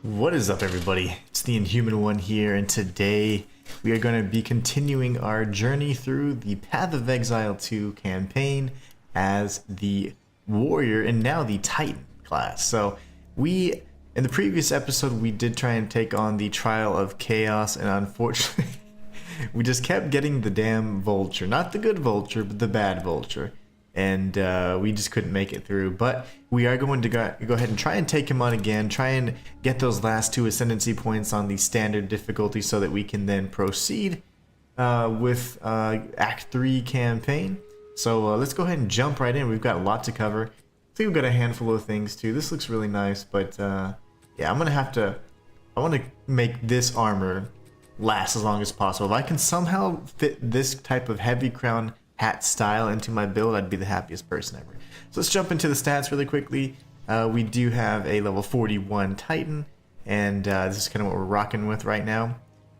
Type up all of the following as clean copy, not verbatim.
What is up, everybody? It's the Inhuman one here, and today we are going to be continuing our journey through the Path of Exile 2 campaign as the warrior and now the Titan class. So in the previous episode, we did try and take on the Trial of Chaos, and unfortunately we just kept getting the damn vulture. Not the good vulture, but the bad vulture. And we just couldn't make it through. But we are going to go ahead and try and take him on again, try and get those last 2 ascendancy points on the standard difficulty so that we can then proceed with Act 3 campaign. So let's go ahead and jump right in. We've got a lot to cover. I think we've got a handful of things too. This looks really nice, but yeah, I want to make this armor last as long as possible. If I can somehow fit this type of heavy crown hat style into my build, I'd be the happiest person ever. So let's jump into the stats really quickly. We do have a level 41 Titan, and this is kind of what we're rocking with right now.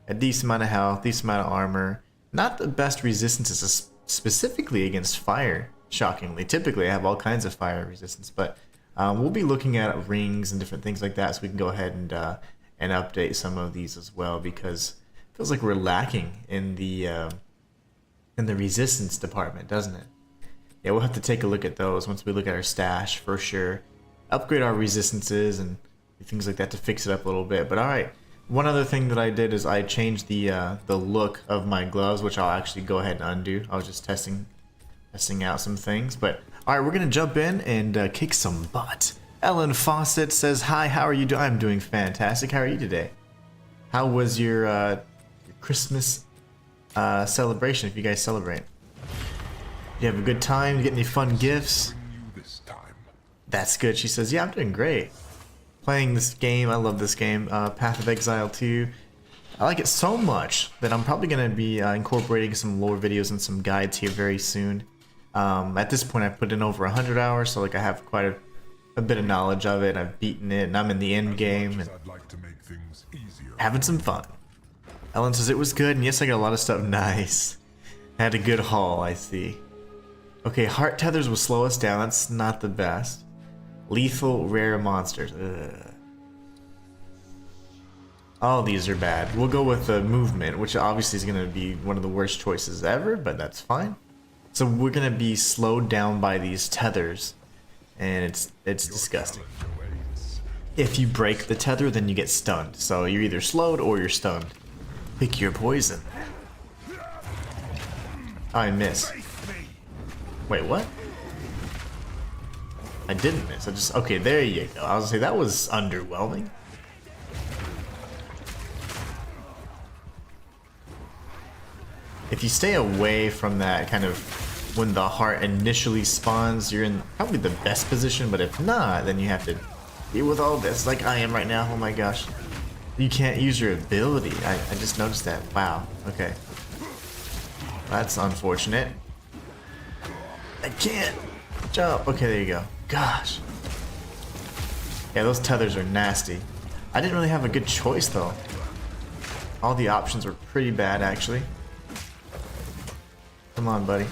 A decent amount of health, decent amount of armor. Not the best resistances, specifically against fire, shockingly. Typically I have all kinds of fire resistance, but we'll be looking at rings and different things like that, so we can go ahead and update some of these as well, because it feels like we're lacking in the resistance department, doesn't it? Yeah, we'll have to take a look at those once we look at our stash for sure. Upgrade our resistances and things like that to fix it up a little bit. But alright, one other thing that I did is I changed the look of my gloves, which I'll actually go ahead and undo. I was just testing out some things. But alright, we're gonna jump in and kick some butt. Ellen Fawcett says, "Hi, how are you doing?" I'm doing fantastic. How are you today? How was your Christmas celebration, if you guys celebrate? You have a good time? You get any fun gifts? That's good. She says, "Yeah, I'm doing great. Playing this game. I love this game. Path of Exile 2. I like it so much that I'm probably going to be incorporating some lore videos and some guides here very soon. At this point, I've put in over 100 hours, so like I have quite a bit of knowledge of it. I've beaten it, and I'm in the end game and having some fun." Ellen says it was good, and yes, I got a lot of stuff. Nice. Had a good haul, I see. Okay, heart tethers will slow us down. That's not the best. Lethal rare monsters. Ugh. All these are bad. We'll go with the movement, which obviously is going to be one of the worst choices ever, but that's fine. So we're going to be slowed down by these tethers, and it's disgusting. If you break the tether, then you get stunned. So you're either slowed or you're stunned. Pick your poison. I miss. Wait, what? I didn't miss. I just... Okay, there you go. I was gonna say, that was underwhelming. If you stay away from that kind of... When the heart initially spawns, you're in probably the best position, but if not, then you have to deal with all this like I am right now. Oh my gosh. You can't use your ability. I just noticed that. Wow. Okay. That's unfortunate. I can't jump. Okay, there you go. Gosh. Yeah, those tethers are nasty. I didn't really have a good choice, though. All the options were pretty bad, actually. Come on, buddy.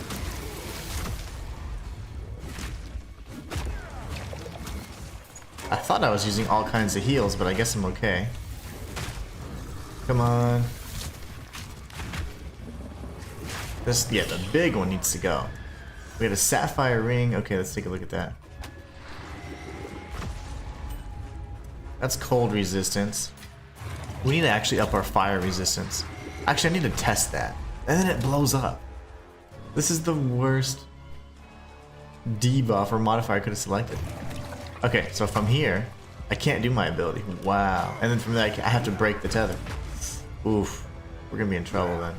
I thought I was using all kinds of heals, but I guess I'm okay. Come on. Yeah, the big one needs to go. We got a sapphire ring. Okay, let's take a look at that. That's cold resistance. We need to actually up our fire resistance. Actually, I need to test that. And then it blows up. This is the worst debuff or modifier I could have selected. Okay, so from here, I can't do my ability. Wow. And then from there, I have to break the tether. Oof. We're gonna be in trouble then.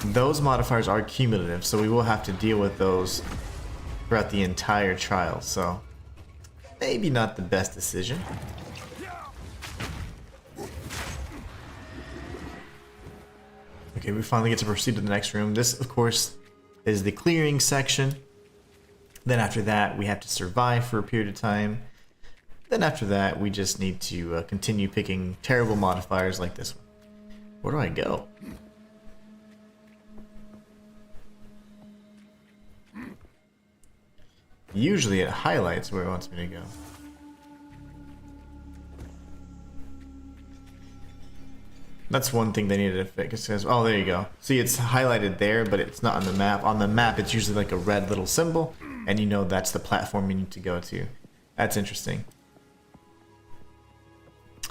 Those modifiers are cumulative, so we will have to deal with those throughout the entire trial, so maybe not the best decision. Okay, we finally get to proceed to the next room. This, of course, is the clearing section. Then after that, we have to survive for a period of time. Then after that, we just need to continue picking terrible modifiers like this one. Where do I go? Usually it highlights where it wants me to go. That's one thing they needed to fix. It says, oh, there you go. See, it's highlighted there, but it's not on the map. On the map, it's usually like a red little symbol, and you know that's the platform you need to go to. That's interesting.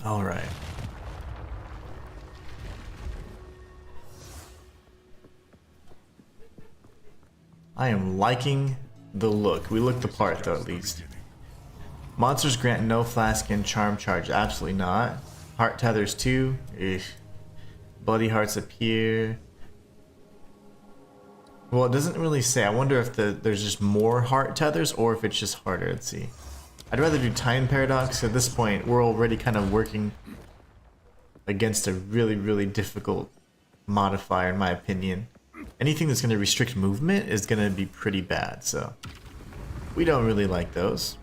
All right. I am liking the look. We look the part, though, at least. Monsters grant no flask and charm charge. Absolutely not. Heart tethers too. Ugh. Bloody hearts appear. Well, it doesn't really say. I wonder if there's just more heart tethers or if it's just harder. Let's see. I'd rather do time paradox. At this point, we're already kind of working against a really, really difficult modifier, in my opinion. Anything that's going to restrict movement is going to be pretty bad, so we don't really like those.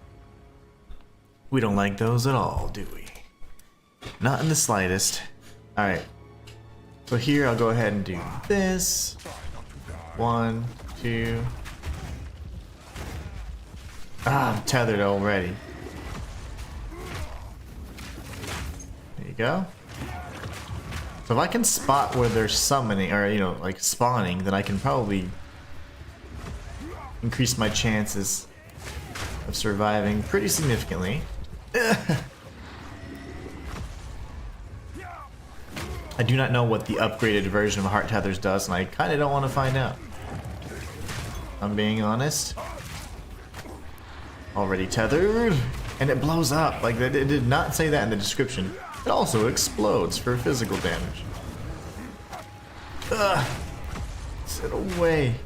We don't like those at all, do we? Not in the slightest. Alright. So here I'll go ahead and do this. 1, 2. Ah, I'm tethered already. There you go. So if I can spot where they're summoning, or, you know, like spawning, then I can probably increase my chances of surviving pretty significantly. I do not know what the upgraded version of Heart Tethers does, and I kind of don't want to find out. I'm being honest. Already tethered, and it blows up. Like, it did not say that in the description. It also explodes for physical damage. Ugh. Sit away.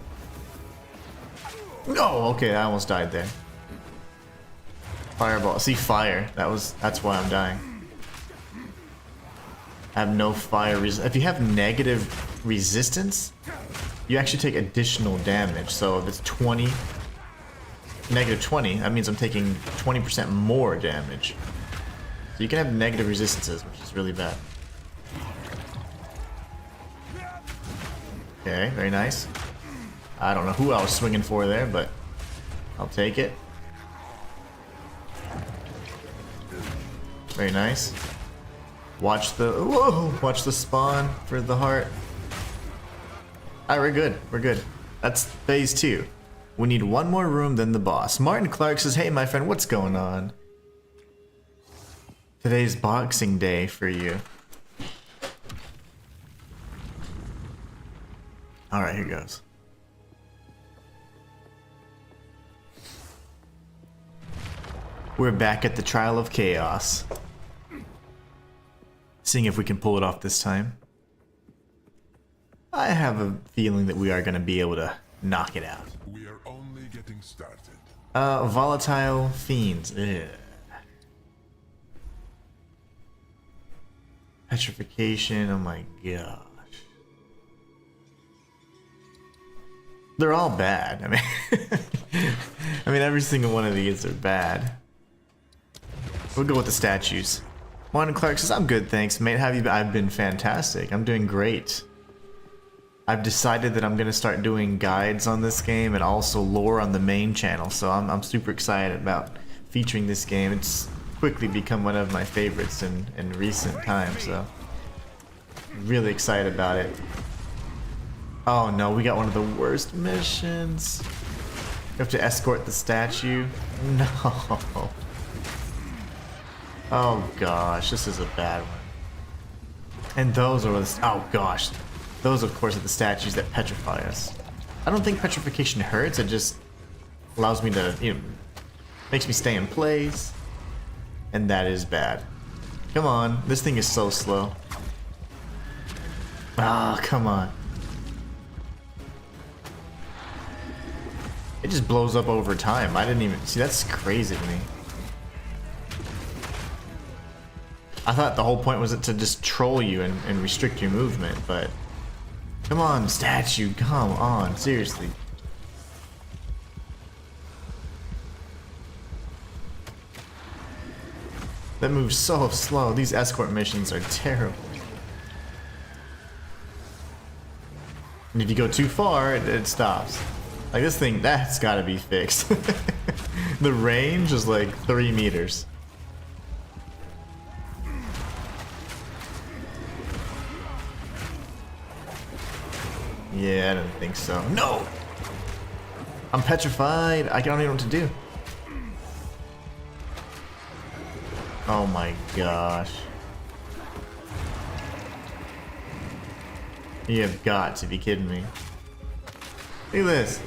Oh, okay, I almost died there. Fireball. See, fire. That's why I'm dying. I have no fire resistance. If you have negative resistance, you actually take additional damage. So if it's 20, negative 20, that means I'm taking 20% more damage. So you can have negative resistances, which is really bad. Okay, very nice. I don't know who I was swinging for there, but I'll take it. Very nice. Watch the spawn for the heart. Alright, we're good. We're good. That's phase 2. We need one more room than the boss. Martin Clark says, hey my friend, what's going on? Today's Boxing Day for you. Alright, here goes. We're back at the Trial of Chaos. Seeing if we can pull it off this time. I have a feeling that we are going to be able to knock it out. We are only getting started. Volatile fiends. Ugh. Petrification. Oh my gosh. They're all bad. I mean, every single one of these are bad. We'll go with the statues. Martin Clark says, I'm good, thanks, mate. Have you been? I've been fantastic. I'm doing great. I've decided that I'm going to start doing guides on this game and also lore on the main channel, so I'm super excited about featuring this game. It's quickly become one of my favorites in recent times, so really excited about it. Oh no, we got one of the worst missions. We have to escort the statue. No. Oh gosh, this is a bad one. And those are the, oh gosh. Those of course are the statues that petrify us. I don't think petrification hurts, it just allows me to, you know, makes me stay in place. And that is bad. Come on, this thing is so slow. Ah, come on. It just blows up over time. I didn't even see, that's crazy to me. I thought the whole point was to just troll you and restrict your movement, but come on, statue, come on, seriously. That moves so slow. These escort missions are terrible. And if you go too far, it stops. Like this thing, that's gotta be fixed. The range is like 3 meters. Yeah, I don't think so. No! I'm petrified. I don't even know what to do. Oh my gosh. You have got to be kidding me. Look at this.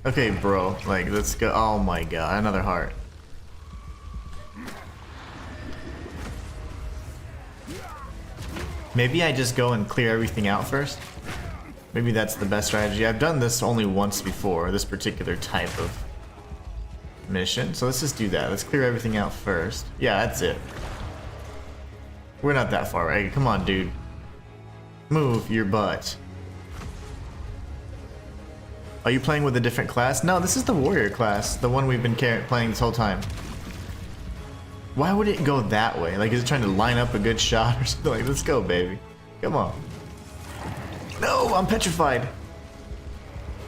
Okay, bro. Like, let's go. Oh my god. Another heart. Maybe I just go and clear everything out first. Maybe that's the best strategy. I've done this only once before, this particular type of mission. So let's just do that. Let's clear everything out first. Yeah, that's it. We're not that far, right? Come on, dude. Move your butt. Are you playing with a different class? No, this is the warrior class. The one we've been playing this whole time. Why would it go that way? Like, is it trying to line up a good shot or something? Like, let's go, baby. Come on. No, I'm petrified.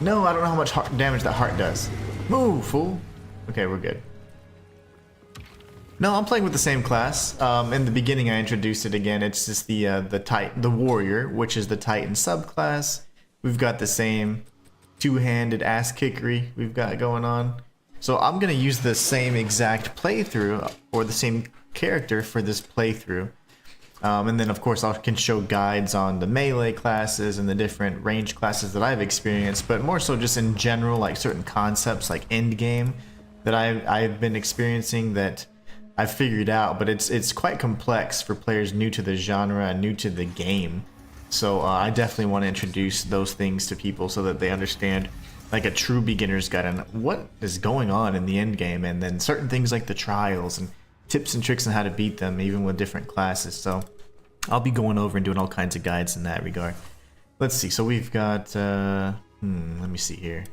No, I don't know how much damage that heart does. Move, fool. Okay, we're good. No, I'm playing with the same class. In the beginning, I introduced it again. It's just the warrior, which is the Titan subclass. We've got the same two-handed ass kickery we've got going on. So I'm gonna use the same exact playthrough or the same character for this playthrough. And then of course I can show guides on the melee classes and the different range classes that I've experienced, but more so just in general, like certain concepts like end game that I've been experiencing that I've figured out, but it's quite complex for players new to the genre and new to the game. So I definitely want to introduce those things to people so that they understand like a true beginner's guide on what is going on in the end game, and then certain things like the trials and tips and tricks on how to beat them even with different classes. So I'll be going over and doing all kinds of guides in that regard. Let's see, so we've got let me see here.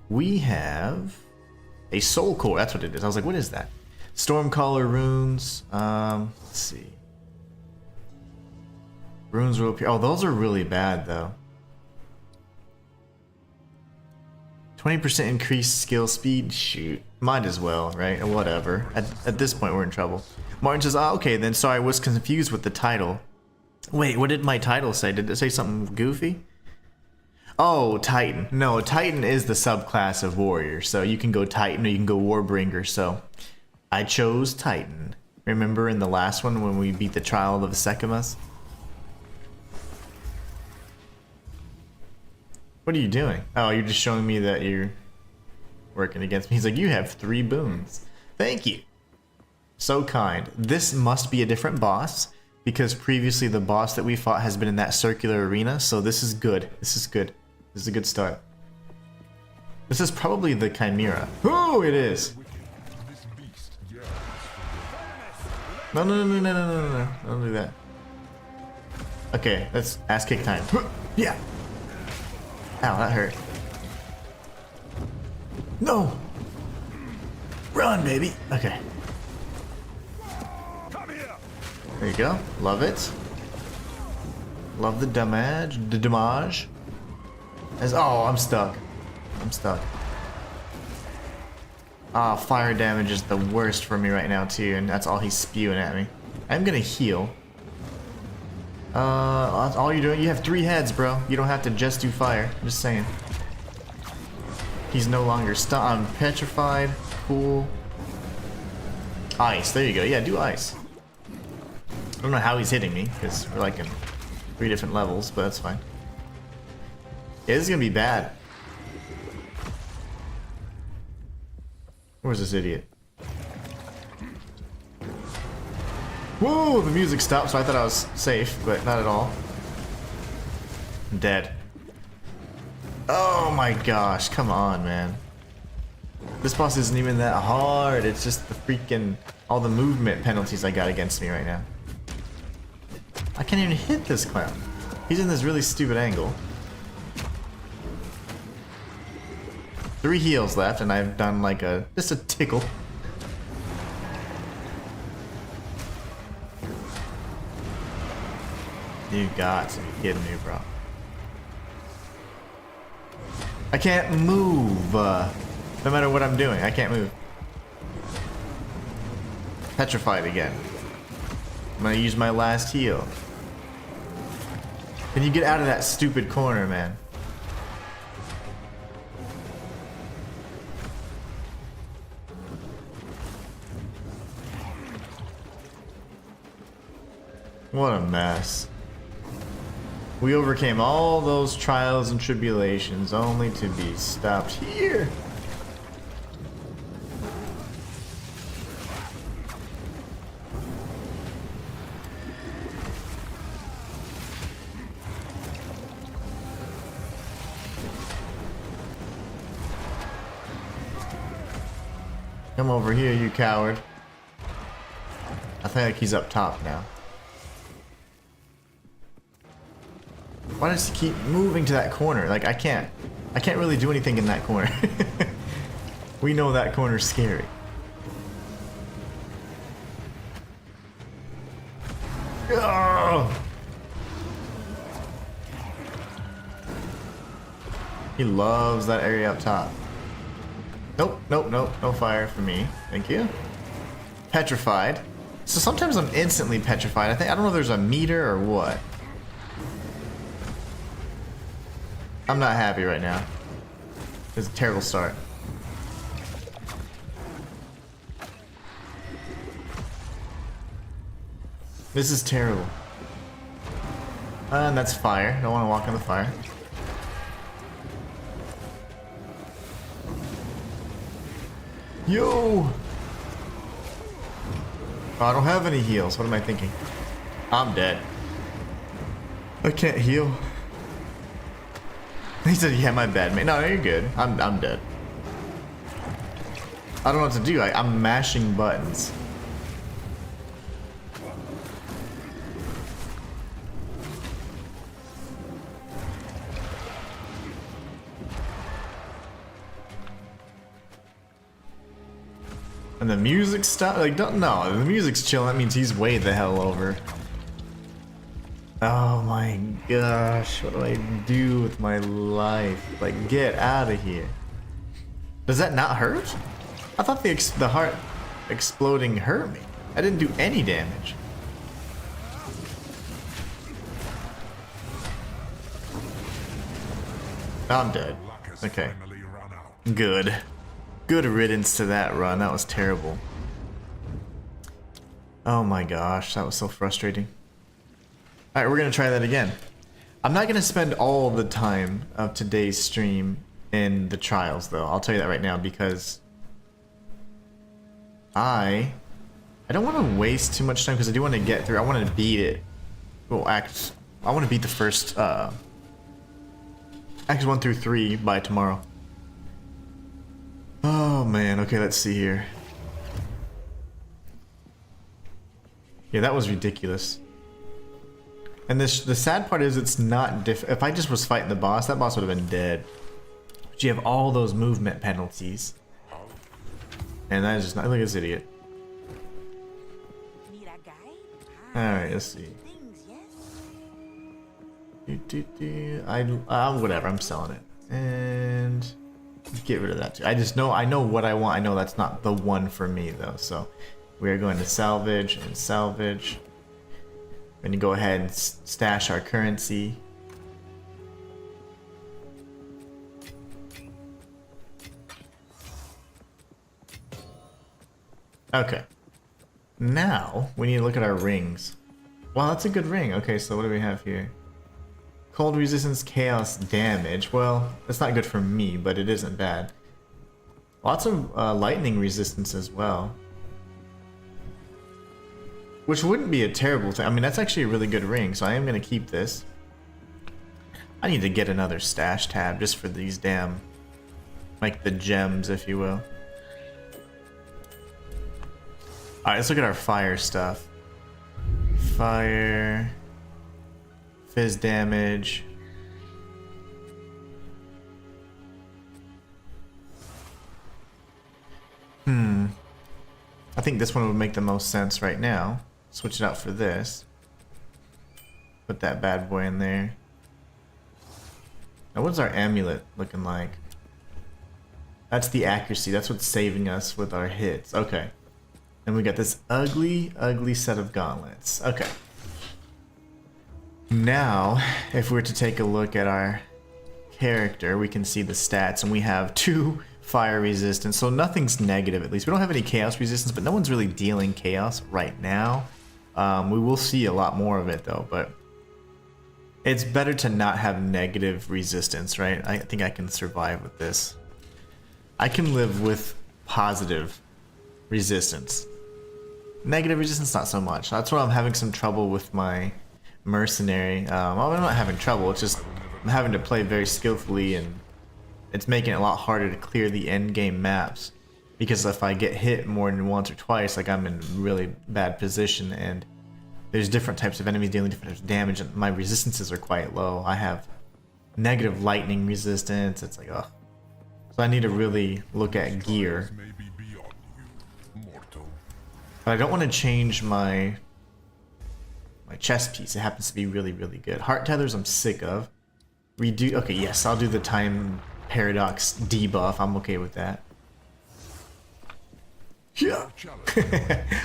We have a soul core. That's what it is. I was like, what is that? Stormcaller runes. Let's see. Runes will appear. Oh, those are really bad though. 20% increased skill speed? Shoot. Might as well, right? Whatever. At this point, we're in trouble. Martin says, oh, okay, then sorry, I was confused with the title. Wait, what did my title say? Did it say something goofy? Oh, Titan. No, Titan is the subclass of Warrior. So you can go Titan or you can go Warbringer. So I chose Titan. Remember in the last one when we beat the Trial of the Sekimas? What are you doing? Oh, you're just showing me that you're working against me. He's like, you have 3 boons. Thank you. So kind. This must be a different boss because previously the boss that we fought has been in that circular arena. So this is good. This is good. This is a good start. This is probably the Chimera. Oh, it is. No, no, no, no, no, no, no, no. Don't do that. Okay, that's ass kick time. Yeah. Ow, that hurt. No! Run, baby! Okay. There you go. Love it. Love the damage. The damage. Oh, I'm stuck. I'm stuck. Ah, fire damage is the worst for me right now, too, and that's all he's spewing at me. I'm gonna heal. That's all you're doing? You have 3 heads, bro. You don't have to just do fire. I'm just saying. He's no longer stunned. I'm petrified. Cool. Ice. There you go. Yeah, do ice. I don't know how he's hitting me, because we're like in 3 different levels, but that's fine. Yeah, this is gonna be bad. Where's this idiot? Whoa, the music stopped, so I thought I was safe, but not at all. I'm dead. Oh my gosh, come on, man. This boss isn't even that hard, it's just the freaking... all the movement penalties I got against me right now. I can't even hit this clown. He's in this really stupid angle. 3 heals left, and I've done like just a tickle. You got to be kidding me, bro. I can't move. No matter what I'm doing, I can't move. Petrified again. I'm gonna use my last heal. Can you get out of that stupid corner, man? What a mess. We overcame all those trials and tribulations only to be stopped here. Come over here, you coward. I think he's up top now. Why does he keep moving to that corner? Like, I can't really do anything in that corner. We know that corner's scary. Oh! He loves that area up top. Nope, nope, nope, no fire for me. Thank you. Petrified. So sometimes I'm instantly petrified. I don't know if there's a meter or what. I'm not happy right now. It's a terrible start. This is terrible. And that's fire. Don't want to walk on the fire. Yo! Oh, I don't have any heals. What am I thinking? I'm dead. I can't heal. He said, yeah, my bad, mate. No, you're good. I'm dead. I don't know what to do. I'm mashing buttons. And the music stopped. Like, no, the music's chill. That means he's way the hell over. Oh my gosh, what do I do with my life? Like, get out of here. Does that not hurt? I thought the heart exploding hurt me. I didn't do any damage. I'm dead. Okay. Good. Good riddance to that run. That was terrible. Oh my gosh, that was so frustrating. Alright, we're gonna try that again. I'm not gonna spend all the time of today's stream in the trials though. I'll tell you that right now because I don't want to waste too much time because I do want to get through. I want to beat it. Well, I want to beat the first acts 1 through 3 by tomorrow. Oh man, okay, let's see here. Yeah, that was ridiculous. And the sad part is it's not if I just was fighting the boss, that boss would have been dead. But you have all those movement penalties. And that is just not, look at this idiot. Alright, let's see. Whatever, I'm selling it. And get rid of that too. I know what I want. I know that's not the one for me though. So we are going to salvage and salvage. We're going to go ahead and stash our currency. Okay. Now we need to look at our rings. Wow, that's a good ring. Okay, so what do we have here? Cold resistance, chaos, damage. Well, that's not good for me, but it isn't bad. Lots of lightning resistance as well. Which wouldn't be a terrible thing. I mean, that's actually a really good ring, so I am going to keep this. I need to get another stash tab just for these damn, like the gems, if you will. Alright, let's look at our fire stuff. Fire. Fizz damage. I think this one would make the most sense right now. Switch it out for this. Put that bad boy in there. Now what's our amulet looking like? That's the accuracy. That's what's saving us with our hits. Okay. And we got this ugly, ugly set of gauntlets. Okay. Now, if we were to take a look at our character, we can see the stats, and we have 2 fire resistance, so nothing's negative at least. We don't have any chaos resistance, but no one's really dealing chaos right now. We will see a lot more of it though, but it's better to not have negative resistance, right? I think I can survive with this. I can live with positive resistance. Negative resistance, not so much. That's why I'm having some trouble with my mercenary. Well, I'm not having trouble, it's just I'm having to play very skillfully, and it's making it a lot harder to clear the end game maps. Because if I get hit more than once or twice, like I'm in really bad position, and there's different types of enemies dealing different types of damage, and my resistances are quite low. I have negative lightning resistance. It's like, ugh. So I need to really look at gear. But I don't want to change my chest piece. It happens to be really, really good. Heart tethers I'm sick of. Redo. Okay, yes, I'll do the time paradox debuff. I'm okay with that. Yeah.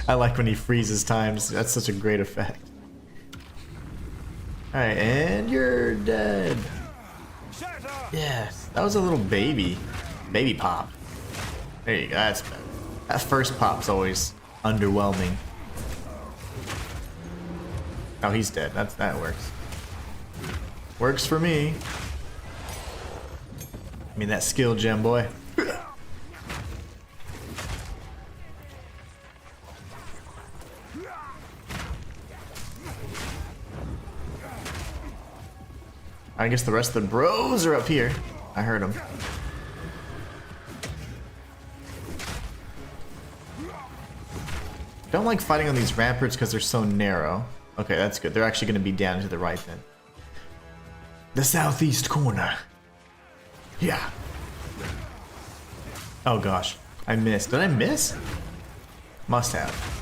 I like when he freezes times. That's such a great effect. Alright, and you're dead. Yes, that was a little baby pop. There you go. That's better. That first pop's always underwhelming. Oh, he's dead. That works. Works for me. I mean, that skill gem, boy. I guess the rest of the bros are up here. I heard them. Don't like fighting on these ramparts because they're so narrow. Okay, that's good. They're actually going to be down to the right then. The southeast corner. Yeah. Oh gosh. I missed. Did I miss? Must have.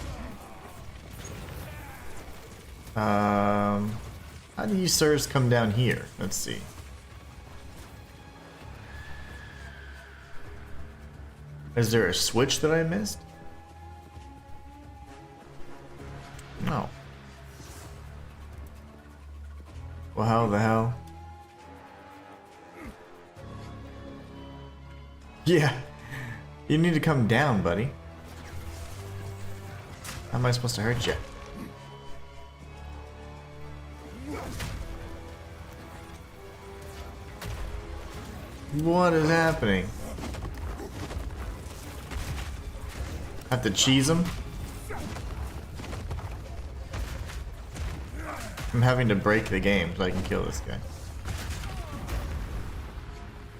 How do you sirs come down here? Let's see. Is there a switch that I missed? No. Well, how the hell? Yeah. You need to come down, buddy. How am I supposed to hurt you? What is happening? Have to cheese him? I'm having to break the game so I can kill this guy.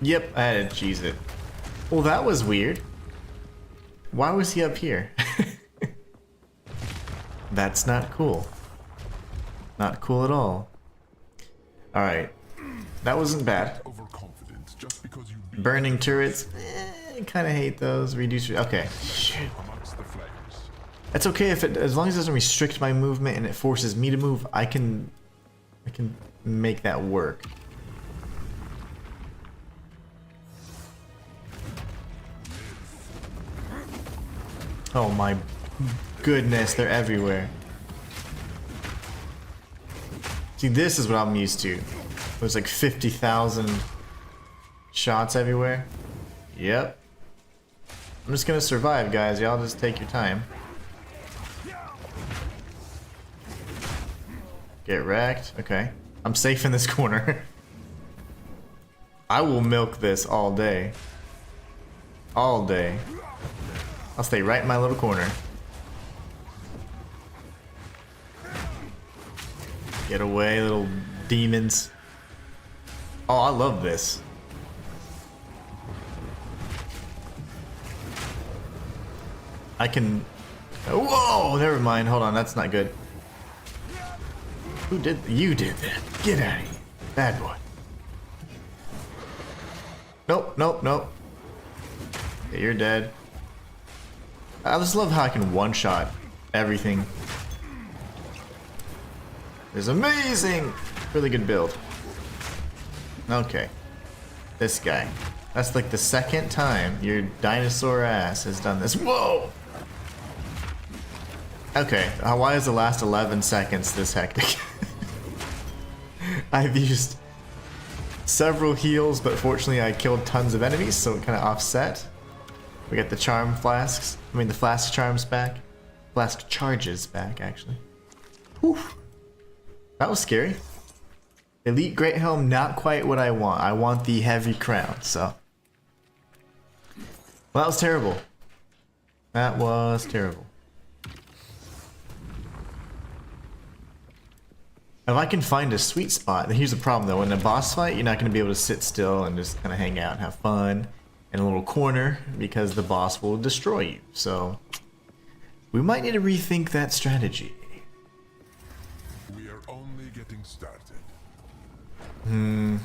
Yep, I had to cheese it. Well, that was weird. Why was he up here? That's not cool. Not cool at all. Alright. That wasn't bad. Burning turrets. Kind of hate those. Reduce. Okay. Shoot. That's okay if it, as long as it doesn't restrict my movement and it forces me to move. I can make that work. Oh my goodness, they're everywhere. See, this is what I'm used to. There's like 50,000 shots everywhere. Yep. I'm just gonna survive, guys. Y'all just take your time. Get wrecked. Okay. I'm safe in this corner. I will milk this all day. All day. I'll stay right in my little corner. Get away, little demons. Oh, I love this. I can... Whoa! Never mind. Hold on. That's not good. Who did... You did that. Get out of here. Bad boy. Nope, nope, nope. Okay, you're dead. I just love how I can one-shot everything. It's amazing! Really good build. Okay. This guy. That's like the second time your dinosaur ass has done this. Whoa! Okay, why is the last 11 seconds this hectic? I've used several heals, but fortunately I killed tons of enemies, so it kind of offset. We got the charm flasks. I mean the flask charms back. Flask charges back, actually. Whew. That was scary. Elite Great Helm, not quite what I want. I want the heavy crown, so. Well, that was terrible. That was terrible. If I can find a sweet spot, then here's the problem though. In a boss fight, you're not going to be able to sit still and just kind of hang out and have fun in a little corner because the boss will destroy you. So we might need to rethink that strategy. We are only getting started. Both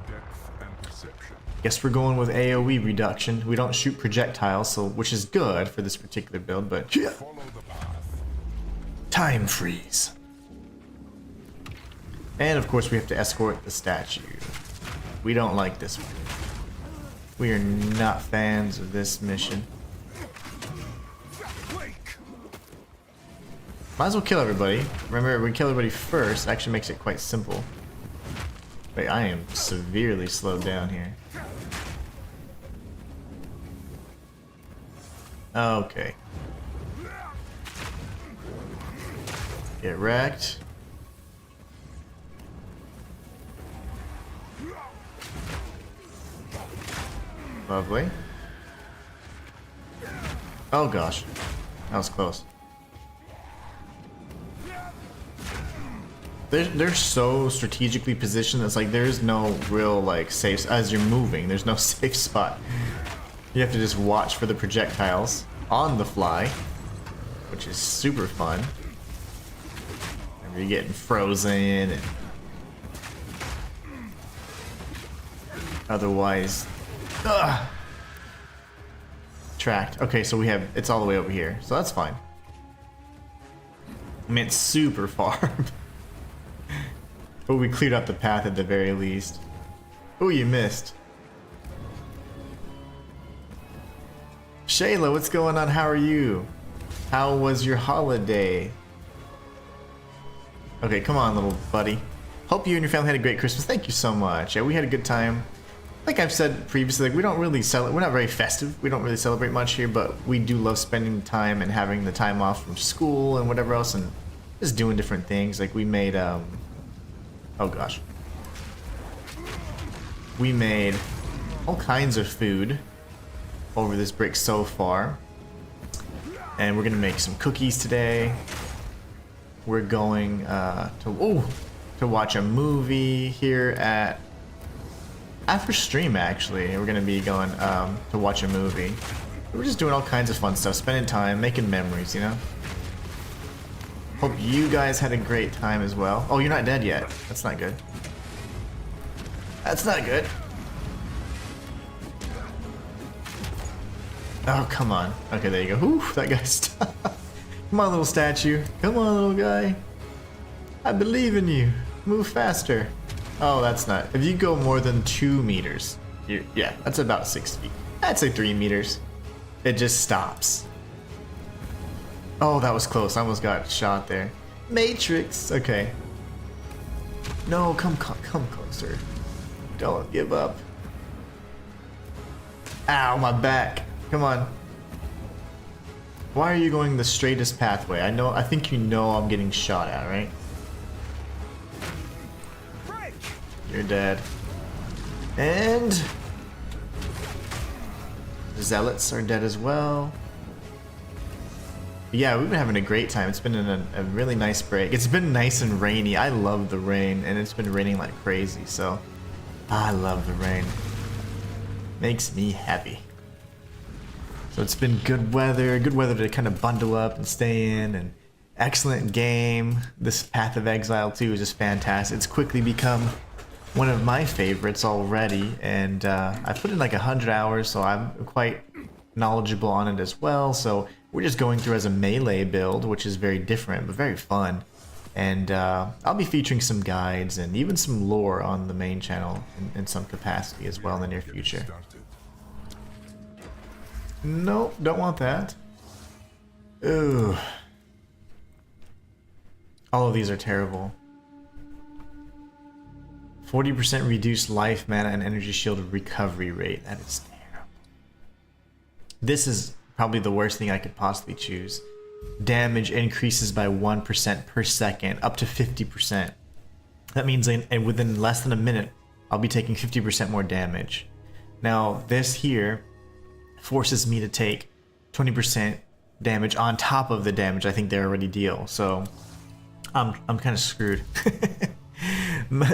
depth and perception. Guess we're going with AoE reduction. We don't shoot projectiles, so which is good for this particular build, but Follow the path. time freeze. And of course we have to escort the statue. We don't like this one. We are not fans of this mission. Might as well kill everybody. Remember, we kill everybody first. Actually makes it quite simple. Wait, I am severely slowed down here. Okay. Get wrecked. Lovely. Oh gosh. That was close. They're so strategically positioned. It's like there's no real like safe as you're moving. There's no safe spot. You have to just watch for the projectiles on the fly, which is super fun. And you're getting frozen and otherwise tracked. Okay, so we have it's all the way over here, so that's fine. I mean, it's super far. But we cleared up the path at the very least. Oh, you missed. Shayla, what's going on? How are you? How was your holiday? Okay, come on, little buddy. Hope you and your family had a great Christmas. Thank you so much. Yeah, we had a good time. Like I've said previously, like we don't really celebrate. We're not very festive. We don't really celebrate much here, but we do love spending time and having the time off from school and whatever else, and just doing different things. Like we made oh gosh. We made all kinds of food over this break so far. And we're gonna make some cookies today. We're going to watch a movie here at after stream actually. We're gonna be going to watch a movie. We're just doing all kinds of fun stuff, spending time, making memories, you know? Hope you guys had a great time as well. Oh, you're not dead yet. That's not good. That's not good. Oh, come on. Okay, there you go. Ooh, that guy stopped. Come on, little statue. Come on, little guy. I believe in you. Move faster. Oh, that's not. If you go more than 2 meters, yeah, that's about 6 feet. I'd say 3 meters. It just stops. Oh, that was close. I almost got shot there. Matrix. Okay. No, come closer. Don't give up. Ow, my back. Come on. Why are you going the straightest pathway? I think you know I'm getting shot at, right? You're dead. And the zealots are dead as well. Yeah, we've been having a great time. It's been a really nice break. It's been nice and rainy. I love the rain, and it's been raining like crazy, so I love the rain. Makes me happy. So it's been good weather to kind of bundle up and stay in, and excellent game. This Path of Exile 2 is just fantastic. It's quickly become one of my favorites already, and I put in like 100 hours, so I'm quite knowledgeable on it as well. So we're just going through as a melee build, which is very different but very fun. And I'll be featuring some guides and even some lore on the main channel in some capacity as well in the near future. Nope, don't want that. Ooh. All of these are terrible. 40% reduced life, mana, and energy shield recovery rate. That is terrible. This is probably the worst thing I could possibly choose. Damage increases by 1% per second, up to 50%. That means within less than a minute, I'll be taking 50% more damage. Now, this here forces me to take 20% damage on top of the damage I think they already deal. So, I'm kind of screwed.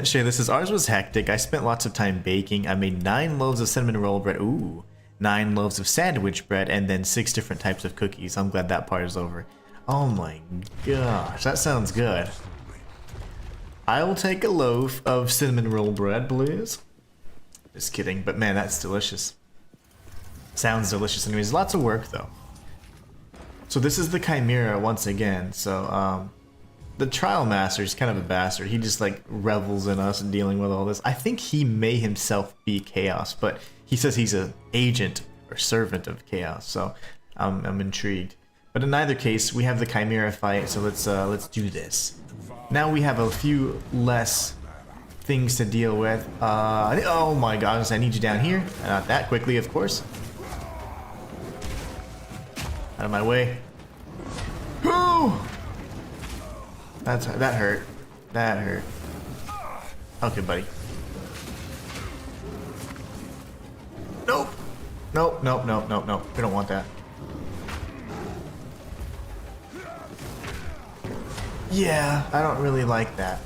Shay, this is ours was hectic. I spent lots of time baking. I made 9 loaves of cinnamon roll bread. Ooh. 9 loaves of sandwich bread, and then 6 different types of cookies. I'm glad that part is over. Oh my gosh, that sounds good. I will take a loaf of cinnamon roll bread, please. Just kidding, but man, that's delicious. Sounds delicious anyways. Lots of work though. So this is the Chimera once again. So the Trial Master is kind of a bastard. He just like revels in us and dealing with all this. I think he may himself be Chaos, but he says he's an agent or servant of Chaos. So I'm intrigued. But in either case, we have the Chimera fight. So let's do this. Now we have a few less things to deal with. Oh my gosh, I need you down here. Not that quickly, of course. Out of my way. Whew! That hurt. That hurt. Okay, buddy. Nope. Nope, nope, nope, nope, nope. We don't want that. Yeah, I don't really like that.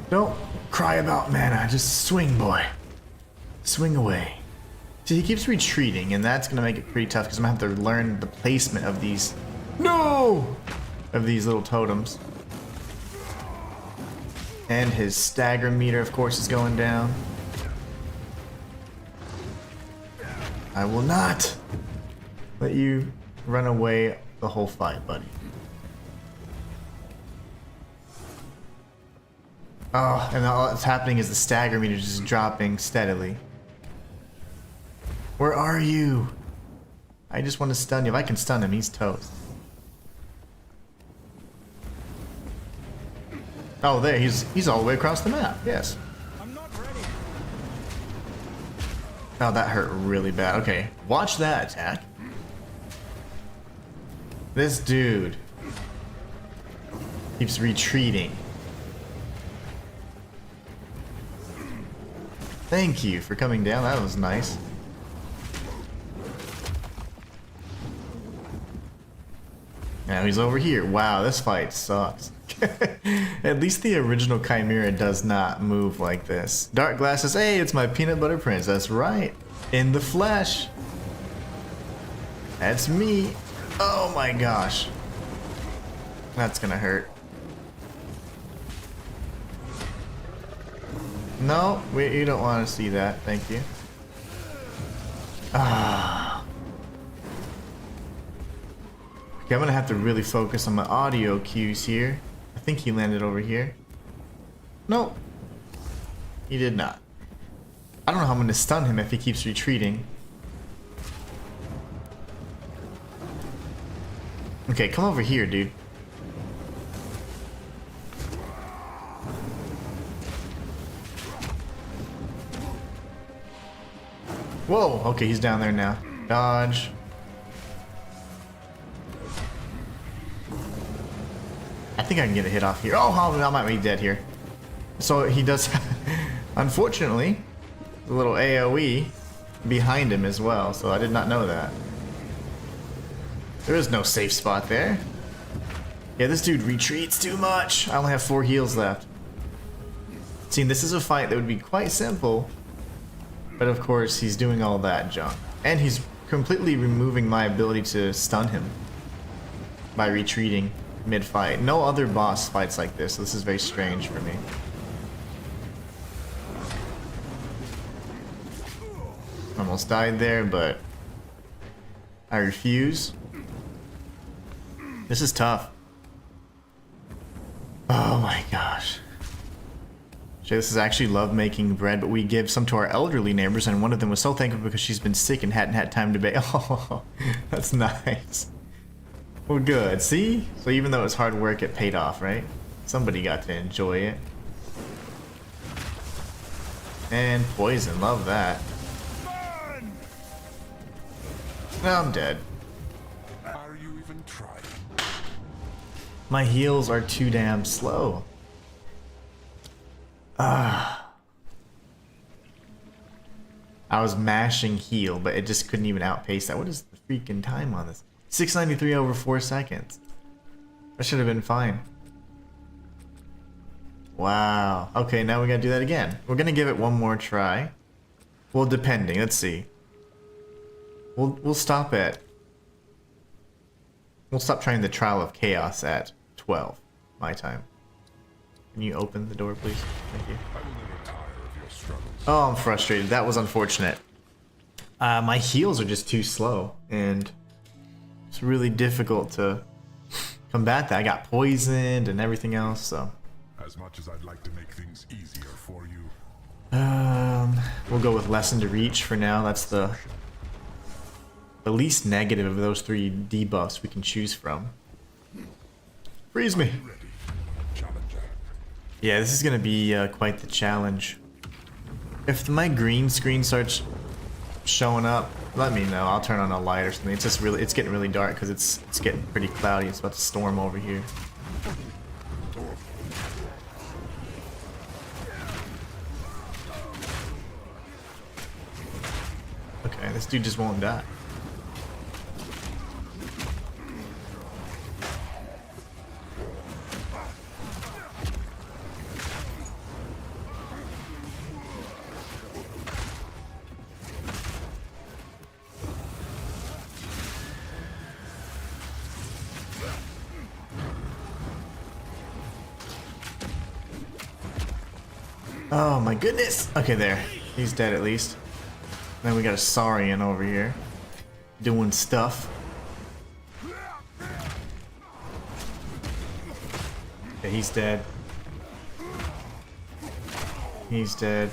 Don't cry about mana, just swing, boy. Swing away. See, he keeps retreating, and that's gonna make it pretty tough because I'm gonna have to learn the placement of these. No! Of these little totems. And his stagger meter, of course, is going down. I will not let you run away the whole fight, buddy. Oh, and all that's happening is the stagger meter is just dropping steadily. Where are you? I just want to stun you. If I can stun him, he's toast. Oh, there, he's all the way across the map. Yes. I'm not ready. Oh, that hurt really bad. Okay, watch that attack. This dude keeps retreating. Thank you for coming down. That was nice. Now he's over here. Wow, this fight sucks. At least the original Chimera does not move like this. Dark Glass says, hey, it's my peanut butter prince. That's right. In the flesh. That's me. Oh my gosh. That's gonna hurt. No, you don't want to see that. Thank you. Ah. Okay, I'm gonna have to really focus on my audio cues here. I think he landed over here. Nope. He did not. I don't know how I'm gonna stun him if he keeps retreating. Okay, come over here, dude. Whoa, okay, he's down there now. Dodge. I think I can get a hit off here. Oh, I might be dead here. So he does, unfortunately, a little AoE behind him as well, so I did not know that. There is no safe spot there. Yeah, this dude retreats too much. I only have 4 heals left. See, this is a fight that would be quite simple, but of course he's doing all that junk. And he's completely removing my ability to stun him by retreating mid-fight. No other boss fights like this, so this is very strange for me. Almost died there, but I refuse. This is tough. Oh my gosh. This is actually love making bread, but we give some to our elderly neighbors, and one of them was so thankful because she's been sick and hadn't had time to bake. Oh, that's nice. Well, good. See? So even though it's hard work, it paid off, right? Somebody got to enjoy it. And poison, love that. Now I'm dead. Are you even trying? My heals are too damn slow. I was mashing heal, but it just couldn't even outpace that. What is the freaking time on this? 693 over 4 seconds. That should have been fine. Wow. Okay, now we gotta do that again. We're gonna give it one more try. Well, depending. Let's see. We'll stop at... We'll stop trying the Trial of Chaos at 12, my time. Can you open the door, please? Thank you. I will never tire of your struggles. Oh, I'm frustrated. That was unfortunate. My heals are just too slow, and it's really difficult to combat that. I got poisoned and everything else, so... As much as I'd like to make things easier for you. We'll go with Lesson to Reach for now. That's the least negative of those 3 debuffs we can choose from. Freeze me! Ready, challenger. Yeah, this is gonna be quite the challenge. If my green screen starts showing up, let me know. I'll turn on a light or something. It's just really, it's getting really dark because it's getting pretty cloudy. It's about to storm over here. Okay, this dude just won't die. Oh my goodness! Okay, there. He's dead at least. Then we got a Saurian over here. Doing stuff. Okay, he's dead. He's dead.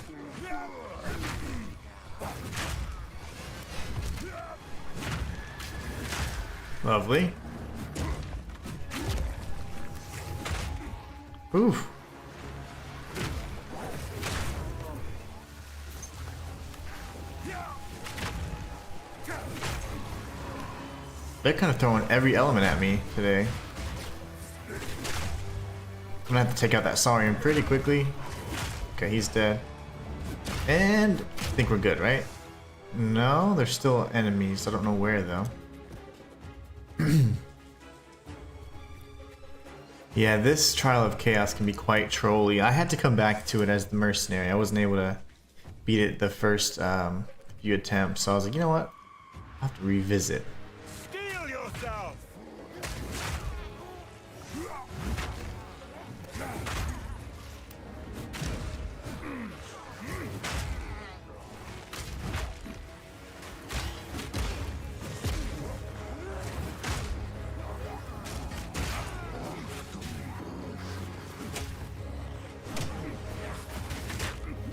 Lovely. Oof. They're kind of throwing every element at me today. I'm gonna have to take out that Saurian pretty quickly. Okay, he's dead. And I think we're good, right? No, there's still enemies. I don't know where though. Yeah, this Trial of Chaos can be quite trolly. I had to come back to it as the mercenary. I wasn't able to beat it the first few attempts, so I was like, you know what? I'll have to revisit. Steel yourself!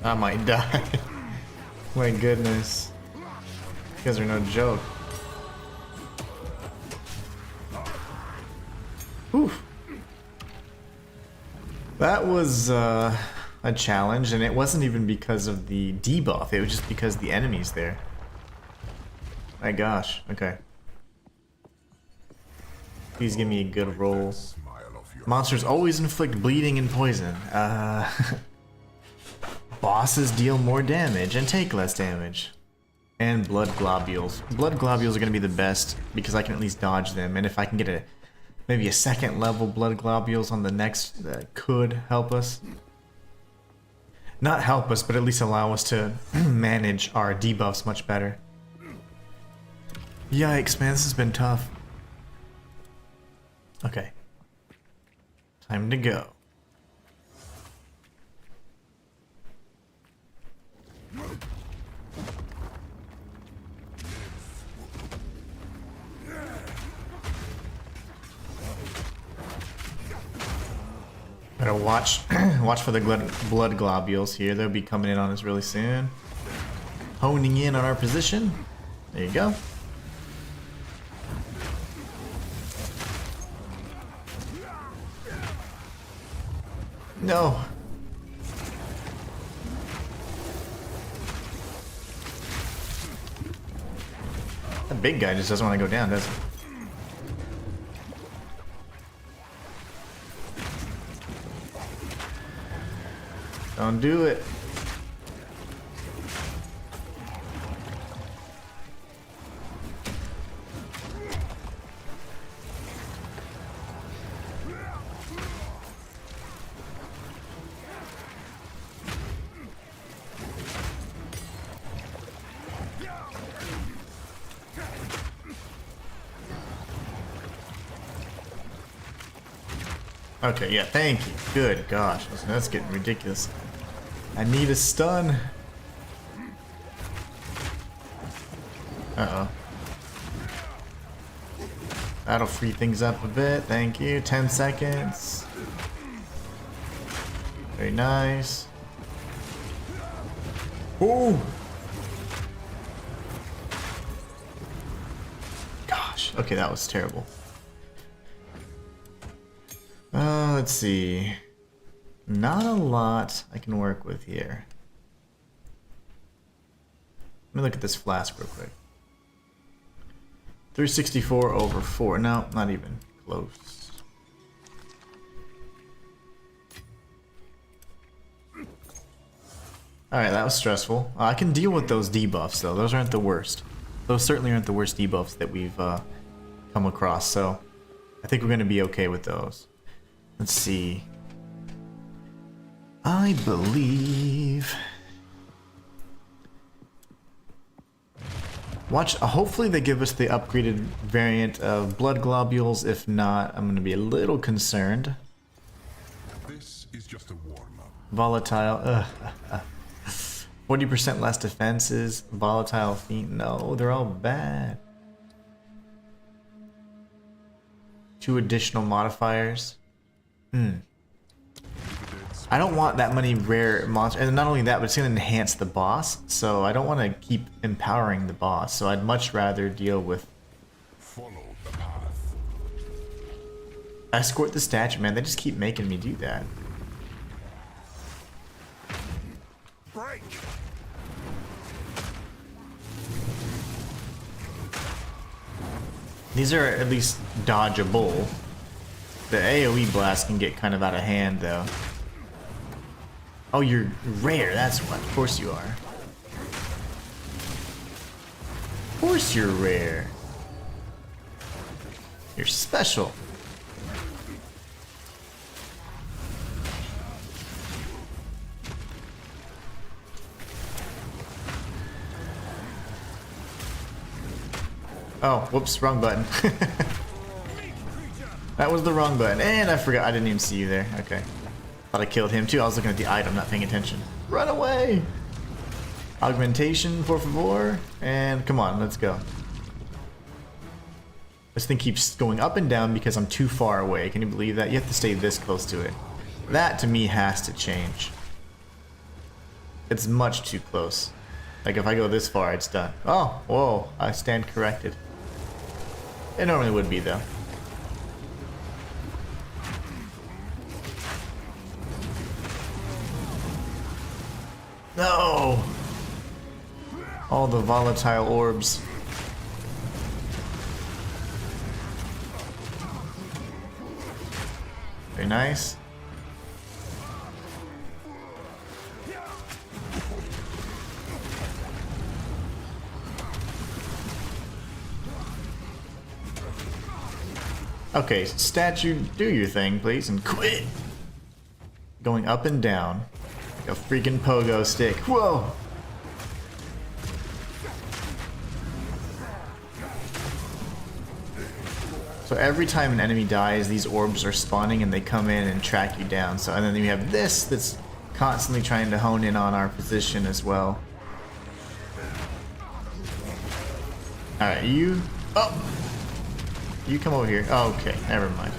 I might die. My goodness. You guys are no joke. Whew. That was a challenge, and it wasn't even because of the debuff. It was just because the enemy's there. My gosh. Okay. Please give me a good roll. Smile of your Monsters always inflict bleeding and poison. Bosses deal more damage and take less damage. And blood globules. Blood globules are going to be the best because I can at least dodge them. And if I can get maybe a second level blood globules on the next, that could help us. Not help us, but at least allow us to manage our debuffs much better. Yikes, man, this has been tough. Okay. Time to go. Gotta watch for the blood globules here. They'll be coming in on us really soon. Honing in on our position. There you go. No. That big guy just doesn't want to go down, does he? Don't do it. Okay, yeah, thank you. Good gosh, listen, that's getting ridiculous. I need a stun. Uh-oh. That'll free things up a bit. Thank you. 10 seconds. Very nice. Ooh! Gosh. Okay, that was terrible. Let's see. Not a lot I can work with here. Let me look at this flask real quick. 364 over 4. No, not even close. Alright, that was stressful. I can deal with those debuffs though. Those aren't the worst. Those certainly aren't the worst debuffs that we've come across, so I think we're going to be okay with those. Let's see. I believe... Watch, hopefully they give us the upgraded variant of blood globules. If not, I'm going to be a little concerned. This is just a warm-up. Volatile, 40% less defenses. Volatile fiend, no, they're all bad. 2 additional modifiers. I don't want that many rare monsters, and not only that, but it's going to enhance the boss, so I don't want to keep empowering the boss, so I'd much rather deal with... Follow the path. Escort the statue, man, they just keep making me do that. Break! These are at least dodgeable. The AoE blast can get kind of out of hand, though. Oh, you're rare, that's what. Of course you are. Of course you're rare. You're special. Oh, whoops, wrong button. That was the wrong button. And I forgot, I didn't even see you there. Okay. Thought I killed him too. I was looking at the item, not paying attention. Run away! Augmentation, por favor. And come on, let's go. This thing keeps going up and down because I'm too far away. Can you believe that? You have to stay this close to it. That, to me, has to change. It's much too close. Like, if I go this far, it's done. Oh, whoa, I stand corrected. It normally would be, though. No! All the volatile orbs. Very nice. Okay, statue, do your thing, please, and quit! Going up and down. Like a freaking pogo stick. Whoa! So every time an enemy dies, these orbs are spawning and they come in and track you down. So, and then we have this that's constantly trying to hone in on our position as well. Alright, you... Oh! You come over here. Oh, okay, never mind.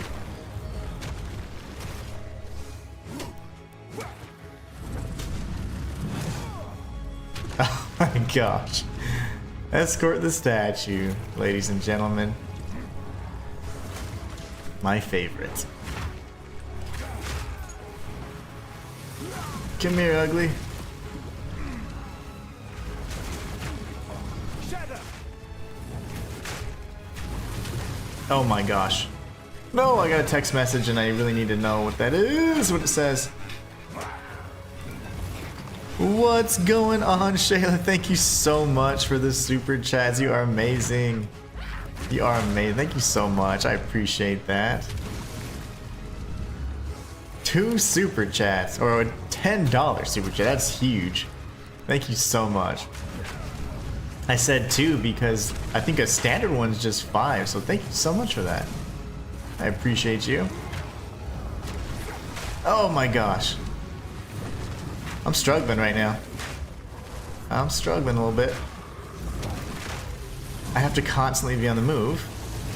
Oh my gosh. Escort the statue, ladies and gentlemen. My favorite. Come here, ugly. Shatter. Oh my gosh. No, I got a text message and I really need to know what that is, what it says. What's going on, Shayla? Thank you so much for the super chats. You are amazing. You are amazing. Thank you so much. I appreciate that. 2 super chats, or a $10 super chat. That's huge. Thank you so much. I said 2 because I think a standard one's just 5, so thank you so much for that. I appreciate you. Oh my gosh. I'm struggling right now. I'm struggling a little bit. I have to constantly be on the move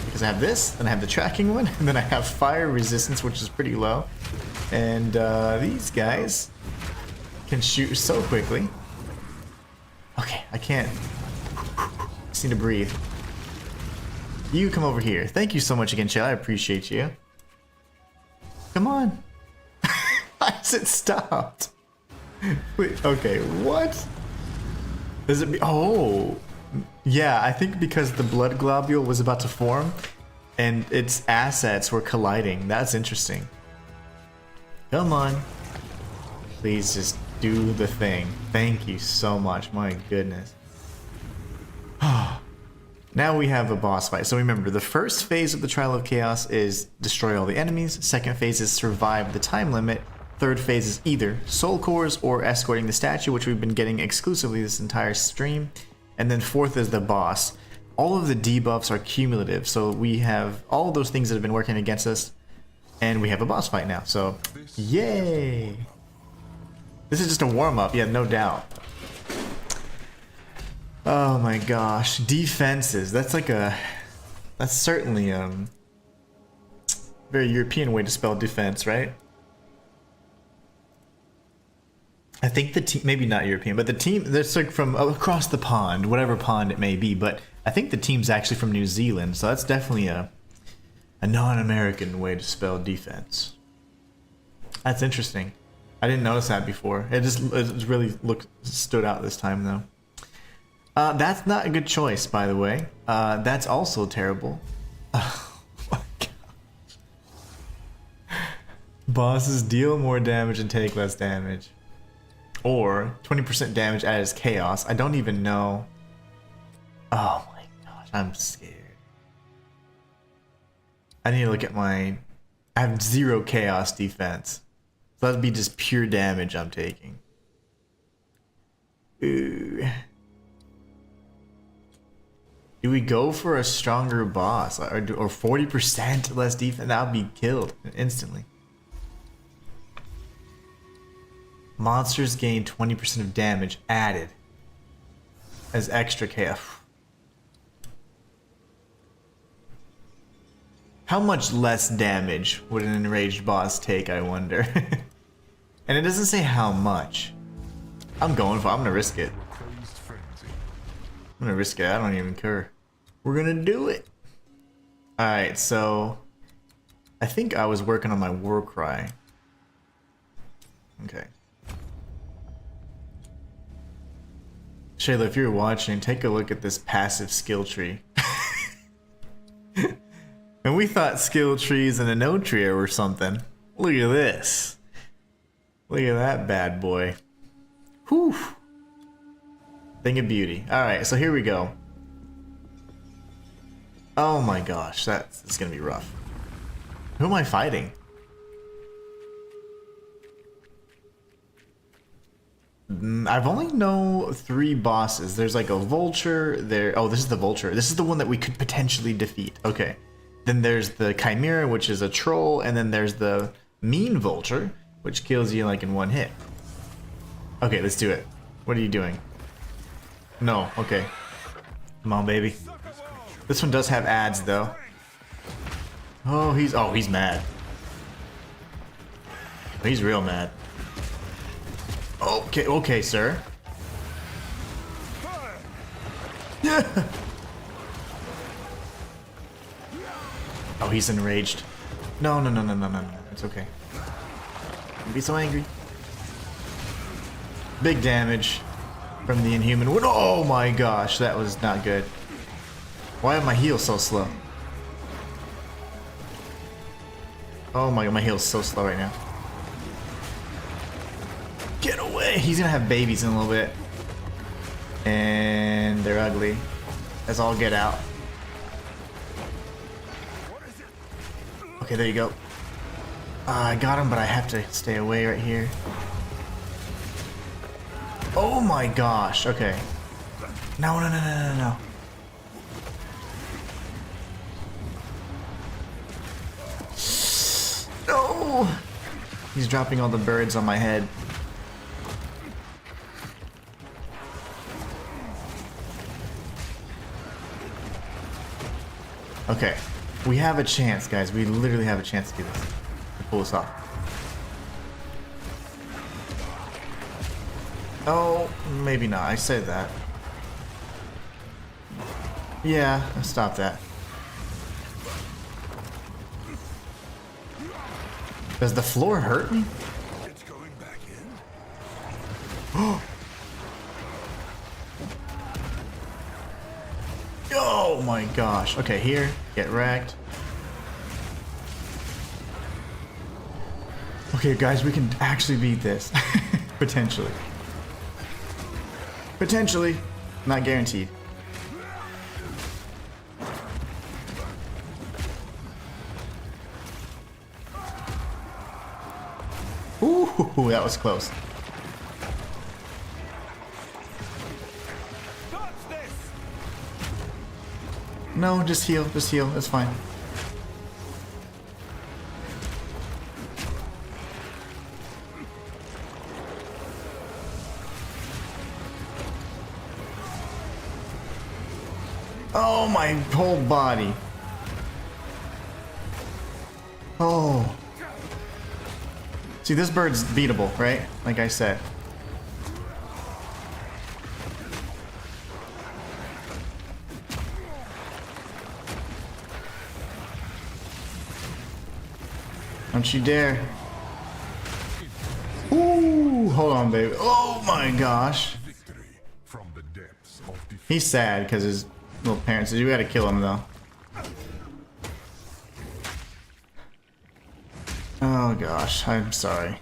because I have this, then I have the tracking one, and then I have fire resistance, which is pretty low. And these guys can shoot so quickly. Okay, I can't. Just need to breathe. You come over here. Thank you so much again, Shell. I appreciate you. Come on. Why is it stopped? Wait, okay, what? Does it be? Oh, yeah, I think because the blood globule was about to form and its assets were colliding. That's interesting. Come on. Please just do the thing. Thank you so much. My goodness. Now we have a boss fight. So remember, the first phase of the Trial of Chaos is destroy all the enemies. Second phase is survive the time limit. Third phase is either soul cores or escorting the statue, which we've been getting exclusively this entire stream. And then fourth is the boss. All of the debuffs are cumulative, so we have all of those things that have been working against us, and we have a boss fight now. So, yay! This is just a warm-up, yeah, no doubt. Oh my gosh, defenses. That's like a... That's certainly a very European way to spell defense, right? I think the team, maybe not European, but the team, that's like from across the pond, whatever pond it may be, but I think the team's actually from New Zealand, so that's definitely a non-American way to spell defense. That's interesting. I didn't notice that before. It really stood out this time, though. That's not a good choice, by the way. That's also terrible. Oh my gosh. Bosses deal more damage and take less damage. Or 20% damage as chaos. I don't even know. Oh my gosh, I'm scared. I need to look at my... I have 0 chaos defense. So that'd be just pure damage I'm taking. Ooh. Do we go for a stronger boss? Or 40% less defense? That would be killed instantly. Monsters gain 20% of damage added as extra chaos. How much less damage would an enraged boss take, I wonder? And it doesn't say how much. I'm gonna risk it. I'm gonna risk it, I don't even care. We're gonna do it. Alright, so I think I was working on my war cry. Okay. Shayla, if you're watching, take a look at this passive skill tree. And we thought skill trees and a no tree were something. Look at this. Look at that bad boy. Whew. Thing of beauty. Alright, so here we go. Oh my gosh, that's gonna be rough. Who am I fighting? I've only know 3 bosses. There's like a vulture there. Oh, this is the vulture. This is the one that we could potentially defeat. Okay. Then there's the chimera, which is a troll, and then there's the mean vulture, which kills you like in 1 hit. Okay, let's do it. What are you doing? No, okay. Come on, baby. This one does have ads though. Oh, he's mad. He's real mad. Okay, okay, sir. Yeah. Oh, he's enraged. No. It's okay. Don't be so angry. Big damage from the Inhuman. Oh my gosh, that was not good. Why are my heals so slow? Oh my heal's so slow right now. Get away! He's gonna have babies in a little bit. And they're ugly. Let's all get out. Okay, there you go. I got him, but I have to stay away right here. Oh my gosh, okay. No. No! He's dropping all the birds on my head. Okay, we have a chance, guys. We literally have a chance to do this. To pull this off. Oh, maybe not. I said that. Yeah, stop that. Does the floor hurt me? It's going back in. Oh my gosh. Okay, here. Get wrecked. Okay, guys, we can actually beat this. Potentially. Potentially. Not guaranteed. Ooh, that was close. Dodge this. No, just heal. Just heal. It's fine. Oh, my whole body. Oh. See, this bird's beatable, right? Like I said. Don't you dare. Ooh, hold on, baby. Oh my gosh. Victory from the depths of defeat. He's sad because his little parents said, you gotta kill him though. Oh gosh, I'm sorry.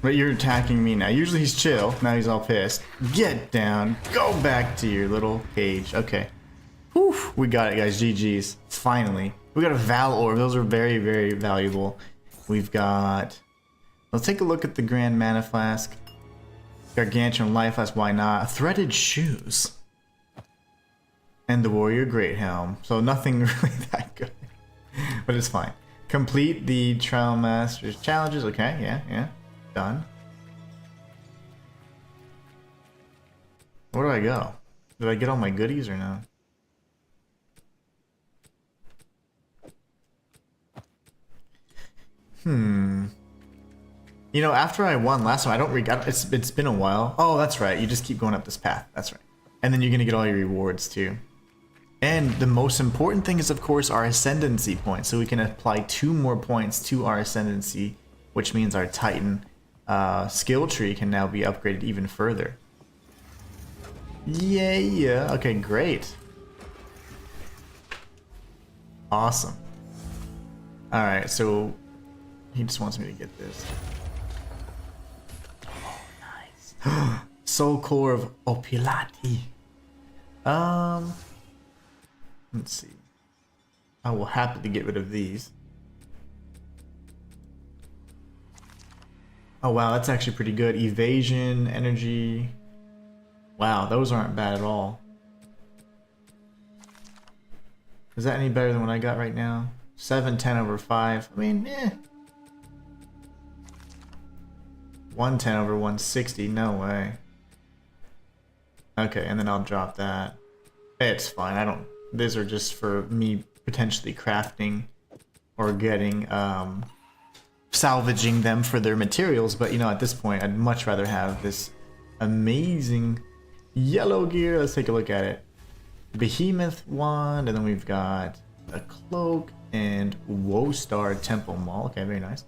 But you're attacking me now. Usually he's chill, now he's all pissed. Get down, go back to your little cage. Okay. Whew, we got it, guys. GG's. Finally. We got a Val Orb. Those are very, very valuable. We've got... Let's take a look at the Grand Mana Flask. Gargantuan Life Flask, why not? Threaded Shoes. And the Warrior Great Helm. So nothing really that good. But it's fine. Complete the Trial Masters challenges. Okay, yeah. Done. Where do I go? Did I get all my goodies or no? You know, after I won last time, I don't it's been a while. Oh, that's right. You just keep going up this path. That's right. And then you're gonna get all your rewards too. And the most important thing is, of course, our ascendancy points. So we can apply 2 more points to our ascendancy, which means our Titan skill tree can now be upgraded even further. Yeah. Okay, great. Awesome. All right, so he just wants me to get this. Oh, nice. Soul Core of Opilati. Let's see. I will happily get rid of these. Oh wow, that's actually pretty good. Evasion, energy. Wow, those aren't bad at all. Is that any better than what I got right now? 710 over 5. I mean, 110 over 160. No way. Okay, and then I'll drop that. It's fine. I don't... These are just for me potentially crafting or getting, salvaging them for their materials. But, you know, at this point, I'd much rather have this amazing yellow gear. Let's take a look at it. Behemoth wand, and then we've got a cloak and Woestar Temple Maul. Okay, very nice.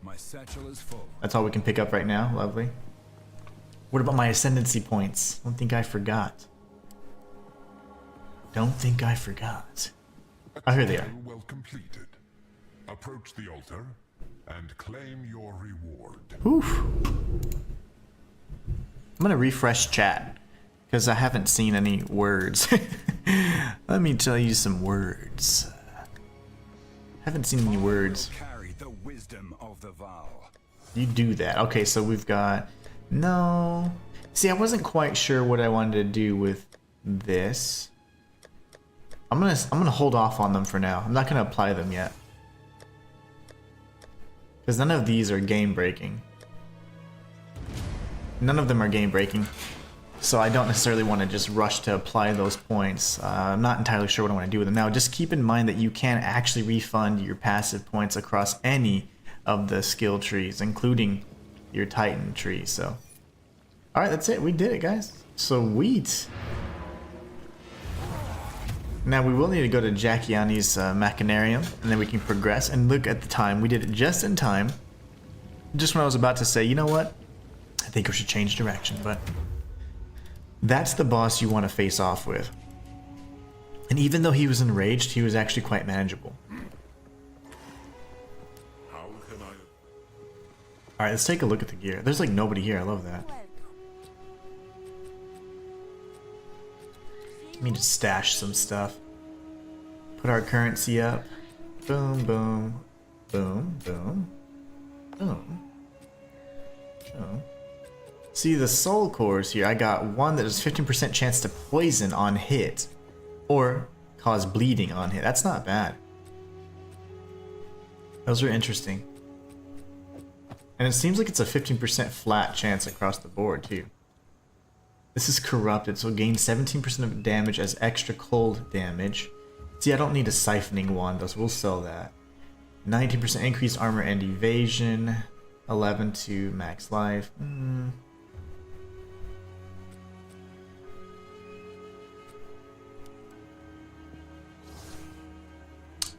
My satchel is full. That's all we can pick up right now. Lovely. What about my ascendancy points? Don't think I forgot. Don't think I forgot. Oh, here they are. Well completed. Approach the altar and claim your reward. Oof. I'm gonna refresh chat because I haven't seen any words. Let me tell you some words. Haven't seen any words. Carry the wisdom of the vow. You do that. Okay, so we've got no. See, I wasn't quite sure what I wanted to do with this. I'm gonna hold off on them for now. I'm not gonna apply them yet. Because none of these are game breaking. None of them are game breaking. So I don't necessarily want to just rush to apply those points. I'm not entirely sure what I want to do with them. Now, just keep in mind that you can actually refund your passive points across any of the skill trees, including your Titan tree. So, alright, that's it. We did it, guys. Sweet. Now we will need to go to Jackiani's Machinarium, and then we can progress. And look at the time. We did it just in time. Just when I was about to say, you know what? I think we should change direction, but that's the boss you want to face off with. And even though he was enraged, he was actually quite manageable. How can I? Alright, let's take a look at the gear. There's like nobody here. I love that. Let me just stash some stuff. Put our currency up. Boom, boom, boom, boom, boom, boom. See, the soul cores here, I got one that has 15% chance to poison on hit or cause bleeding on hit. That's not bad. Those are interesting. And it seems like it's a 15% flat chance across the board too. This is corrupted, so gain 17% of damage as extra cold damage. See, I don't need a siphoning one, though, so we'll sell that. 19% increased armor and evasion. 11 to max life.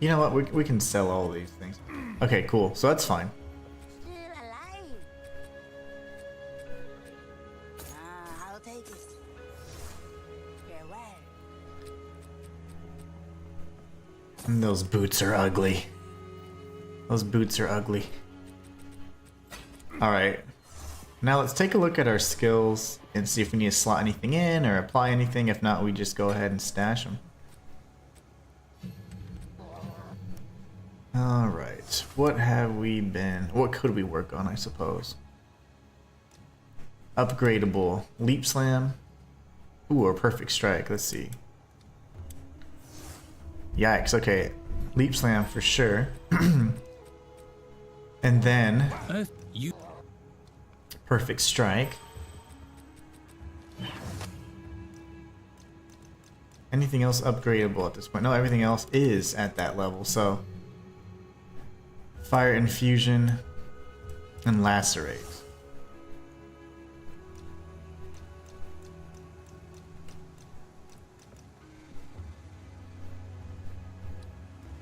You know what? We can sell all these things. Okay, cool. So that's fine. Still alive. I'll take it. Farewell. And those boots are ugly. Those boots are ugly. Alright. Now let's take a look at our skills and see if we need to slot anything in or apply anything. If not, we just go ahead and stash them. Alright. What have we been... What could we work on, I suppose? Upgradable. Leap Slam. Ooh, or Perfect Strike. Let's see. Yikes, okay. Leap Slam for sure. And then Perfect Strike. Anything else upgradable at this point? No, everything else is at that level, so Fire Infusion and Lacerate.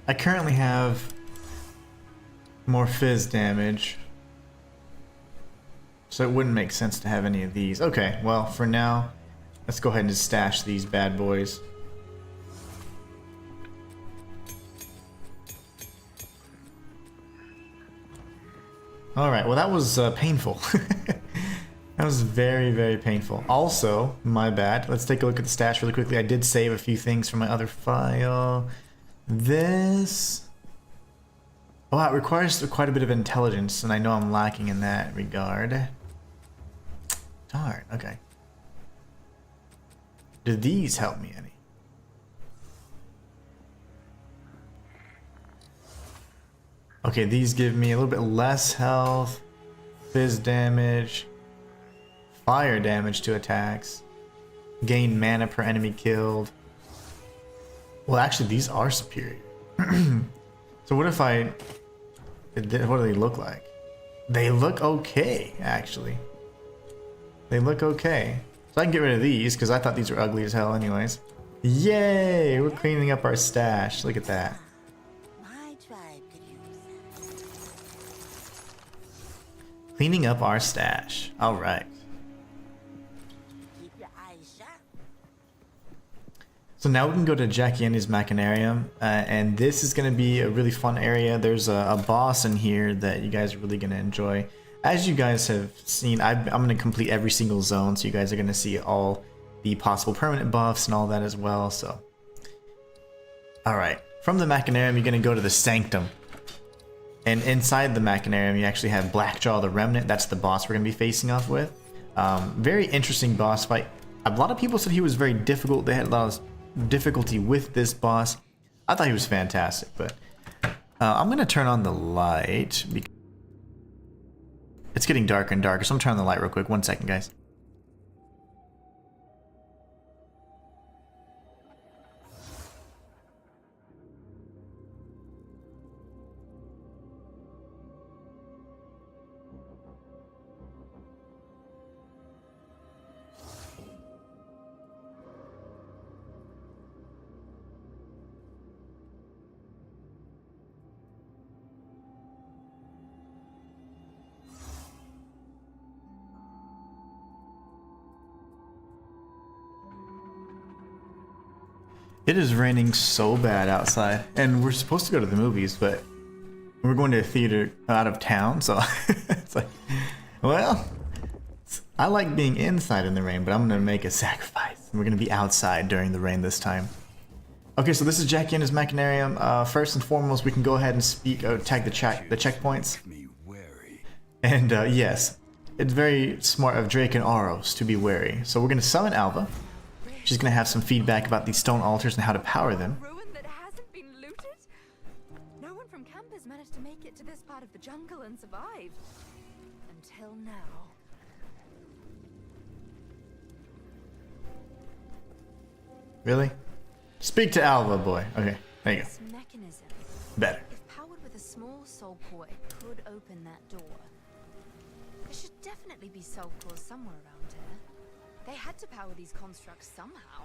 I currently have more fizz damage, so it wouldn't make sense to have any of these. Okay, well, for now, let's go ahead and just stash these bad boys. Alright, well that was painful. That was very, very painful. Also, my bad. Let's take a look at the stats really quickly. I did save a few things from my other file. This... Oh, it requires quite a bit of intelligence, and I know I'm lacking in that regard. Darn, okay. Do these help me any? Okay, these give me a little bit less health, fizz damage, fire damage to attacks, gain mana per enemy killed. Well, actually, these are superior. So what if I... What do they look like? They look okay, actually. They look okay. So I can get rid of these, because I thought these were ugly as hell anyways. Yay! We're cleaning up our stash. Look at that. My tribe could use that. Cleaning up our stash. Alright. So now we can go to Jackiani's Machinarium, and this is going to be a really fun area. There's a boss in here that you guys are really going to enjoy. As you guys have seen, I'm going to complete every single zone, so you guys are going to see all the possible permanent buffs and all that as well. So, alright, from the Machinarium you're going to go to the Sanctum. And inside the Machinarium you actually have Blackjaw the Remnant. That's the boss we're going to be facing off with. Very interesting boss fight. A lot of people said he was very difficult. They had a lot of difficulty with this boss. I thought he was fantastic, but I'm going to turn on the light because it's getting darker and darker, so I'm turning on the light real quick. 1 second, guys. It is raining so bad outside, and we're supposed to go to the movies, but we're going to a theater out of town, so it's like, well, I like being inside in the rain, but I'm going to make a sacrifice. We're going to be outside during the rain this time. Okay, so this is Jackie and his Machinarium. First and foremost, we can go ahead and tag the checkpoints. And yes, it's very smart of Drake and Aros to be wary. So we're going to summon Alva. She's going to have some feedback about these stone altars and how to power them. Ruin that hasn't been looted? No one from camp has managed to make it to this part of the jungle and survive. Until now. Really? Speak to Alva, boy. Okay, there you go. This mechanism, Better. if powered with a small soul core, it could open that door. There should definitely be soul cores somewhere around here. They had to power these constructs somehow.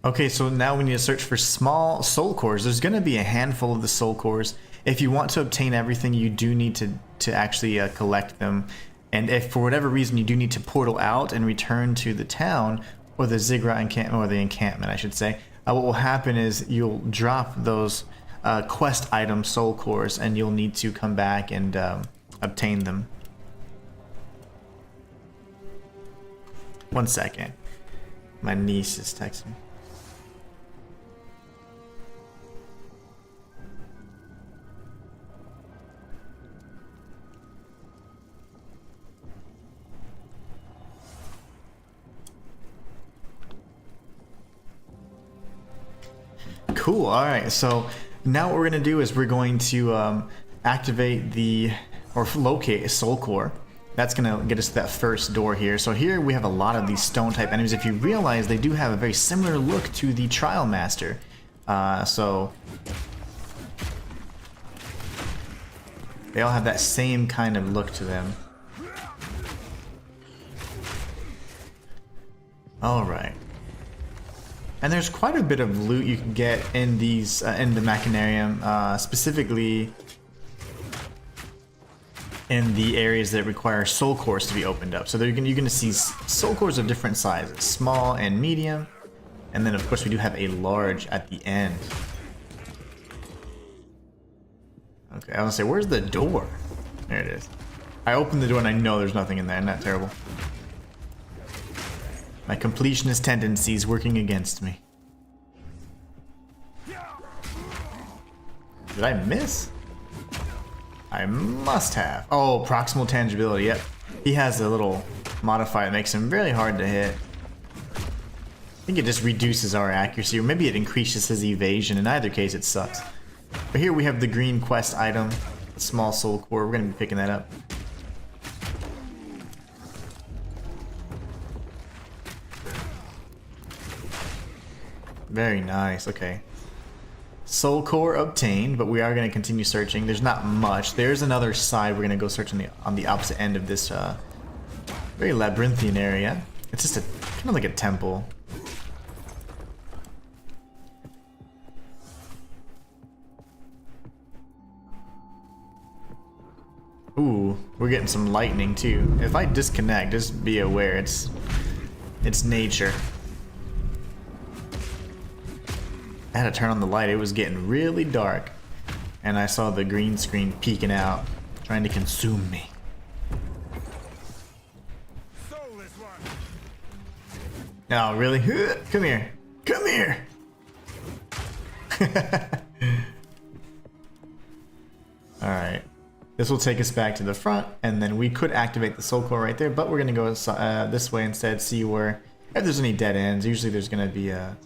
Okay, so now we need to search for small soul cores. There's going to be a handful of the soul cores. If you want to obtain everything, you do need to actually collect them. And if for whatever reason you do need to portal out and return to the town, or the Ziggurat encampment, or the encampment, I should say, what will happen is you'll drop those quest item soul cores, and you'll need to come back and obtain them. 1 second. My niece is texting. Cool. All right. So now what we're going to do is we're going to activate or locate a soul core. That's going to get us to that first door here. So here we have a lot of these stone type enemies. If you realize, they do have a very similar look to the Trial Master. So they all have that same kind of look to them. All right. And there's quite a bit of loot you can get in these in the Machinarium, specifically in the areas that require soul cores to be opened up. So you're going to see soul cores of different sizes, small and medium, and then of course we do have a large at the end. Okay, I was gonna say, where's the door? There it is. I opened the door and I know there's nothing in there. Isn't that terrible? My completionist tendencies working against me. Did I miss? I must have. Oh, proximal tangibility. Yep. He has a little modifier that makes him really hard to hit. I think it just reduces our accuracy, or maybe it increases his evasion. In either case, it sucks. But here we have the green quest item, the small soul core. We're going to be picking that up. Very nice. Okay. Soul core obtained, but we are going to continue searching. There's not much. There's another side. We're going to go search on the opposite end of this very labyrinthian area. It's just kind of like a temple. Ooh, we're getting some lightning too. If I disconnect, just be aware, it's It's nature. I had to turn on the light. It was getting really dark. And I saw the green screen peeking out, trying to consume me. Soulless one. Oh, really? Come here. Come here. Alright. This will take us back to the front, and then we could activate the soul core right there, but we're going to go this way instead, see where, if there's any dead ends. Usually there's going to be a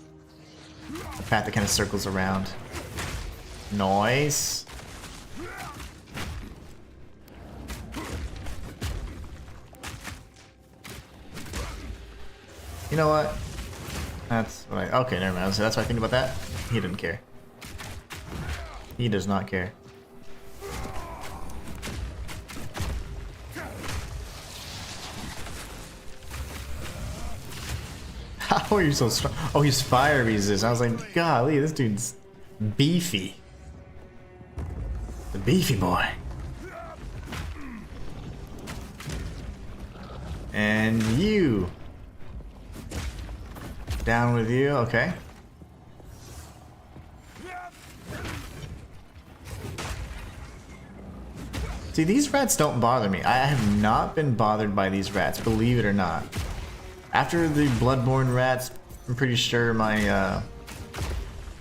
path that kind of circles around. Nice. You know what? That's what I... Okay, never mind. So that's what I think about that. He didn't care. He does not care. How are you so strong? Oh, he's fire resist. I was like, golly, this dude's beefy. The beefy boy. And you. Down with you, okay. See, these rats don't bother me. I have not been bothered by these rats, believe it or not. After the Bloodborne rats, I'm pretty sure my,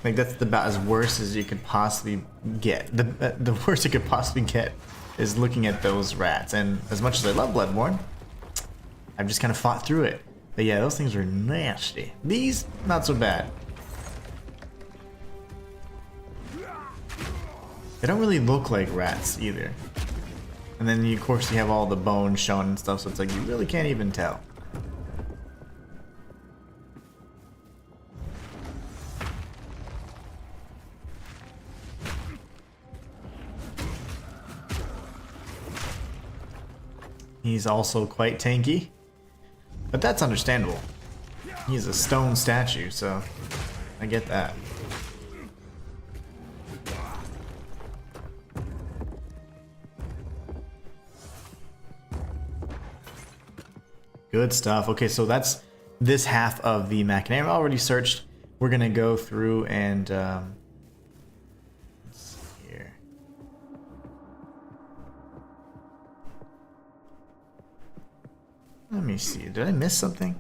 like that's about as worse as you could possibly get. The worst you could possibly get is looking at those rats. And as much as I love Bloodborne, I've just kind of fought through it. But yeah, those things are nasty. These, not so bad. They don't really look like rats either. And then of course you have all the bones shown and stuff, so it's like you really can't even tell. He's also quite tanky, but that's understandable. He's a stone statue, so I get that. Good stuff. Okay, so that's this half of the Machinarium already searched. We're gonna go through and let's see here. Let me see. Did I miss something?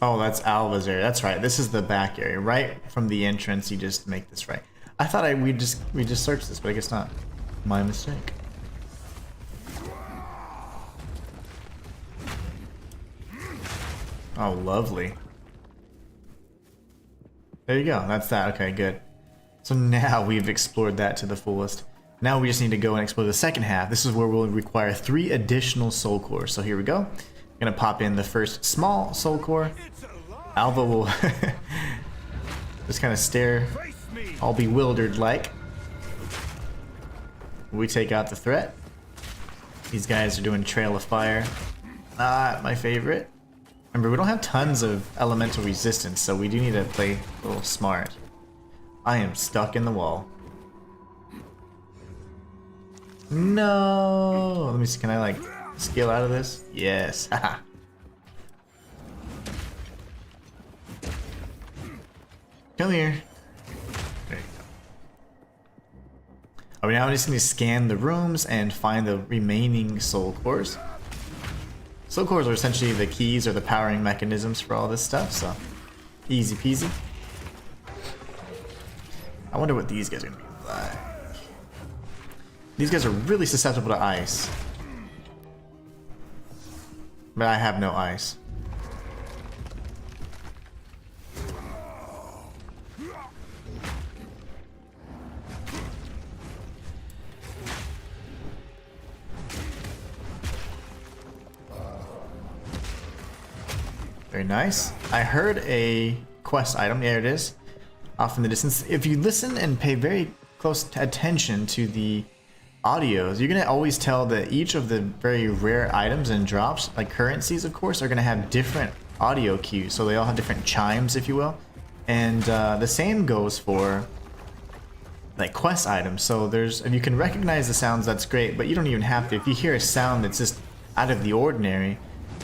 Oh, that's Alva's area. That's right. This is the back area. Right from the entrance, you just make this right. I thought we just searched this, but I guess not. My mistake. Oh, lovely. There you go. That's that. Okay, good. So now we've explored that to the fullest. Now we just need to go and explore the second half. This is where we'll require 3 additional soul cores. So here we go. I'm gonna pop in the first small soul core. Alva will just kind of stare, all bewildered like. We take out the threat. These guys are doing Trail of Fire. Not my favorite. Remember, we don't have tons of elemental resistance, so we do need to play a little smart. I am stuck in the wall. No! Let me see, can I like scale out of this? Yes. Haha. Come here. There you go. Oh, now we just need to scan the rooms and find the remaining soul cores. Soul cores are essentially the keys or the powering mechanisms for all this stuff, so easy peasy. I wonder what these guys are gonna be like. These guys are really susceptible to ice. But I have no ice. Very nice. I heard a quest item. There it is. Off in the distance. If you listen and pay very close attention to the audios, you're going to always tell that each of the very rare items and drops, like currencies of course, are going to have different audio cues. So they all have different chimes, if you will. And the same goes for like quest items. So there's, if you can recognize the sounds, that's great, but you don't even have to. If you hear a sound that's just out of the ordinary,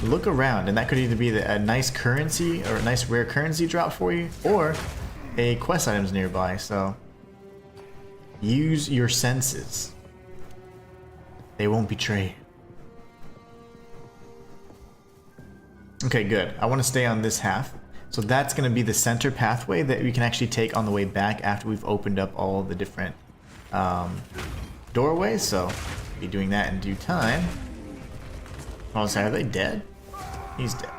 look around, and that could either be a nice currency or a nice rare currency drop for you, or a quest items nearby. So use your senses. They won't betray you. Okay, good. I want to stay on this half. So that's going to be the center pathway that we can actually take on the way back after we've opened up all the different doorways. So we'll be doing that in due time. Oh, sorry, are they dead? He's dead.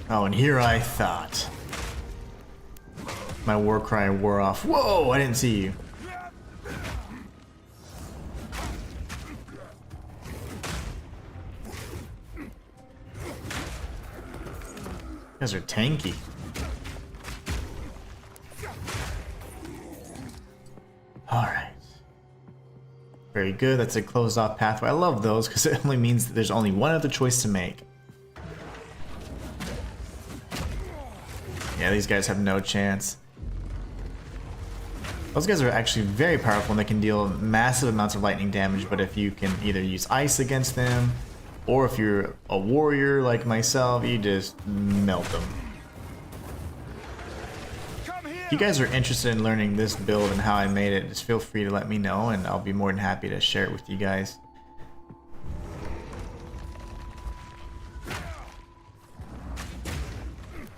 Oh, and here I thought. My war cry wore off. Whoa, I didn't see you. You guys are tanky. Alright. Very good, that's a closed off pathway. I love those because it only means that there's only one other choice to make. Yeah, these guys have no chance. Those guys are actually very powerful and they can deal massive amounts of lightning damage, but if you can either use ice against them, or if you're a warrior like myself, you just melt them. If you guys are interested in learning this build and how I made it, just feel free to let me know and I'll be more than happy to share it with you guys.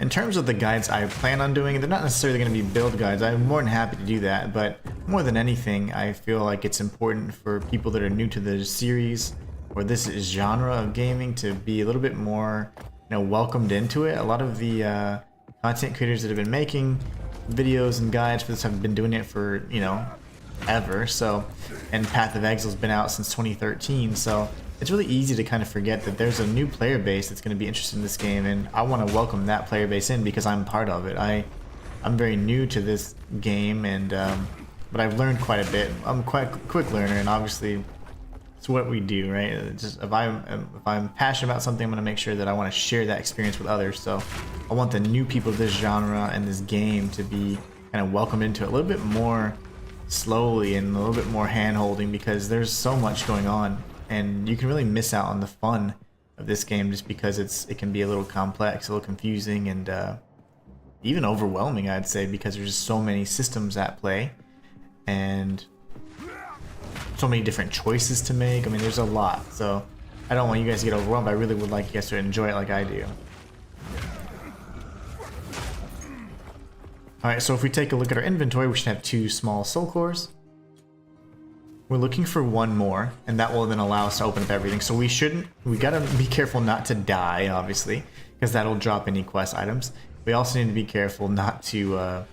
In terms of the guides I plan on doing, they're not necessarily going to be build guides. I'm more than happy to do that, but more than anything, I feel like it's important for people that are new to the series or this genre of gaming to be a little bit more, welcomed into it. A lot of the content creators that have been making videos and guides for this have been doing it for, ever. So, and Path of Exile has been out since 2013, so it's really easy to kind of forget that there's a new player base that's going to be interested in this game, and I want to welcome that player base in because I'm part of it. I'm very new to this game, and but I've learned quite a bit. I'm quite a quick learner, and obviously it's what we do, right? It's just if I'm passionate about something, I'm going to make sure that I want to share that experience with others. So I want the new people of this genre and this game to be kind of welcomed into it a little bit more slowly and a little bit more hand-holding, because there's so much going on and you can really miss out on the fun of this game just because it can be a little complex, a little confusing, and even overwhelming, I'd say, because there's just so many systems at play and so many different choices to make. I mean, there's a lot, so I don't want you guys to get overwhelmed. I really would like you guys to enjoy it like I do. Alright, so if we take a look at our inventory, we should have 2 small soul cores. We're looking for 1 more, and that will then allow us to open up everything. So we gotta be careful not to die, obviously, because that'll drop any quest items. We also need to be careful not to,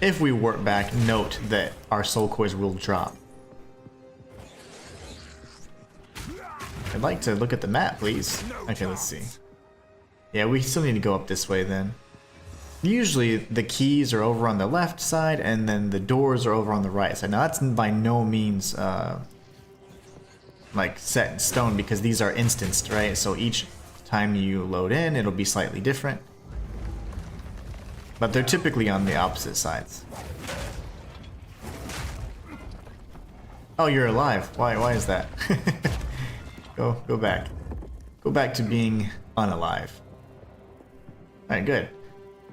if we warp back, note that our soul cores will drop. I'd like to look at the map, please. Okay, let's see. Yeah, we still need to go up this way then. Usually the keys are over on the left side and then the doors are over on the right side. Now that's by no means like set in stone because these are instanced, right? So each time you load in, it'll be slightly different. But they're typically on the opposite sides. Oh, you're alive. Why is that? Go back. Go back to being unalive. Alright, good.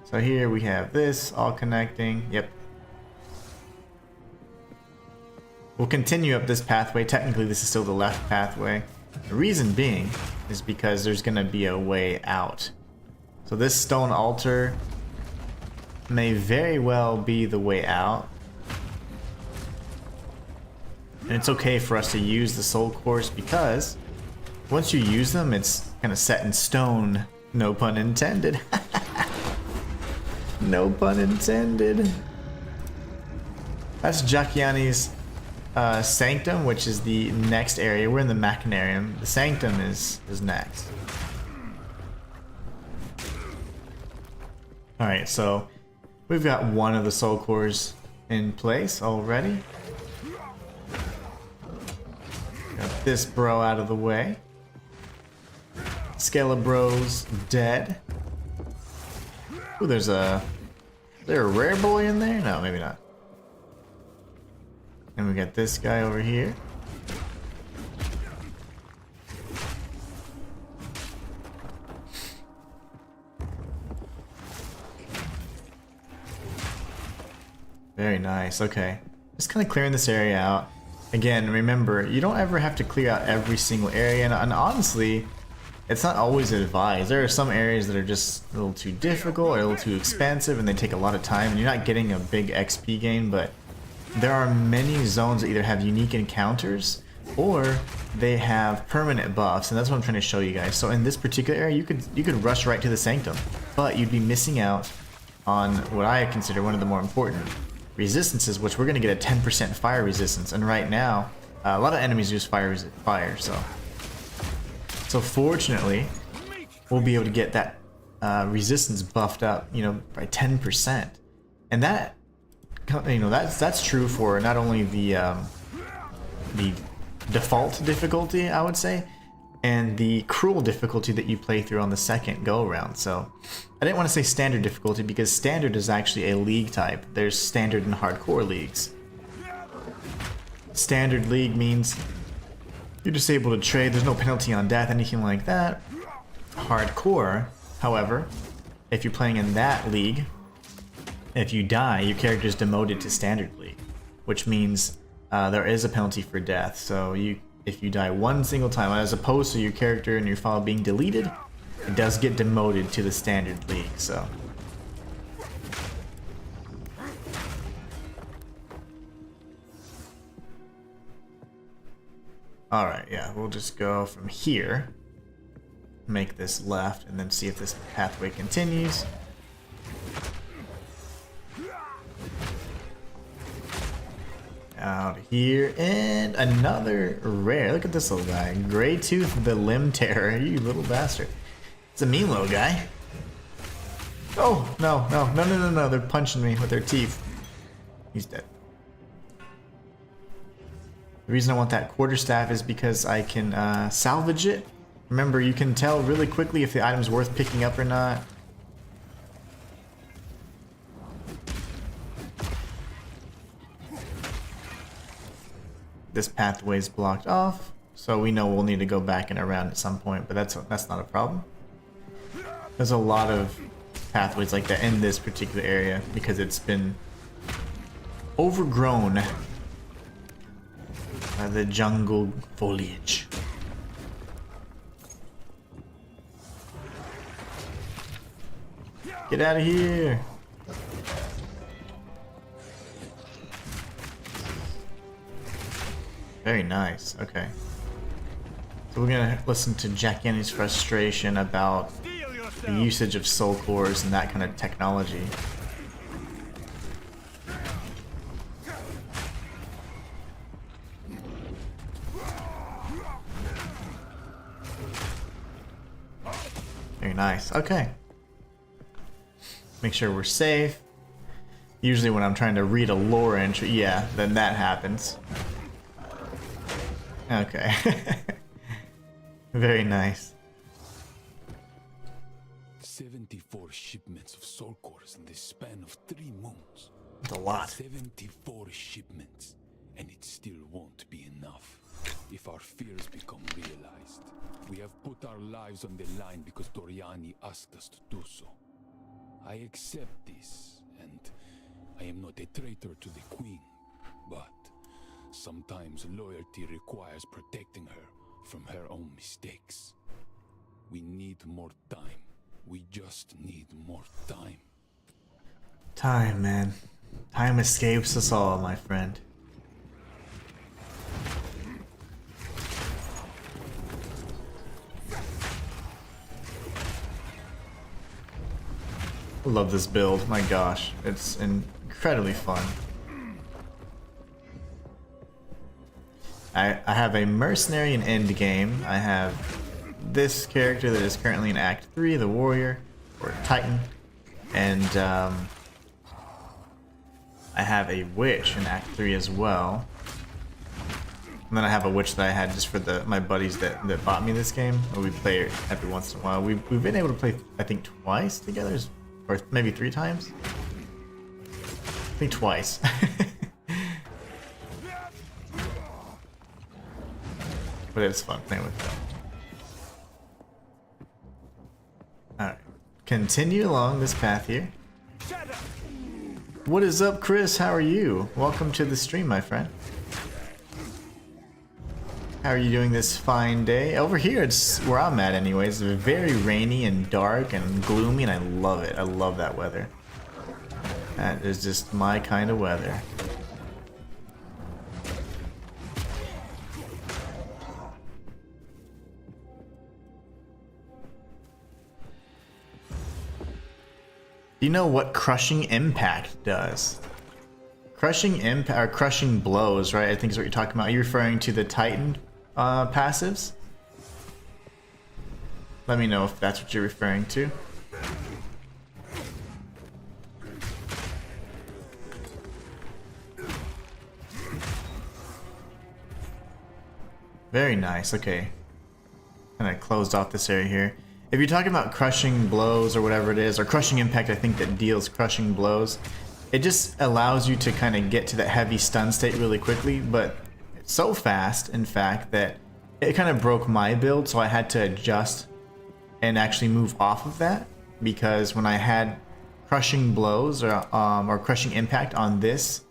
So here we have this all connecting. Yep. We'll continue up this pathway. Technically, this is still the left pathway. The reason being is because there's going to be a way out. So this stone altar may very well be the way out. And it's okay for us to use the soul cores because once you use them, it's kind of set in stone. No pun intended. No pun intended. That's Jakiani's Sanctum, which is the next area. We're in the Machinarium. The Sanctum is next. Alright, so we've got 1 of the soul cores in place already. Got this bro out of the way. Scalabro's dead. Ooh, there's a there a rare boy in there? No, maybe not. And we got this guy over here. Very nice. Okay. Just kind of clearing this area out. Again, remember, you don't ever have to clear out every single area. And honestly, it's not always advised. There are some areas that are just a little too difficult or a little too expansive and they take a lot of time. And you're not getting a big XP gain, but there are many zones that either have unique encounters or they have permanent buffs. And that's what I'm trying to show you guys. So in this particular area, you could rush right to the Sanctum, but you'd be missing out on what I consider one of the more important resistances, which we're going to get a 10% fire resistance, and right now a lot of enemies use fire, so fortunately we'll be able to get that resistance buffed up, you know, by 10%, and that, you know, that's true for not only the default difficulty, I would say, and the cruel difficulty that you play through on the second go around. So I didn't want to say standard difficulty because standard is actually a league type. There's standard and hardcore leagues. Standard league means you're just able to trade, there's no penalty on death, anything like that. Hardcore, however, if you're playing in that league, if you die, your character is demoted to standard league, which means there is a penalty for death. So if you die one single time, as opposed to your character and your file being deleted, it does get demoted to the standard league. So alright, yeah, we'll just go from here, make this left, and then see if this pathway continues. Out here, and another rare. Look at this little guy. Grey Tooth the Limb Terror. You little bastard. It's a mean little guy. Oh, no. They're punching me with their teeth. He's dead. The reason I want that quarterstaff is because I can salvage it. Remember, you can tell really quickly if the item's worth picking up or not. This pathway is blocked off, so we know we'll need to go back and around at some point, but that's not a problem. There's a lot of pathways like that in this particular area because it's been overgrown by the jungle foliage. Get out of here! Very nice, okay. So we're gonna listen to Jack Yenny's frustration about the usage of soul cores and that kind of technology. Very nice, okay. Make sure we're safe. Usually when I'm trying to read a lore entry, yeah, then that happens. Okay. Very nice. 74 shipments of soul cores in the span of 3 moons. That's a lot. 74 shipments, and it still won't be enough. If our fears become realized, we have put our lives on the line because Doriani asked us to do so. I accept this, and I am not a traitor to the Queen, but sometimes loyalty requires protecting her from her own mistakes. We need more time. We just need more time. Time, man. Time escapes us all, my friend. I love this build. My gosh, it's incredibly fun. I have a mercenary in endgame. I have this character that is currently in Act 3, the warrior, or Titan. And I have a witch in Act 3 as well. And then I have a witch that I had just for my buddies that bought me this game. We play it every once in a while. We've been able to play, I think, twice together, or maybe 3 times. think twice. But it's fun playing with them. Alright. Continue along this path here. What is up, Chris? How are you? Welcome to the stream, my friend. How are you doing this fine day? Over here, it's where I'm at anyways. It's very rainy and dark and gloomy, and I love it. I love that weather. That is just my kind of weather. Do you know what crushing impact does? Crushing impact or crushing blows, right? I think is what you're talking about. Are you referring to the Titan passives? Let me know if that's what you're referring to. Very nice. Okay. Kind of closed off this area here. If you're talking about crushing blows or whatever it is, or crushing impact, I think that deals crushing blows. It just allows you to kind of get to that heavy stun state really quickly, but it's so fast, in fact, that it kind of broke my build, so I had to adjust and actually move off of that, because when I had crushing blows or crushing impact on this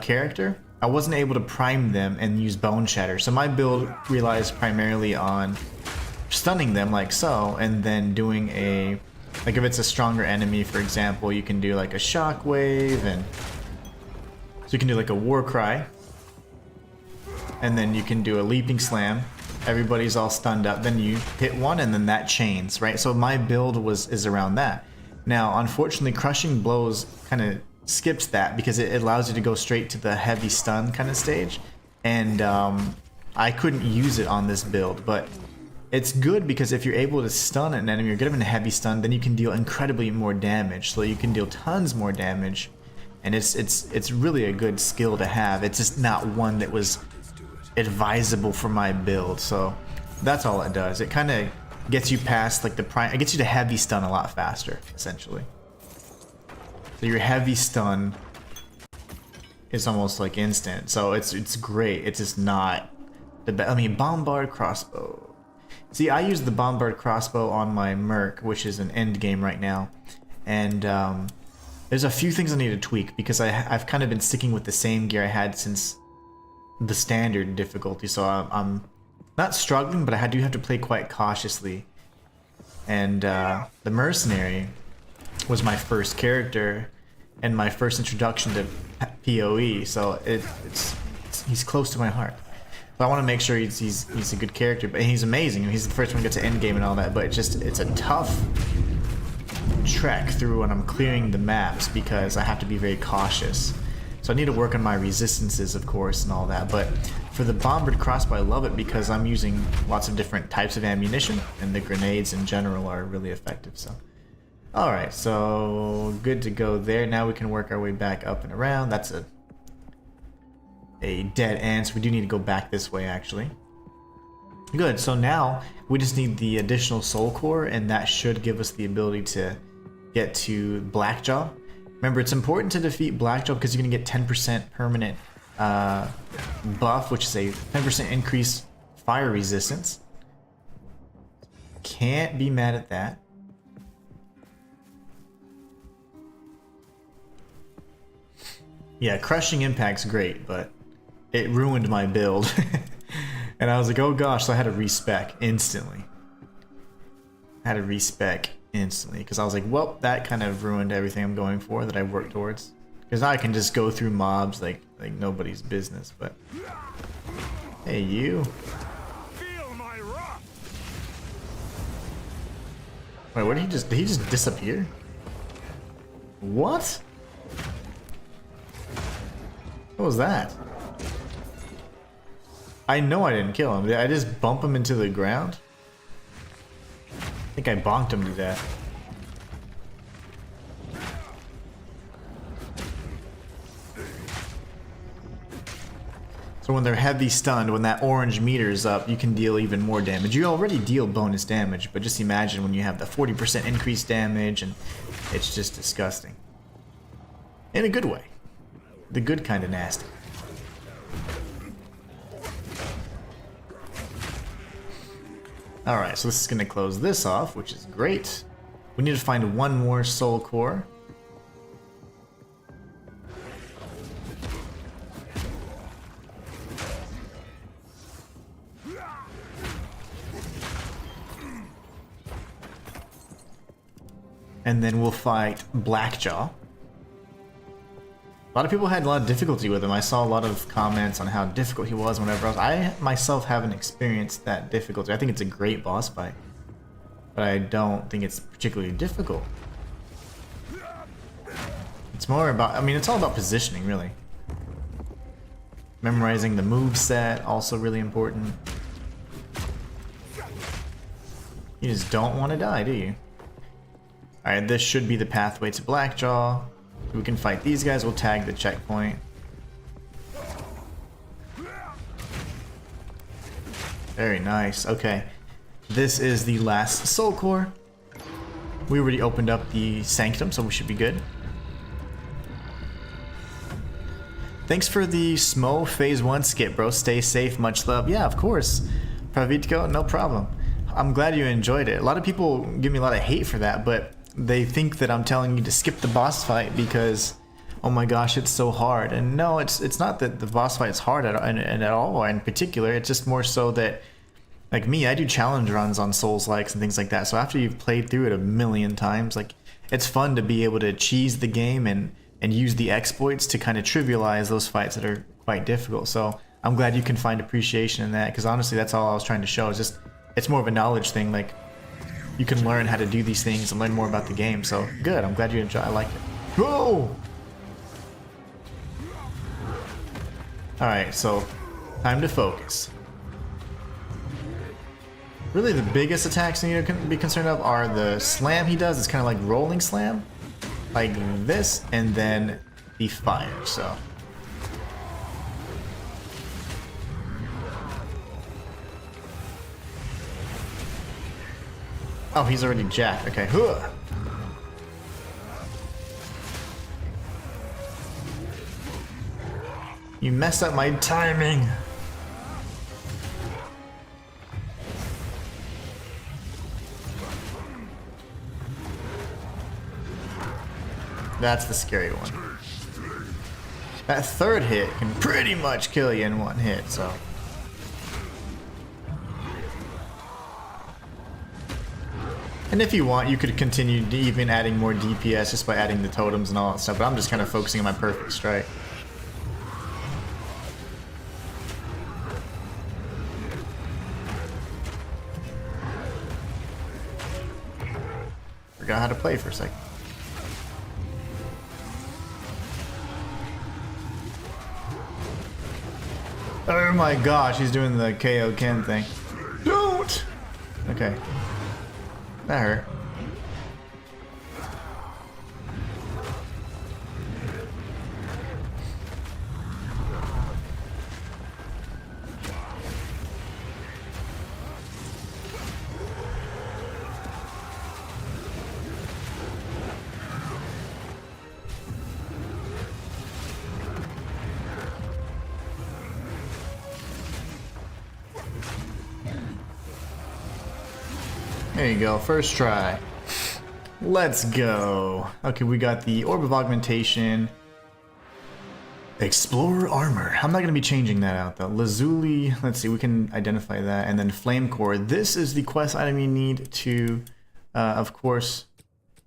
character, I wasn't able to prime them and use bone shatter. So my build relies primarily on stunning them like so, and then doing a, like if it's a stronger enemy, for example, you can do like a shockwave, and so you can do like a war cry, and then you can do a leaping slam. Everybody's all stunned up, then you hit one, and then that chains, right? So my build is around that. Now, unfortunately, crushing blows kind of skips that because it allows you to go straight to the heavy stun kind of stage, and I couldn't use it on this build, but it's good because if you're able to stun an enemy or get them in a heavy stun, then you can deal incredibly more damage. So you can deal tons more damage, and it's really a good skill to have. It's just not one that was advisable for my build. So that's all it does. It kind of gets you past like the prime. It gets you to heavy stun a lot faster, essentially. So your heavy stun is almost like instant. So it's great. It's just not the best. I mean, bombard crossbow. See, I use the bombard crossbow on my Merc, which is an end game right now, and there's a few things I need to tweak because I've kind of been sticking with the same gear I had since the standard difficulty, so I'm not struggling, but I do have to play quite cautiously. And the mercenary was my first character and my first introduction to PoE, so he's close to my heart. So I want to make sure he's a good character, but he's amazing. He's the first one to get to end game and all that, but it's a tough trek through when I'm clearing the maps because I have to be very cautious. So I need to work on my resistances, of course, and all that. But for the bombard crossbow, I love it because I'm using lots of different types of ammunition, and the grenades in general are really effective. So, all right, so good to go there. Now we can work our way back up and around. That's a dead end, so we do need to go back this way, actually. Good, so now we just need the additional soul core, and that should give us the ability to get to Blackjaw. Remember, it's important to defeat Blackjaw because you're going to get 10% permanent buff, which is a 10% increase fire resistance. Can't be mad at that. Yeah, crushing impact's great, but it ruined my build. And I was like, oh gosh, so I had to respec instantly. Because I was like, well, that kind of ruined everything I'm going for that I worked towards. Because now I can just go through mobs like nobody's business, but hey, you. Feel my wrath. Wait, what did he just disappear? What? What was that? I know I didn't kill him. Did I just bump him into the ground? I think I bonked him to death. So when they're heavy stunned, when that orange meter is up, you can deal even more damage. You already deal bonus damage, but just imagine when you have the 40% increased damage, and it's just disgusting. In a good way. the good kind of nasty. Alright, so this is going to close this off, which is great. We need to find one more soul core. And then we'll fight Blackjaw. A lot of people had a lot of difficulty with him. I saw a lot of comments on how difficult he was whenever I myself haven't experienced that difficulty. I think it's a great boss fight, but I don't think it's particularly difficult. It's more about, I mean, it's all about positioning, really. Memorizing the move set, also really important. You just don't want to die, do you? Alright, this should be the pathway to Blackjaw. We can fight these guys, we'll tag the checkpoint. Very nice, okay. This is the last soul core. We already opened up the sanctum, so we should be good. Thanks for the Smo Phase 1 skip, bro. Stay safe, much love. Yeah, of course. Pravitko, no problem. I'm glad you enjoyed it. A lot of people give me a lot of hate for that, but they think that I'm telling you to skip the boss fight because, oh my gosh, it's so hard. And no, it's not that the boss fight is hard at all in particular. It's just more so that, like me, I do challenge runs on Souls-likes and things like that. So after you've played through it a million times, like, it's fun to be able to cheese the game and use the exploits to kind of trivialize those fights that are quite difficult. So I'm glad you can find appreciation in that, because honestly, that's all I was trying to show. Is just, it's more of a knowledge thing. Like, you can learn how to do these things and learn more about the game. So good, I'm glad you enjoy. I like it. Whoa! Alright, so time to focus. Really, the biggest attacks you need to be concerned of are the slam he does. It's kind of like rolling slam, like this, and then the fire. So oh, he's already jacked. Okay. Huh. You messed up my timing. That's the scary one. That third hit can pretty much kill you in one hit, so. And if you want, you could continue even adding more DPS just by adding the totems and all that stuff, but I'm just kind of focusing on my perfect strike. Forgot how to play for a second. Oh my gosh, he's doing the KO Ken thing. Don't! Okay. That hurt. There you go, first try. Let's go. Okay, we got the Orb of Augmentation. Explorer Armor. I'm not going to be changing that out though. Lazuli, let's see, we can identify that. And then Flame Core. This is the quest item you need to, of course,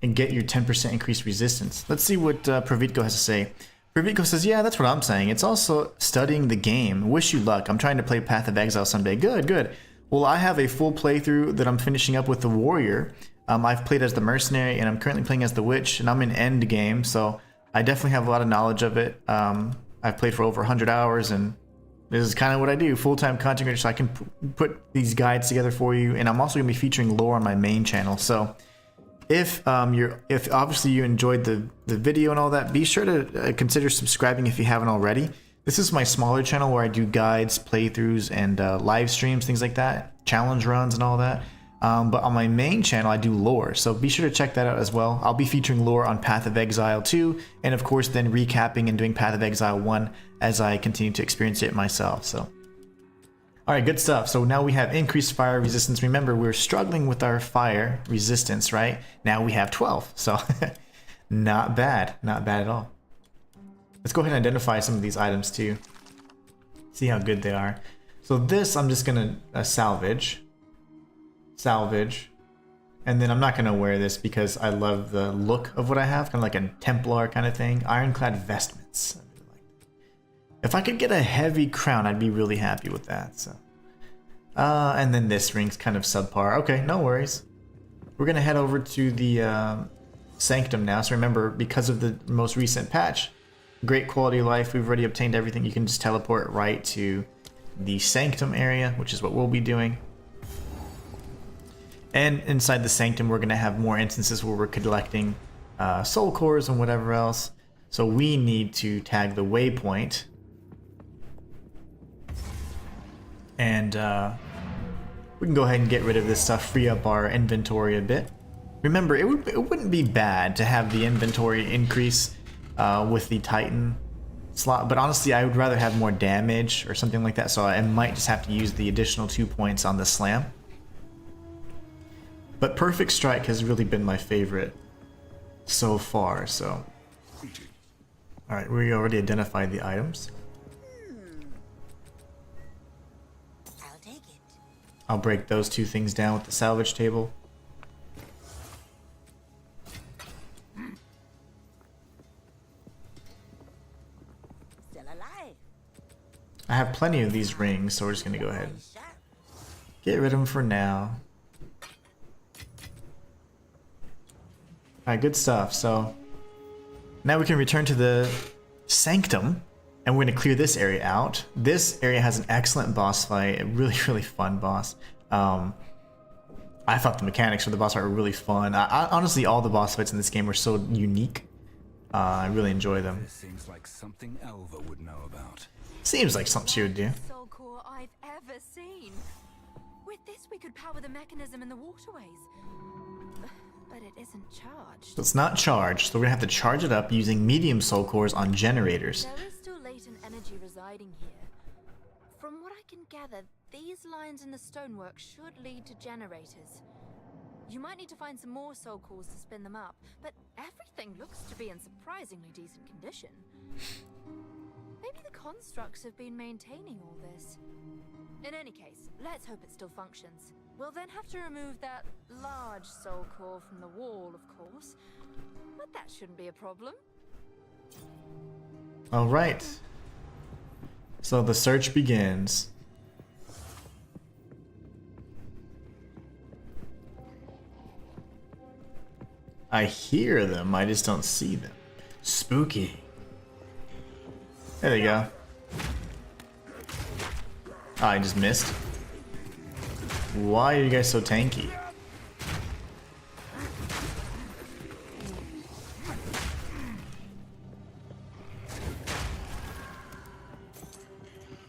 get your 10% increased resistance. Let's see what Pravitko has to say. Pravitko says, yeah, that's what I'm saying. It's also studying the game. Wish you luck. I'm trying to play Path of Exile someday. Good, good. Well, I have a full playthrough that I'm finishing up with the Warrior. I've played as the Mercenary, and I'm currently playing as the Witch, and I'm in end game, so I definitely have a lot of knowledge of it. I've played for over 100 hours, and this is kind of what I do, full-time content creator, so I can put these guides together for you, and I'm also going to be featuring lore on my main channel. So if obviously you enjoyed the video and all that, be sure to consider subscribing if you haven't already. This is my smaller channel where I do guides, playthroughs, and live streams, things like that, challenge runs and all that. But on my main channel, I do lore, so be sure to check that out as well. I'll be featuring lore on Path of Exile 2, and of course then recapping and doing Path of Exile 1 as I continue to experience it myself. So, alright, good stuff. So now we have increased fire resistance. Remember, we were struggling with our fire resistance, right? Now we have 12, so not bad. Not bad at all. Let's go ahead and identify some of these items too. See how good they are. So this I'm just gonna salvage, and then I'm not gonna wear this because I love the look of what I have, kind of like a Templar kind of thing. Ironclad vestments. If I could get a heavy crown, I'd be really happy with that. So, and then this ring's kind of subpar. Okay, no worries. We're gonna head over to the Sanctum now. So remember, because of the most recent patch, great quality of life, we've already obtained everything. You can just teleport right to the Sanctum area, which is what we'll be doing. And inside the Sanctum, we're going to have more instances where we're collecting soul cores and whatever else. So we need to tag the waypoint. And we can go ahead and get rid of this stuff, free up our inventory a bit. Remember, it wouldn't be bad to have the inventory increase with the Titan slot, but honestly I would rather have more damage or something like that, so I might just have to use the additional 2 points on the slam. But Perfect Strike has really been my favorite so far, so. Alright, we already identified the items. I'll take it. I'll break those 2 things down with the salvage table. Still alive. I have plenty of these rings, so we're just gonna go ahead and get rid of them for now. Alright, good stuff. So now we can return to the Sanctum, and we're going to clear this area out. This area has an excellent boss fight, a really, really fun boss. I thought the mechanics for the boss fight were really fun. Honestly, all the boss fights in this game were so unique. I really enjoy them. This seems like something Elva would know about. Seems like something she would do. Soul core I've ever seen. With this, we could power the mechanism in the waterways. But it isn't charged. So it's not charged, so we're gonna have to charge it up using medium soul cores on generators. There is still latent energy residing here. From what I can gather, these lines in the stonework should lead to generators. You might need to find some more soul cores to spin them up, but everything looks to be in surprisingly decent condition. Maybe the constructs have been maintaining all this. In any case, let's hope it still functions. We'll then have to remove that large soul core from the wall, of course. But that shouldn't be a problem. Alright. So the search begins. I hear them, I just don't see them. Spooky. There they go. Oh, I just missed. Why are you guys so tanky?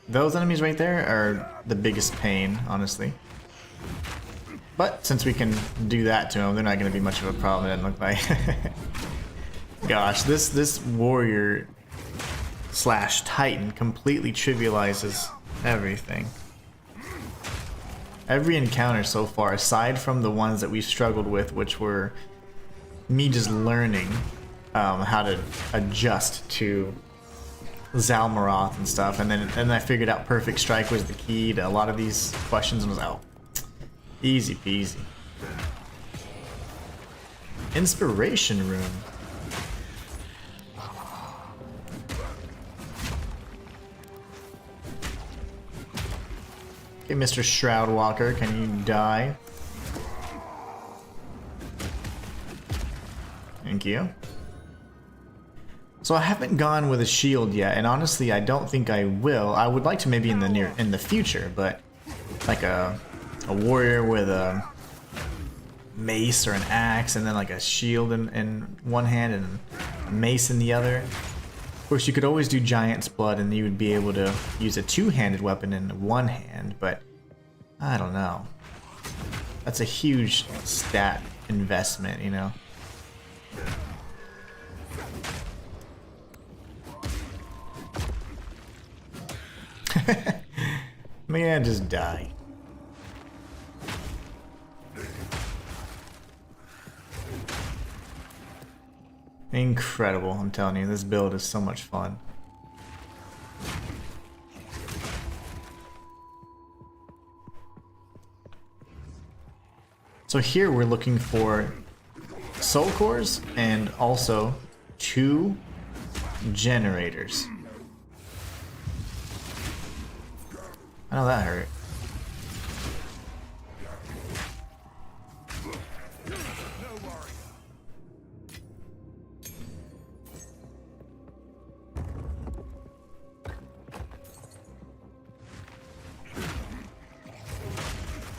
Those enemies right there are the biggest pain, honestly. But since we can do that to them, they're not going to be much of a problem, it doesn't look like. Gosh, this warrior slash titan completely trivializes everything. Every encounter so far, aside from the ones that we've struggled with, which were me just learning how to adjust to Zalmaroth and stuff, and then I figured out Perfect Strike was the key to a lot of these questions and was out. Easy peasy. Inspiration Room. Okay, Mr. Shroud Walker, can you die? Thank you. So I haven't gone with a shield yet, and honestly, I don't think I will. I would like to maybe in the future, but like a warrior with a mace or an axe, and then like a shield in one hand and a mace in the other. Of course, you could always do Giant's Blood, and you would be able to use a two-handed weapon in one hand, but I don't know. That's a huge stat investment, you know. Man, just die. Incredible, I'm telling you, this build is so much fun. So here we're looking for soul cores and also 2 generators. I know that hurt.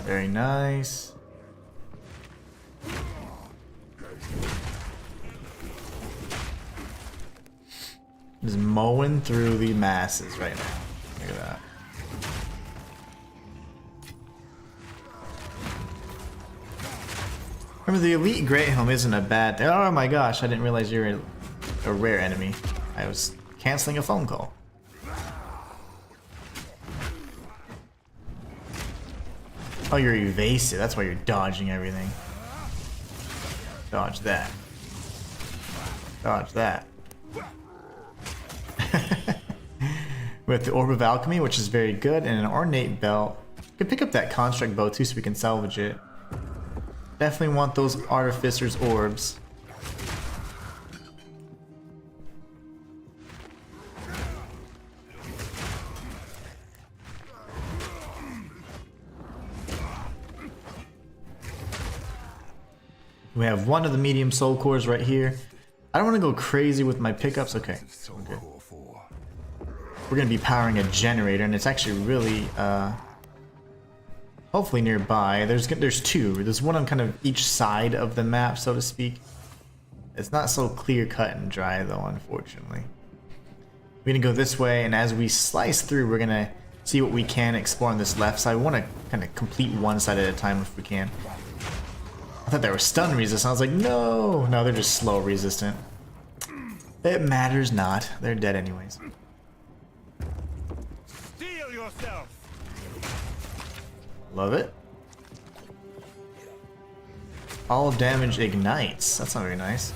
Very nice. Just mowing through the masses right now. Look at that. Remember, the Elite Great Helm isn't a bad thing. Oh my gosh, I didn't realize you're a rare enemy. I was canceling a phone call. Oh, you're evasive. That's why you're dodging everything. Dodge that. Dodge that. With the Orb of Alchemy, which is very good, and an Ornate Belt. You can pick up that Construct Bow too so we can salvage it. Definitely want those Artificer's Orbs. We have one of the medium soul cores right here. I don't want to go crazy with my pickups. Okay, okay. We're going to be powering a generator, and it's actually really, hopefully nearby. There's 2. There's one on kind of each side of the map, so to speak. It's not so clear cut and dry, though, unfortunately. We're going to go this way, and as we slice through, we're going to see what we can explore on this left side. We want to kind of complete one side at a time if we can. I thought they were stun resistant. I was like, no! No, they're just slow resistant. It matters not. They're dead anyways. Steel yourself. Love it. All damage ignites. That's not very nice.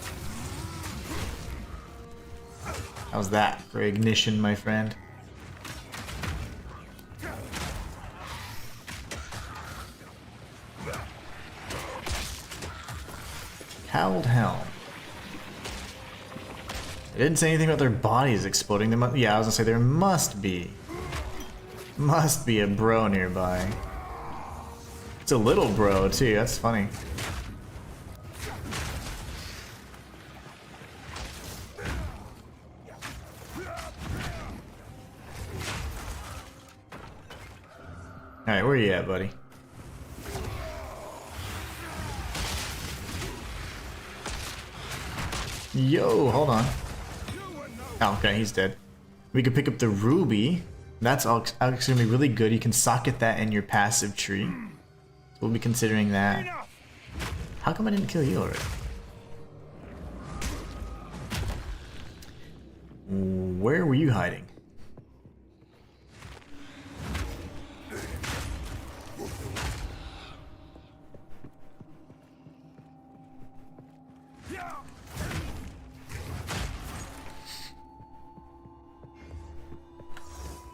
How's that for ignition, my friend? Cowled Helm. They didn't say anything about their bodies exploding. Yeah, I was gonna say there must be a bro nearby. It's a little bro too. That's funny. All right, where you at, buddy? Yo, hold on. Oh, okay, he's dead. We could pick up the ruby. That's actually gonna be really good. You can socket that in your passive tree. So we'll be considering that. How come I didn't kill you already? Where were you hiding?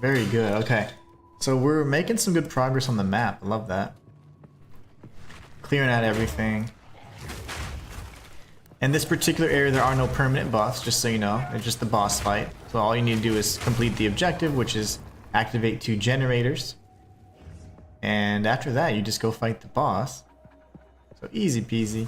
Very good, okay. So we're making some good progress on the map. I love that. Clearing out everything. In this particular area, there are no permanent buffs, just so you know. It's just the boss fight. So all you need to do is complete the objective, which is activate 2 generators. And after that, you just go fight the boss. So easy peasy.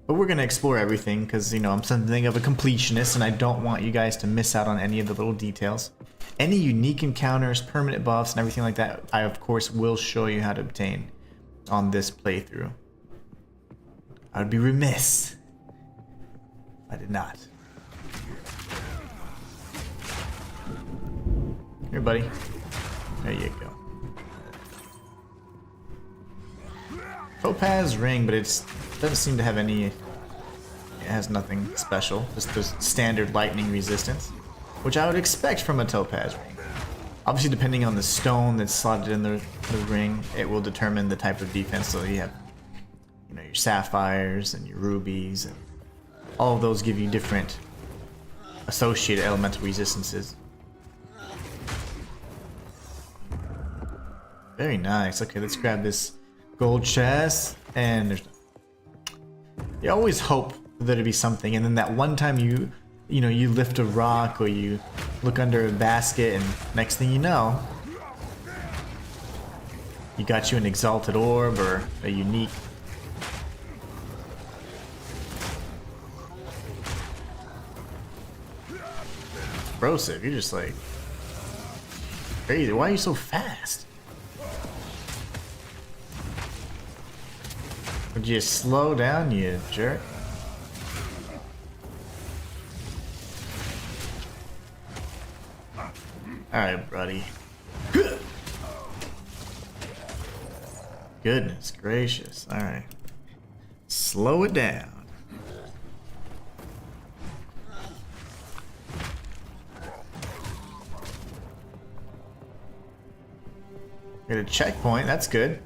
But we're going to explore everything because, you know, I'm something of a completionist and I don't want you guys to miss out on any of the little details. Any unique encounters, permanent buffs, and everything like that, I of course will show you how to obtain on this playthrough. I would be remiss if I did not. Here, buddy. There you go. topaz ring, but it doesn't seem to have any. It has nothing special, just the standard lightning resistance, which I would expect from a topaz ring. Obviously, depending on the stone that's slotted in the ring, it will determine the type of defense. So you have, you know, your sapphires and your rubies, and all of those give you different associated elemental resistances. Very nice. Okay, let's grab this gold chest, and there's. You always hope that there'd be something, and then that one time you know, you lift a rock or you look under a basket, and next thing you know, you got you an exalted orb or a unique. Explosive, you're just like crazy. Why are you so fast? Would you slow down, you jerk? Alright, buddy. Goodness gracious. Alright. Slow it down. Get a checkpoint, that's good.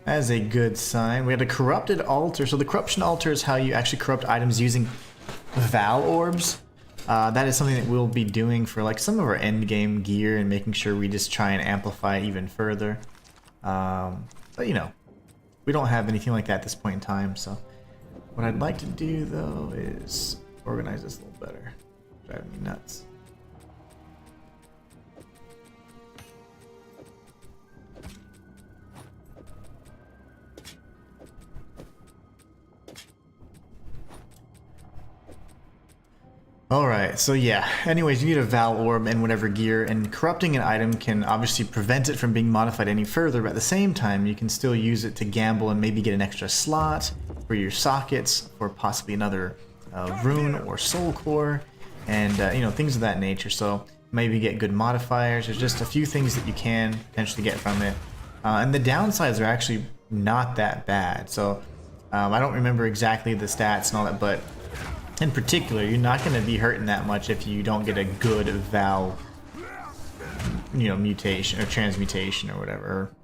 That is a good sign. We had a corrupted altar. So the corruption altar is how you actually corrupt items using Val orbs. That is something that we'll be doing for like some of our end game gear and making sure we just try and amplify it even further. But you know, we don't have anything like that at this point in time. So what I'd like to do though is organize this a little better. Driving me nuts. Alright, so yeah, anyways, you need a Val Orb and whatever gear, and corrupting an item can obviously prevent it from being modified any further, but at the same time, you can still use it to gamble and maybe get an extra slot for your sockets, for possibly another rune or soul core, and you know, things of that nature. So maybe get good modifiers. There's just a few things that you can potentially get from it. And the downsides are actually not that bad. So I don't remember exactly the stats and all that, but in particular, you're not going to be hurting that much if you don't get a good Val, you know, mutation or transmutation or whatever.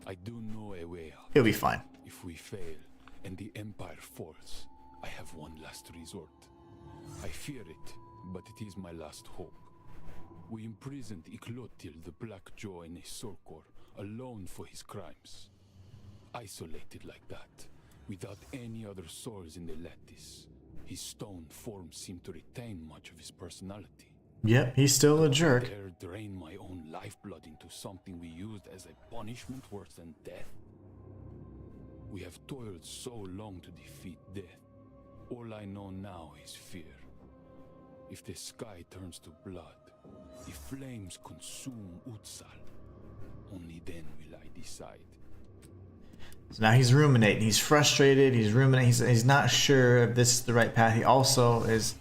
I do know a way out. He'll be fine. If we fail and the Empire falls, I have one last resort. I fear it, but it is my last hope. We imprisoned Iklotil the Black Jaw in a soul core, alone for his crimes. Isolated like that, without any other souls in the lattice. His stone form seemed to retain much of his personality. Yep, he's still a jerk. Dare drain my own lifeblood into something we used as a punishment worse than death. We have toiled so long to defeat death. All I know now is fear. If the sky turns to blood, if flames consume Utsal, only then will I decide. So now he's ruminating. He's frustrated. He's ruminating. He's not sure if this is the right path. He also is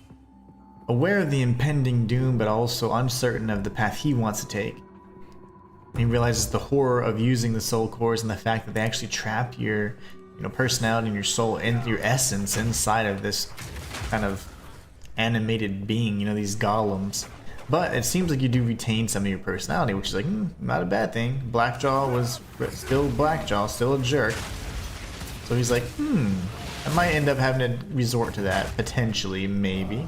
aware of the impending doom, but also uncertain of the path he wants to take. And he realizes the horror of using the soul cores and the fact that they actually trap your, you know, personality and your soul and your essence inside of this kind of animated being. You know, these golems. But it seems like you do retain some of your personality, which is like, not a bad thing. Blackjaw was still Blackjaw, still a jerk. So he's like, I might end up having to resort to that, potentially, maybe.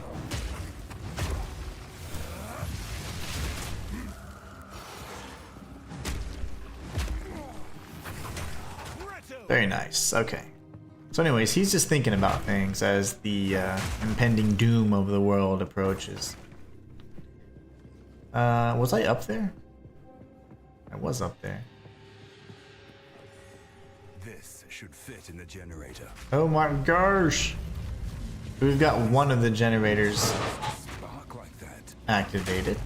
Very nice, okay. So anyways, he's just thinking about things as the impending doom of the world approaches. Was I up there? I was up there. This should fit in the generator. Oh my gosh! We've got one of the generators Spark like that. activated.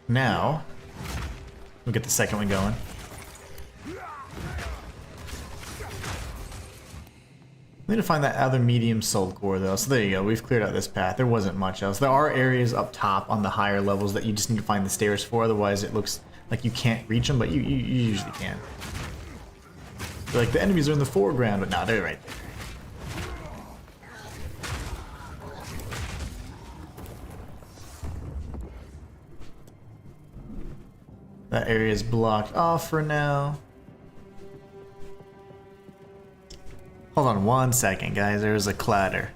Now, we'll get the second one going. We need to find that other medium soul core though. So there you go. We've cleared out this path. There wasn't much else. There are areas up top on the higher levels that you just need to find the stairs for. Otherwise, it looks like you can't reach them, but you usually can. Like the enemies are in the foreground, but no, they're right there. That area is blocked off for now. Hold on 1 second, guys. There's a clatter.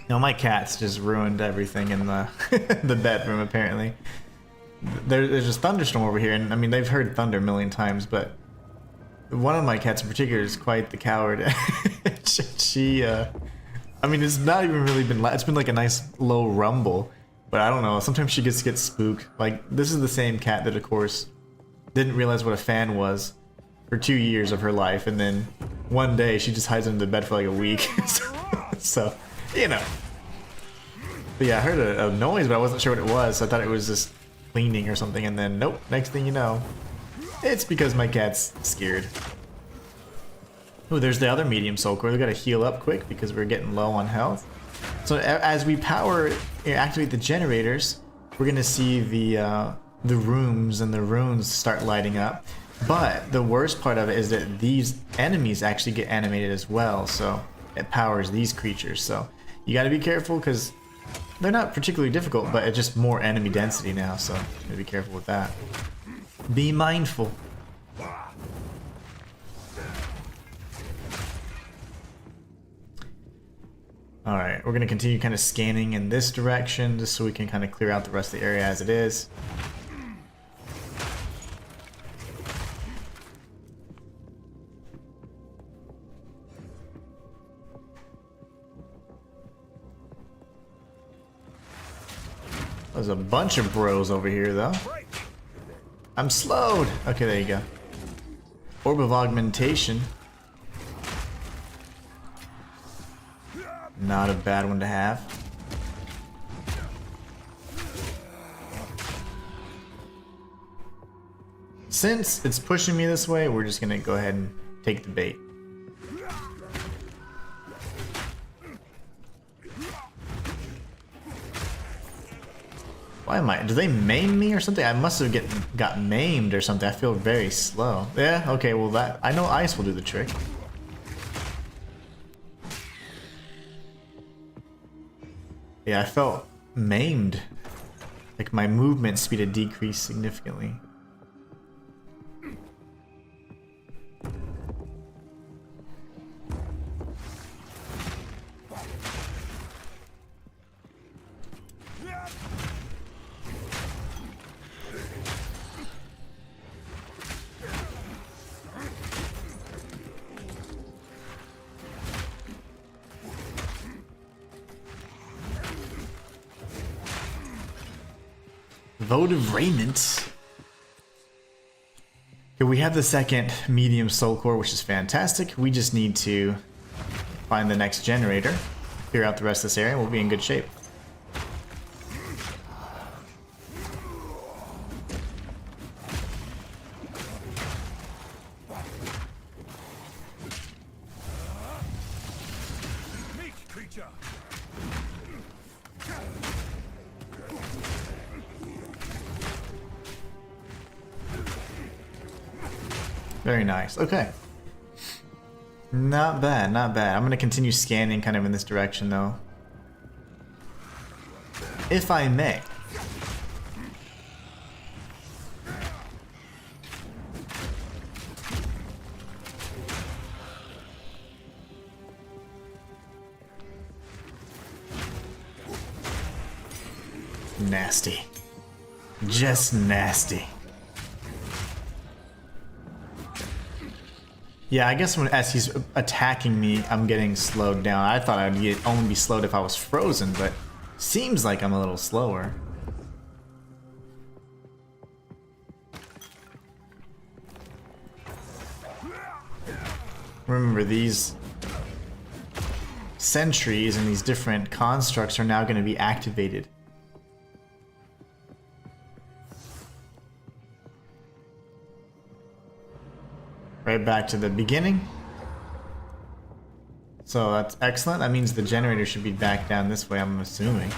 No, my cat's just ruined everything in the the bedroom. Apparently, there's just thunderstorm over here, and I mean they've heard thunder a million times, but one of my cats in particular is quite the coward. I mean, it's not even really been. It's been like a nice low rumble, but I don't know. Sometimes she gets spooked. Like this is the same cat that, of course, didn't realize what a fan was for 2 years of her life, and then one day she just hides under the bed for like a week. So, you know. But yeah, I heard a noise, but I wasn't sure what it was. So I thought it was just cleaning or something, and then nope. Next thing you know, it's because my cat's scared. Oh, there's the other medium soul core. We gotta heal up quick because we're getting low on health. So as we activate the generators, we're gonna see the rooms and the runes start lighting up. But the worst part of it is that these enemies actually get animated as well. So it powers these creatures. So you gotta be careful because they're not particularly difficult, but it's just more enemy density now. So you gotta be careful with that. Be mindful. Alright, we're going to continue kind of scanning in this direction just so we can kind of clear out the rest of the area as it is. There's a bunch of bros over here though. I'm slowed! Okay, there you go. Orb of Augmentation. Not a bad one to have. Since it's pushing me this way, we're just gonna go ahead and take the bait. Why am I? Do they maim me or something? I must have got maimed or something. I feel very slow. Yeah, okay, well that I know ice will do the trick. Yeah, I felt maimed. Like my movement speed had decreased significantly. Votive Raiment. Okay, we have the second medium soul core, which is fantastic. We just need to find the next generator, clear out the rest of this area, and we'll be in good shape. Very nice. Okay. Not bad, not bad. I'm going to continue scanning kind of in this direction, though. If I may. Nasty. Just nasty. Yeah, I guess as he's attacking me, I'm getting slowed down. I thought I'd only be slowed if I was frozen, but seems like I'm a little slower. Remember, these sentries and these different constructs are now going to be activated. Right back to the beginning. So that's excellent. That means the generator should be back down this way, I'm assuming.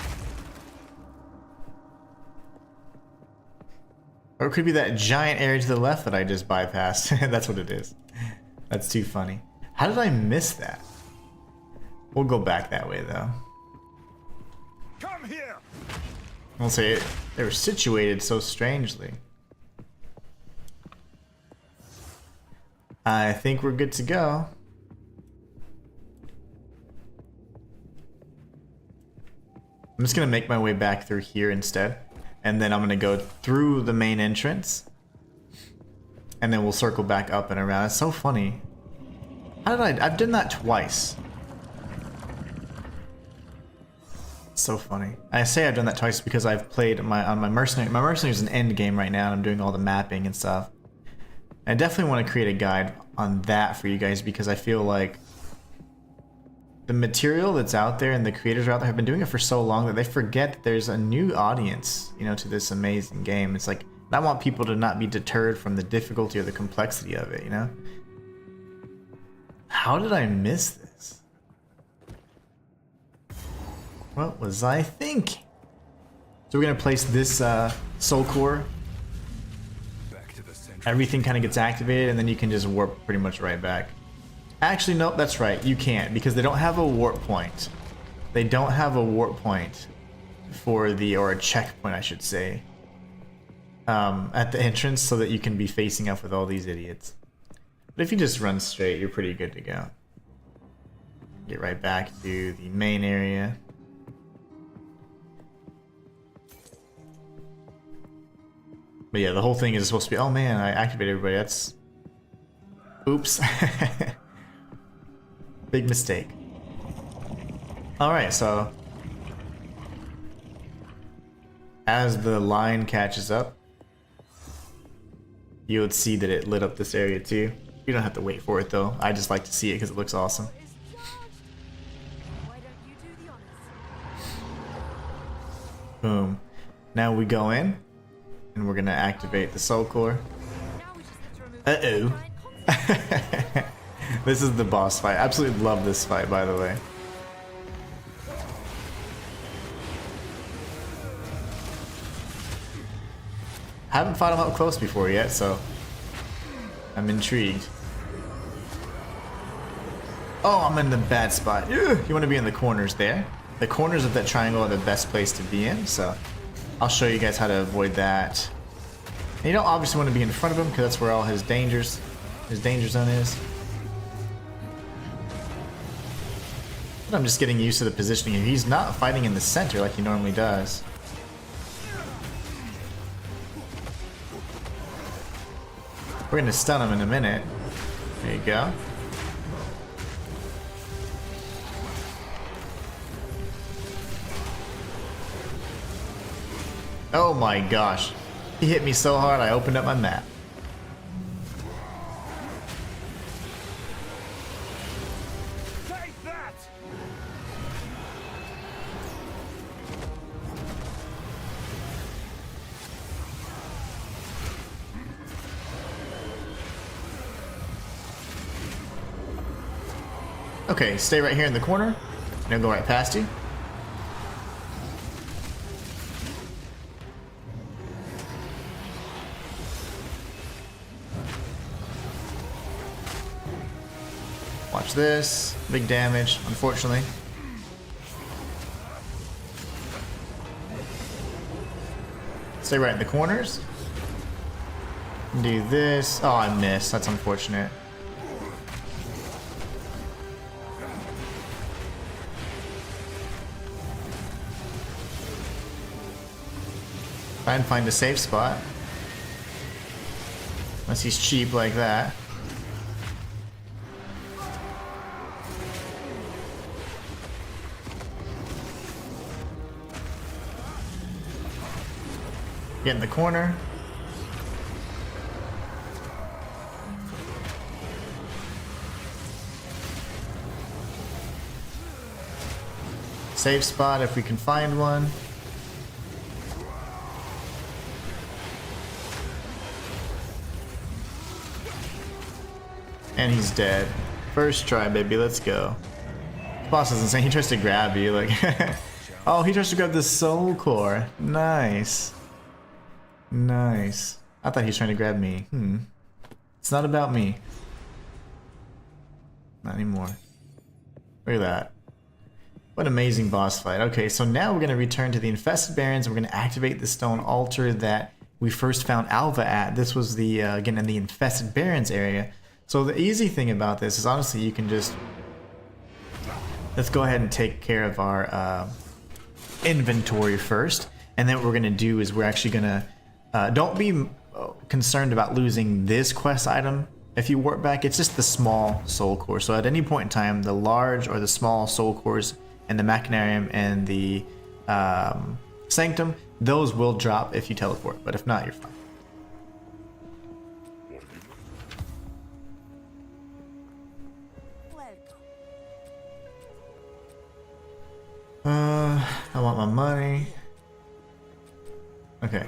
Or it could be that giant area to the left that I just bypassed. That's what it is. That's too funny. How did I miss that? We'll go back that way though. Come here. I'll say it, they were situated so strangely. I think we're good to go. I'm just gonna make my way back through here instead. And then I'm gonna go through the main entrance. And then we'll circle back up and around. It's so funny. How did I've done that twice. It's so funny. I say I've done that twice because I've played on my mercenary. My mercenary is an end game right now and I'm doing all the mapping and stuff. I definitely want to create a guide on that for you guys because I feel like the material that's out there and the creators out there have been doing it for so long that they forget that there's a new audience, you know, to this amazing game. It's like, I want people to not be deterred from the difficulty or the complexity of it, you know? How did I miss this? What was I thinking? So we're gonna place this soul core. Everything kind of gets activated and then you can just warp pretty much right back. Actually, nope, that's right. You can't because they don't have a warp point. They don't have a warp point for the, or a checkpoint, I should say, at the entrance so that you can be facing up with all these idiots. But if you just run straight, you're pretty good to go. Get right back to the main area. But yeah, the whole thing is supposed to be, oh man, I activated everybody, that's... Oops. Big mistake. Alright, so... as the line catches up, you would see that it lit up this area too. You don't have to wait for it though, I just like to see it because it looks awesome. Boom. Now we go in. And we're gonna activate the soul core. Uh-oh. This is the boss fight. Absolutely love this fight, by the way. Haven't fought him up close before yet, so I'm intrigued. Oh, I'm in the bad spot. You want to be in the corners there. The corners of that triangle are the best place to be in, so I'll show you guys how to avoid that. And you don't obviously want to be in front of him because that's where all his danger zone is. But I'm just getting used to the positioning here. He's not fighting in the center like he normally does. We're gonna stun him in a minute. There you go. Oh my gosh. He hit me so hard I opened up my map. Take that. Okay, stay right here in the corner. And he'll go right past you. Watch this. Big damage, unfortunately. Stay right in the corners. Do this. Oh, I missed. That's unfortunate. Try and find a safe spot. Unless he's cheap like that. Get in the corner. safe spot if we can find one. And he's dead. First try, baby, let's go. The boss is insane. He tries to grab you, like... Oh, he tries to grab the soul core. Nice. Nice. I thought he was trying to grab me. It's not about me. Not anymore. Look at that. What an amazing boss fight. Okay, so now we're going to return to the Infested Barrens, and we're going to activate the stone altar that we first found Alva at. This was the, again, in the Infested Barrens area. So the easy thing about this is honestly you can just... Let's go ahead and take care of our inventory first. And then what we're going to do is we're actually going to... don't be concerned about losing this quest item. If you warp back, it's just the small soul core. So at any point in time, the large or the small soul cores and the Machinarium and the Sanctum, those will drop if you teleport. But if not, you're fine. I want my money. Okay.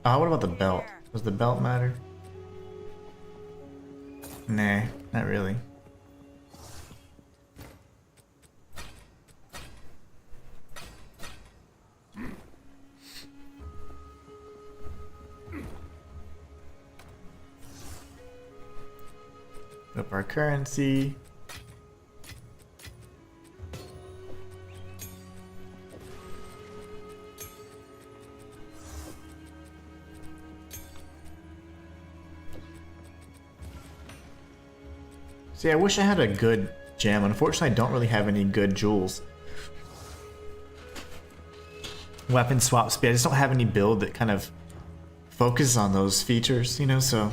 What about the belt? Does the belt matter? Nah, not really. Up our currency. See, I wish I had a good gem. Unfortunately, I don't really have any good jewels. Weapon swap speed. I just don't have any build that kind of focuses on those features, you know, so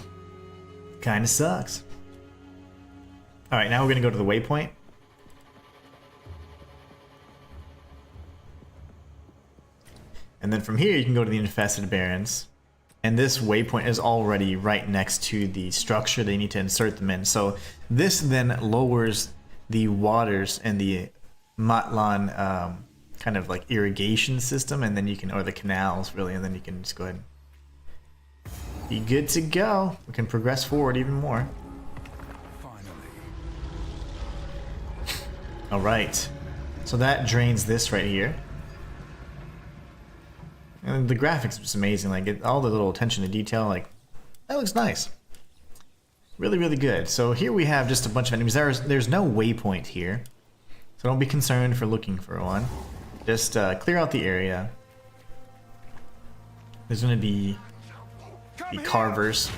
kind of sucks. Alright, now we're going to go to the waypoint. And then from here, you can go to the Infested Barrens. And this waypoint is already right next to the structure they need to insert them in. So this then lowers the waters and the Matlan kind of like irrigation system, and then you can, or the canals really, and then you can just go ahead and be good to go. We can progress forward even more. All right, so that drains this right here. And the graphics is amazing, like all the little attention to detail, like that looks nice. Really, really good. So here we have just a bunch of enemies. There's no waypoint here, so don't be concerned for looking for one. Just clear out the area. There's going to be the carvers.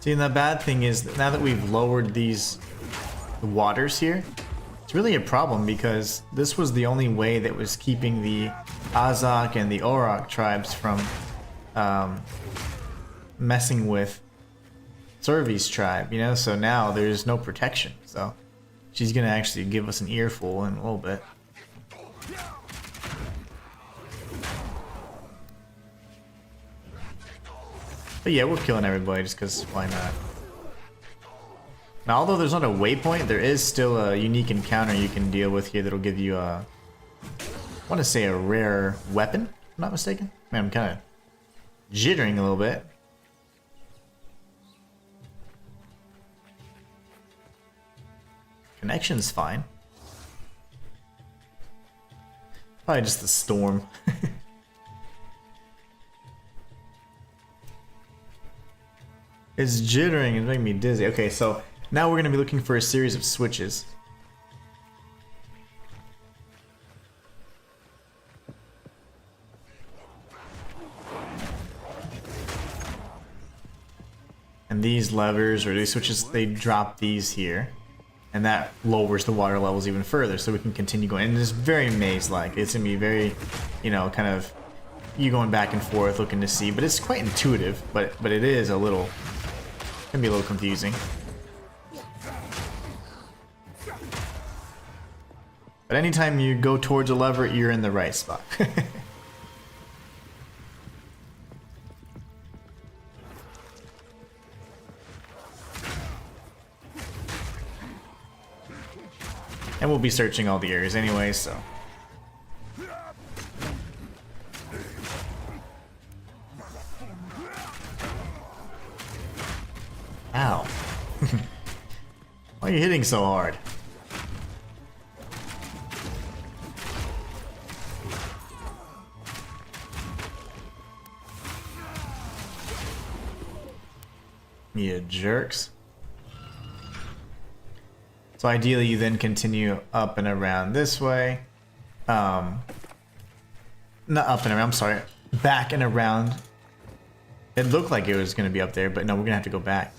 See, and the bad thing is that now that we've lowered these waters here, it's really a problem because this was the only way that was keeping the Azak and the Orok tribes from messing with Survey's tribe, you know? So now there's no protection. So she's going to actually give us an earful in a little bit. But yeah, we're killing everybody just because why not? Now, although there's not a waypoint, there is still a unique encounter you can deal with here that'll give you a... I want to say a rare weapon, if I'm not mistaken. Man, I'm kind of jittering a little bit. Connection's fine. Probably just the storm. It's jittering and making me dizzy. Okay, so now we're going to be looking for a series of switches. And these levers or these switches, they drop these here. And that lowers the water levels even further so we can continue going. And it's very maze-like. It's going to be very, you know, kind of you going back and forth looking to see. But it's quite intuitive, but it is a little... can be a little confusing. But anytime you go towards a lever, you're in the right spot. And we'll be searching all the areas anyway, so. Ow. Why are you hitting so hard? You jerks. So ideally you then continue up and around this way. Not up and around, I'm sorry. Back and around. It looked like it was going to be up there, but no, we're going to have to go back.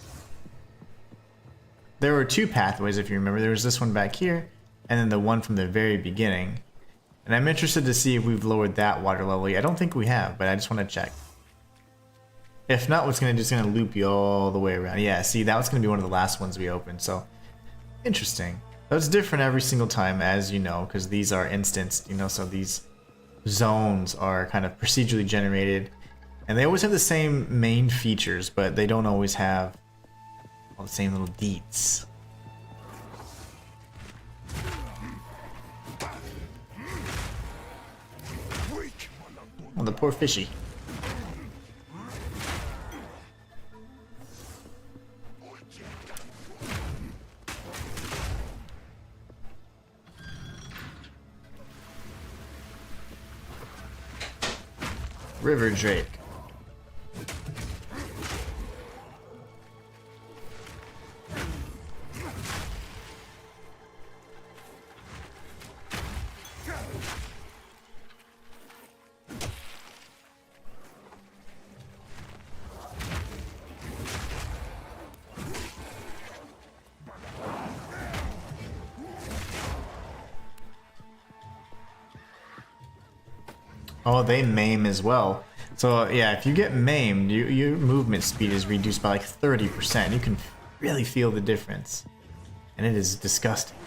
There were two pathways, if you remember. There was this one back here, and then the one from the very beginning. And I'm interested to see if we've lowered that water level yet. I don't think we have, but I just want to check. If not, what's going to do is going to loop you all the way around. Yeah, see, that was going to be one of the last ones we opened, so interesting. So it's different every single time, as you know, because these are instanced, you know, so these zones are kind of procedurally generated. And they always have the same main features, but they don't always have all the same little deets. Oh, the poor fishy. River Drake. Oh, they maim as well. So yeah, if you get maimed, your movement speed is reduced by like 30%. You can really feel the difference. And it is disgusting.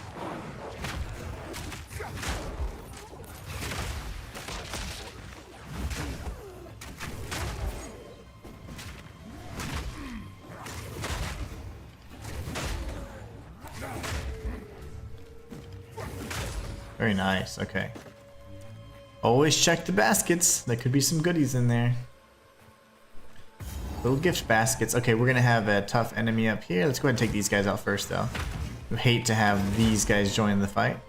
Very nice, okay. Always check the baskets. There could be some goodies in there. Little gift baskets. Okay, we're gonna have a tough enemy up here. Let's go ahead and take these guys out first, though. I hate to have these guys join the fight.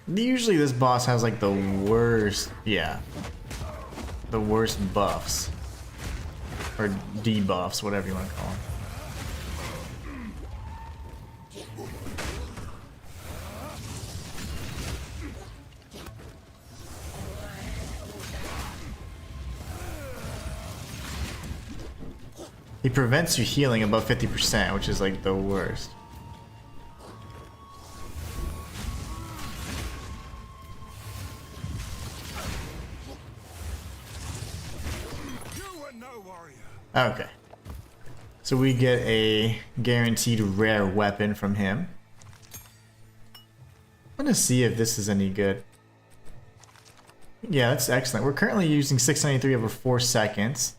Usually this boss has like the worst, yeah, the worst buffs. Or debuffs, whatever you want to call them. He prevents you healing above 50%, which is like the worst. Okay. So we get a guaranteed rare weapon from him. I'm gonna see if this is any good. Yeah, that's excellent. We're currently using 693 over 4 seconds.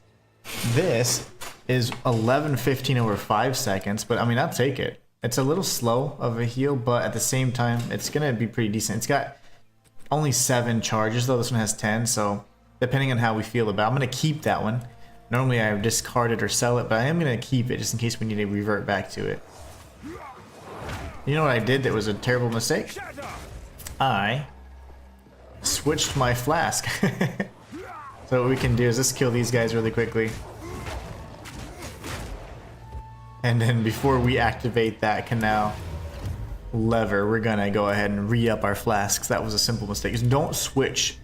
This is 1115 over 5 seconds, but I mean, I'll take it. It's a little slow of a heal, but at the same time, it's gonna be pretty decent. It's got only 7 charges, though this one has 10, so depending on how we feel about it, I'm gonna keep that one. Normally I would discard it or sell it, but I am gonna keep it just in case we need to revert back to it. You know what I did that was a terrible mistake? I switched my flask. So what we can do is just kill these guys really quickly. And then before we activate that canal lever, we're gonna go ahead and re-up our flasks. That was a simple mistake. Just don't switch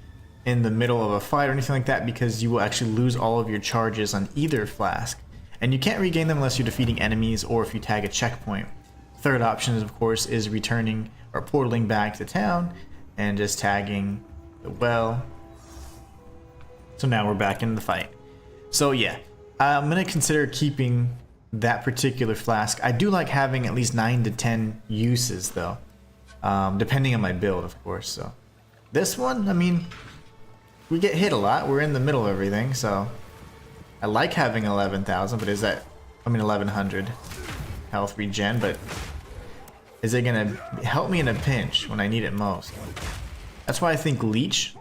in the middle of a fight or anything like that, because you will actually lose all of your charges on either flask. And you can't regain them unless you're defeating enemies or if you tag a checkpoint. Third option, of course, is returning or portaling back to town and just tagging the well. So now we're back in the fight. So yeah, I'm gonna consider keeping that particular flask. I do like having at least 9 to 10 uses though, depending on my build, of course. So this one, I mean, we get hit a lot. We're in the middle of everything, so I like having 11,000, but is that, I mean, 1100 health regen, but is it gonna help me in a pinch when I need it most? That's why I think Leech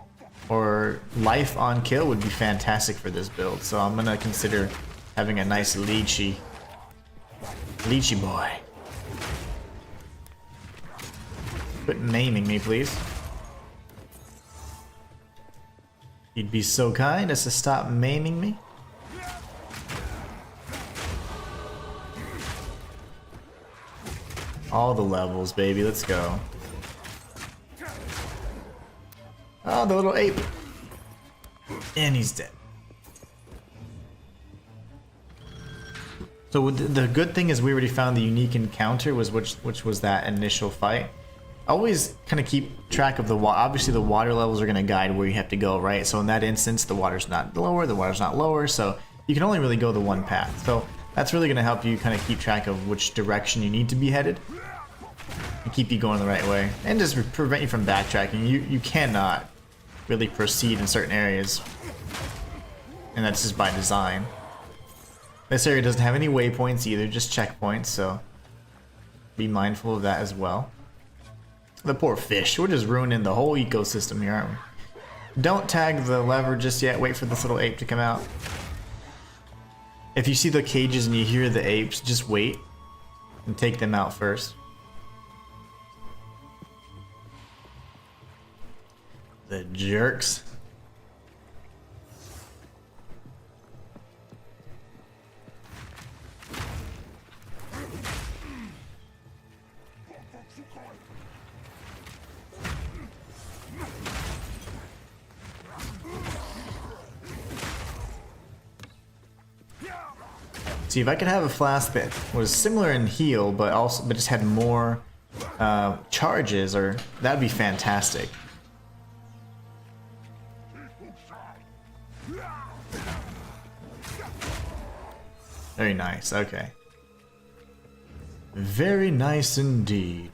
or Life on Kill would be fantastic for this build. So I'm gonna consider having a nice Leechy boy. Quit maiming me, please. You'd be so kind as to stop maiming me. All the levels, baby. Let's go. Oh, the little ape. And he's dead. So the good thing is we already found the unique encounter, which was that initial fight. Always kind of keep track of the water. Obviously, the water levels are going to guide where you have to go, right? So in that instance, the water's not lower, the water's not lower, so you can only really go the one path. So that's really going to help you kind of keep track of which direction you need to be headed and keep you going the right way, and just prevent you from backtracking. You cannot really proceed in certain areas, and that's just by design. This area doesn't have any waypoints either, just checkpoints, so be mindful of that as well. The poor fish, we're just ruining the whole ecosystem here, aren't we? Don't tag the lever just yet, wait for this little ape to come out. If you see the cages and you hear the apes, just wait and take them out first. The jerks. See, if I could have a flask that was similar in heal, but just had more charges, or that'd be fantastic. Very nice. Okay. Very nice indeed.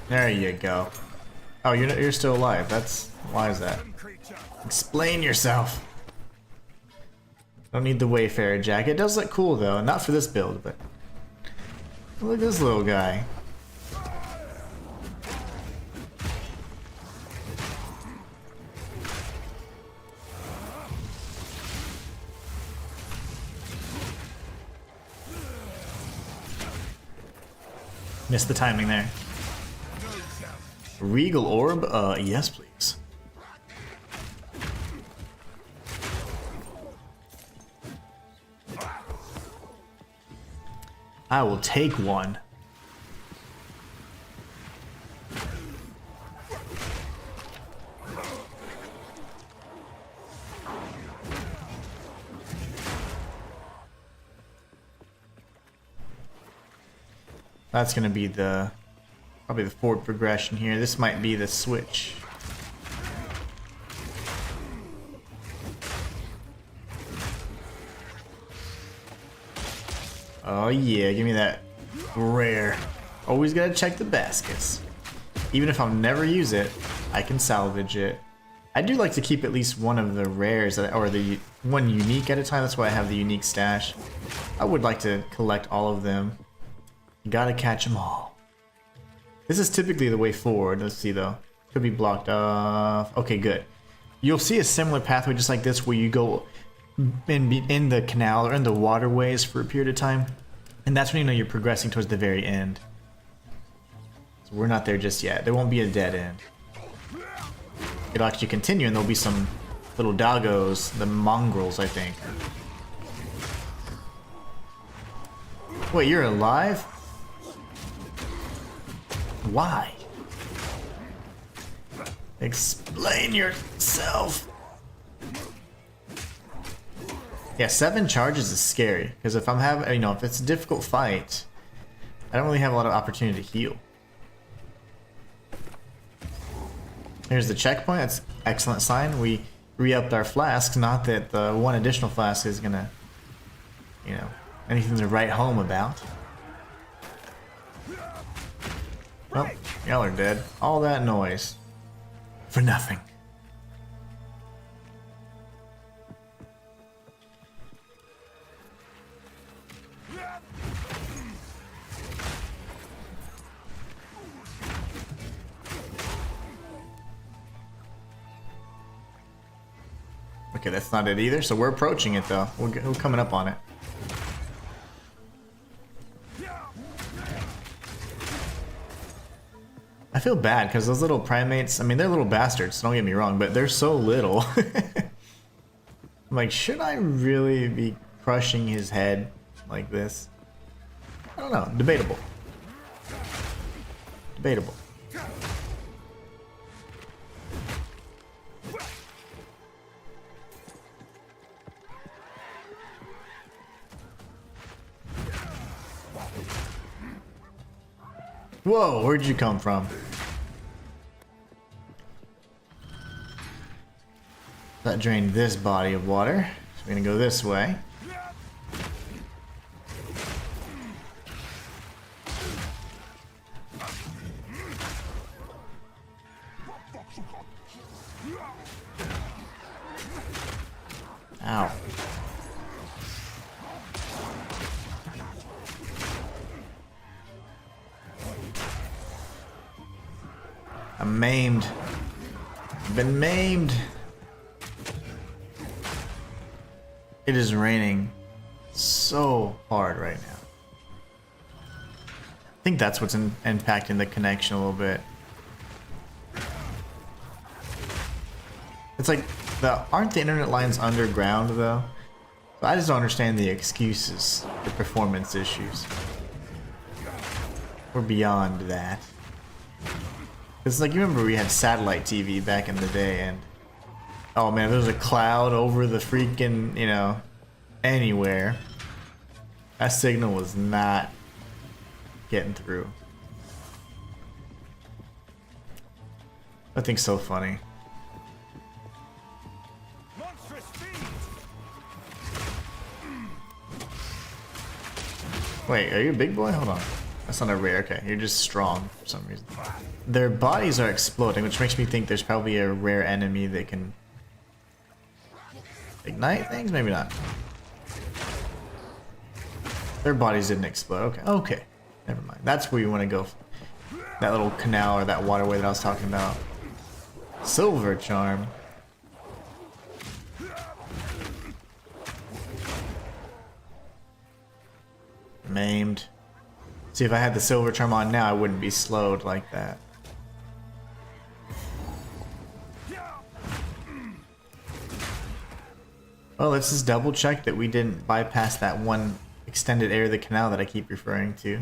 There you go. Oh, you're still alive. Why is that? Explain yourself. Don't need the Wayfarer jacket. It does look cool though. Not for this build, but look at this little guy. Missed the timing there. Regal Orb? Yes, please. I will take one. That's gonna be probably the forward progression here. This might be the switch. Oh yeah, give me that rare. Always gotta check the baskets. Even if I'll never use it, I can salvage it. I do like to keep at least one of the rares, or the one unique at a time. That's why I have the unique stash. I would like to collect all of them. You gotta catch them all. This is typically the way forward. Let's see though. Could be blocked off. Okay, good. You'll see a similar pathway just like this where you go in the canal or in the waterways for a period of time. And that's when you know you're progressing towards the very end. So we're not there just yet. There won't be a dead end. It'll actually continue and there'll be some little doggos, the mongrels, I think. Wait, you're alive? Why? Explain yourself. Yeah, 7 charges is scary because if I'm having, if it's a difficult fight, I don't really have a lot of opportunity to heal. Here's the checkpoint. That's an excellent sign. We re-upped our flasks. Not that the one additional flask is gonna, anything to write home about. Well, Y'all are dead. All that noise. For nothing. Okay, that's not it either, so we're approaching it though. We're coming up on it. I feel bad because those little primates, I mean, they're little bastards, don't get me wrong, but they're so little. I'm like, should I really be crushing his head like this? I don't know. Debatable. Debatable. Whoa, where'd you come from? That drained this body of water. So we're gonna go this way. Ow. I'm maimed. I've been maimed. It is raining so hard right now. I think that's what's impacting the connection a little bit. It's like, aren't the internet lines underground though? So I just don't understand the excuses, the performance issues. We're beyond that. It's like, you remember we had satellite TV back in the day, and oh man, there was a cloud over the freaking, you know, anywhere. That signal was not getting through. I think so funny. Monstrous speed! Wait, are you a big boy? Hold on. That's not a rare. Okay, you're just strong for some reason. Their bodies are exploding, which makes me think there's probably a rare enemy that can ignite things? Maybe not. Their bodies didn't explode. Okay, okay. Never mind. That's where you want to go. That little canal or that waterway that I was talking about. Silver charm. Maimed. See, if I had the silver charm on now, I wouldn't be slowed like that. Well, let's just double check that we didn't bypass that one extended area of the canal that I keep referring to.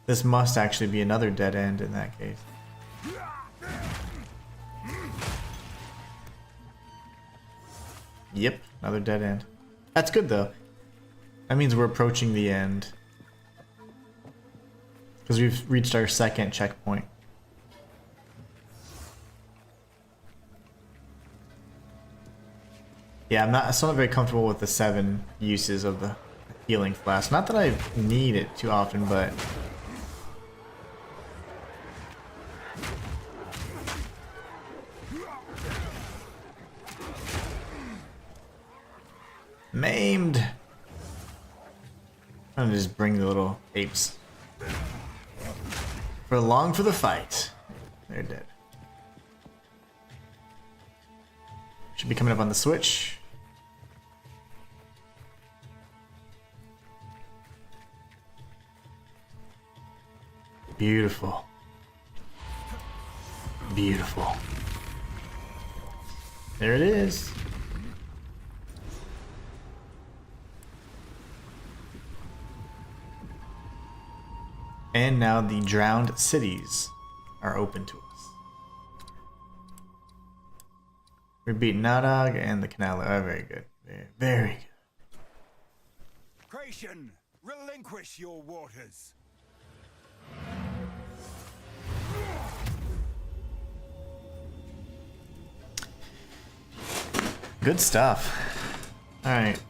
This must actually be another dead end in that case. Yep, another dead end. That's good though. That means we're approaching the end. Because we've reached our second checkpoint. Yeah, I'm still not very comfortable with the 7 uses of the healing flask. Not that I need it too often, but maimed. I'm gonna just bring the little apes. Prolong for the fight. They're dead. Should be coming up on the switch. Beautiful. Beautiful. There it is. And now the drowned cities are open to us. We beat Narag and the canal. Oh, very good. Very, very good. Creation, relinquish your waters. Good stuff. Alright.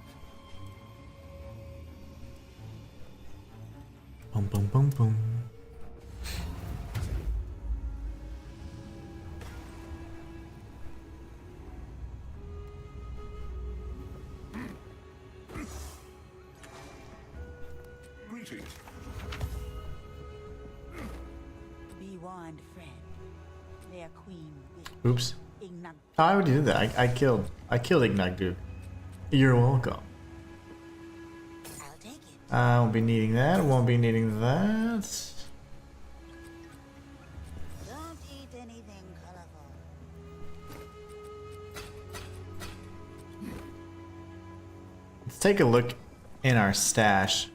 Boom, boom, boom, boom. Fair Queen with Oops. Ignan. Oh, I already did that. I killed Ignagdu. You're welcome. I'll take it. I won't be needing that. Won't be needing that. Don't eat anything colorful. Let's take a look in our stash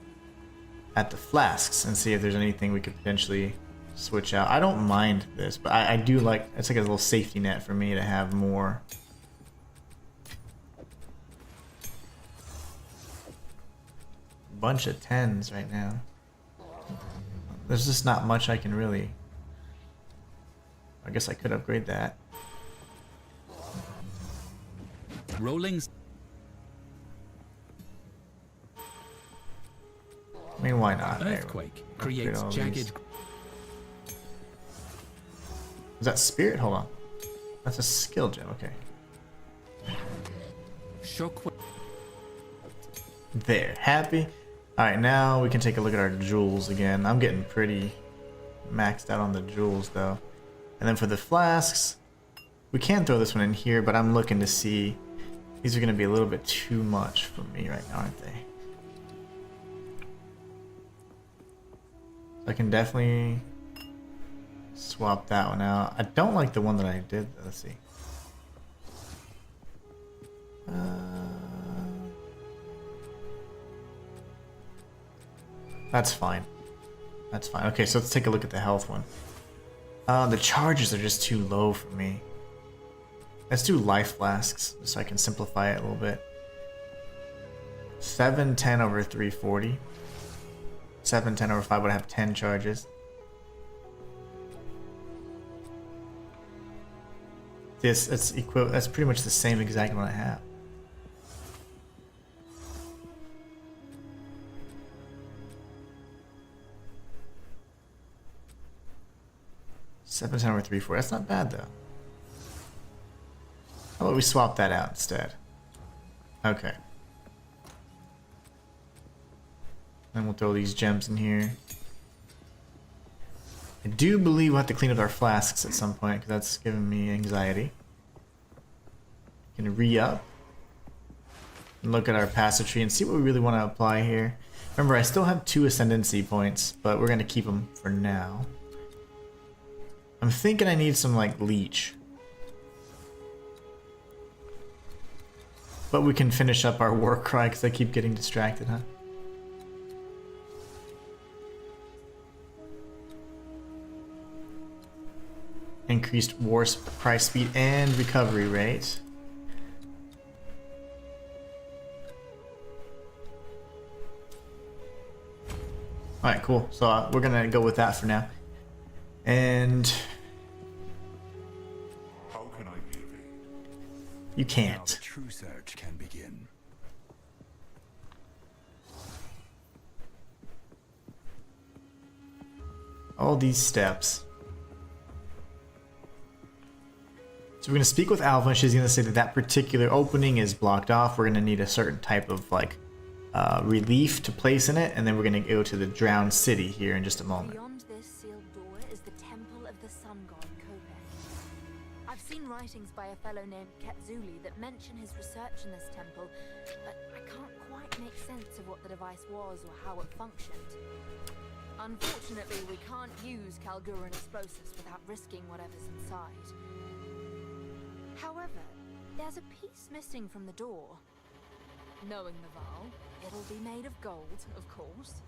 at the flasks and see if there's anything we could potentially switch out. I don't mind this, but I do like, it's like a little safety net for me to have more. Bunch of 10s right now. There's just not much I can really. I guess I could upgrade that. Rollings. I mean, why not? There, Earthquake upgrade creates all jagged. these. Is that spirit? Hold on. That's a skill gem. Okay. Shockwave. There. Happy. Alright, now we can take a look at our jewels again. I'm getting pretty maxed out on the jewels though. And then for the flasks, we can throw this one in here, but I'm looking to see. These are going to be a little bit too much for me right now, aren't they? I can definitely swap that one out. I don't like the one that I did. Let's see. That's fine. That's fine. Okay, so let's take a look at the health one. The charges are just too low for me. Let's do life flasks so I can simplify it a little bit. 710 over 340. 710 over 5 would have 10 charges. That's pretty much the same exact one I have. $710 over 340. That's not bad though. How about we swap that out instead? Okay. Then we'll throw these gems in here. I do believe we'll have to clean up our flasks at some point because that's giving me anxiety. Can re-up and look at our passive tree and see what we really want to apply here. Remember, I still have 2 ascendancy points, but we're going to keep them for now. I'm thinking I need some like leech. But we can finish up our war cry because I keep getting distracted, huh? Increased war cry speed and recovery rate. Alright, cool. So we're gonna go with that for now. And How can I be of aid? you Now can't. the true search can begin. All these steps. So we're gonna speak with Alpha, and she's gonna say that that particular opening is blocked off. We're gonna need a certain type of like relief to place in it, and then we're gonna go to the drowned city here in just a moment. Beyond this sealed door is the temple of the sun god Kopek. I've seen writings by a fellow named Ketzuli that mention his research in this temple, but I can't quite make sense of what the device was or how it functioned. Unfortunately, we can't use Kalguran explosives without risking whatever's inside. However, there's a piece missing from the door. Knowing the Val, it'll be made of gold, of course.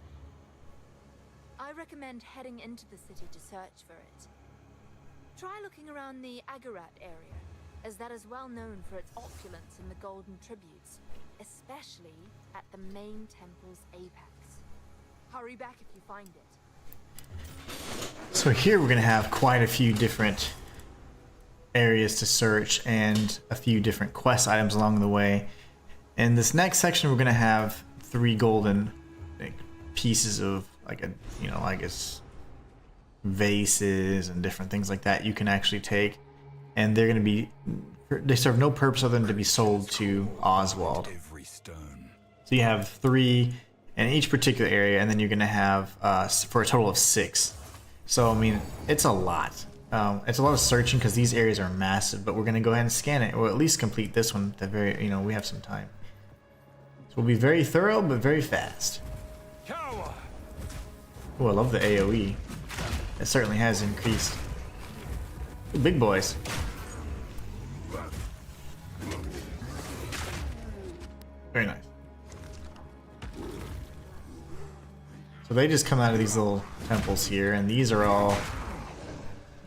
I recommend heading into the city to search for it. Try looking around the Agarat area, as that is well known for its opulence in the golden tributes, especially at the main temple's apex. Hurry back if you find it. So here we're gonna have quite a few different areas to search and a few different quest items along the way. In this next section, we're gonna have 3 golden like, pieces of like a, you know, I guess vases and different things like that you can actually take, and they're gonna be, they serve no purpose other than to be sold to Oswald. Every stone. So you have 3 in each particular area, and then you're gonna have for a total of 6. So I mean, it's a lot. It's a lot of searching because these areas are massive, but we're gonna go ahead and scan it, or at least complete this one. The very, we have some time, so we'll be very thorough but very fast. Cower! Oh, I love the AOE. It certainly has increased. Ooh, big boys. Very nice. So they just come out of these little temples here, and these are all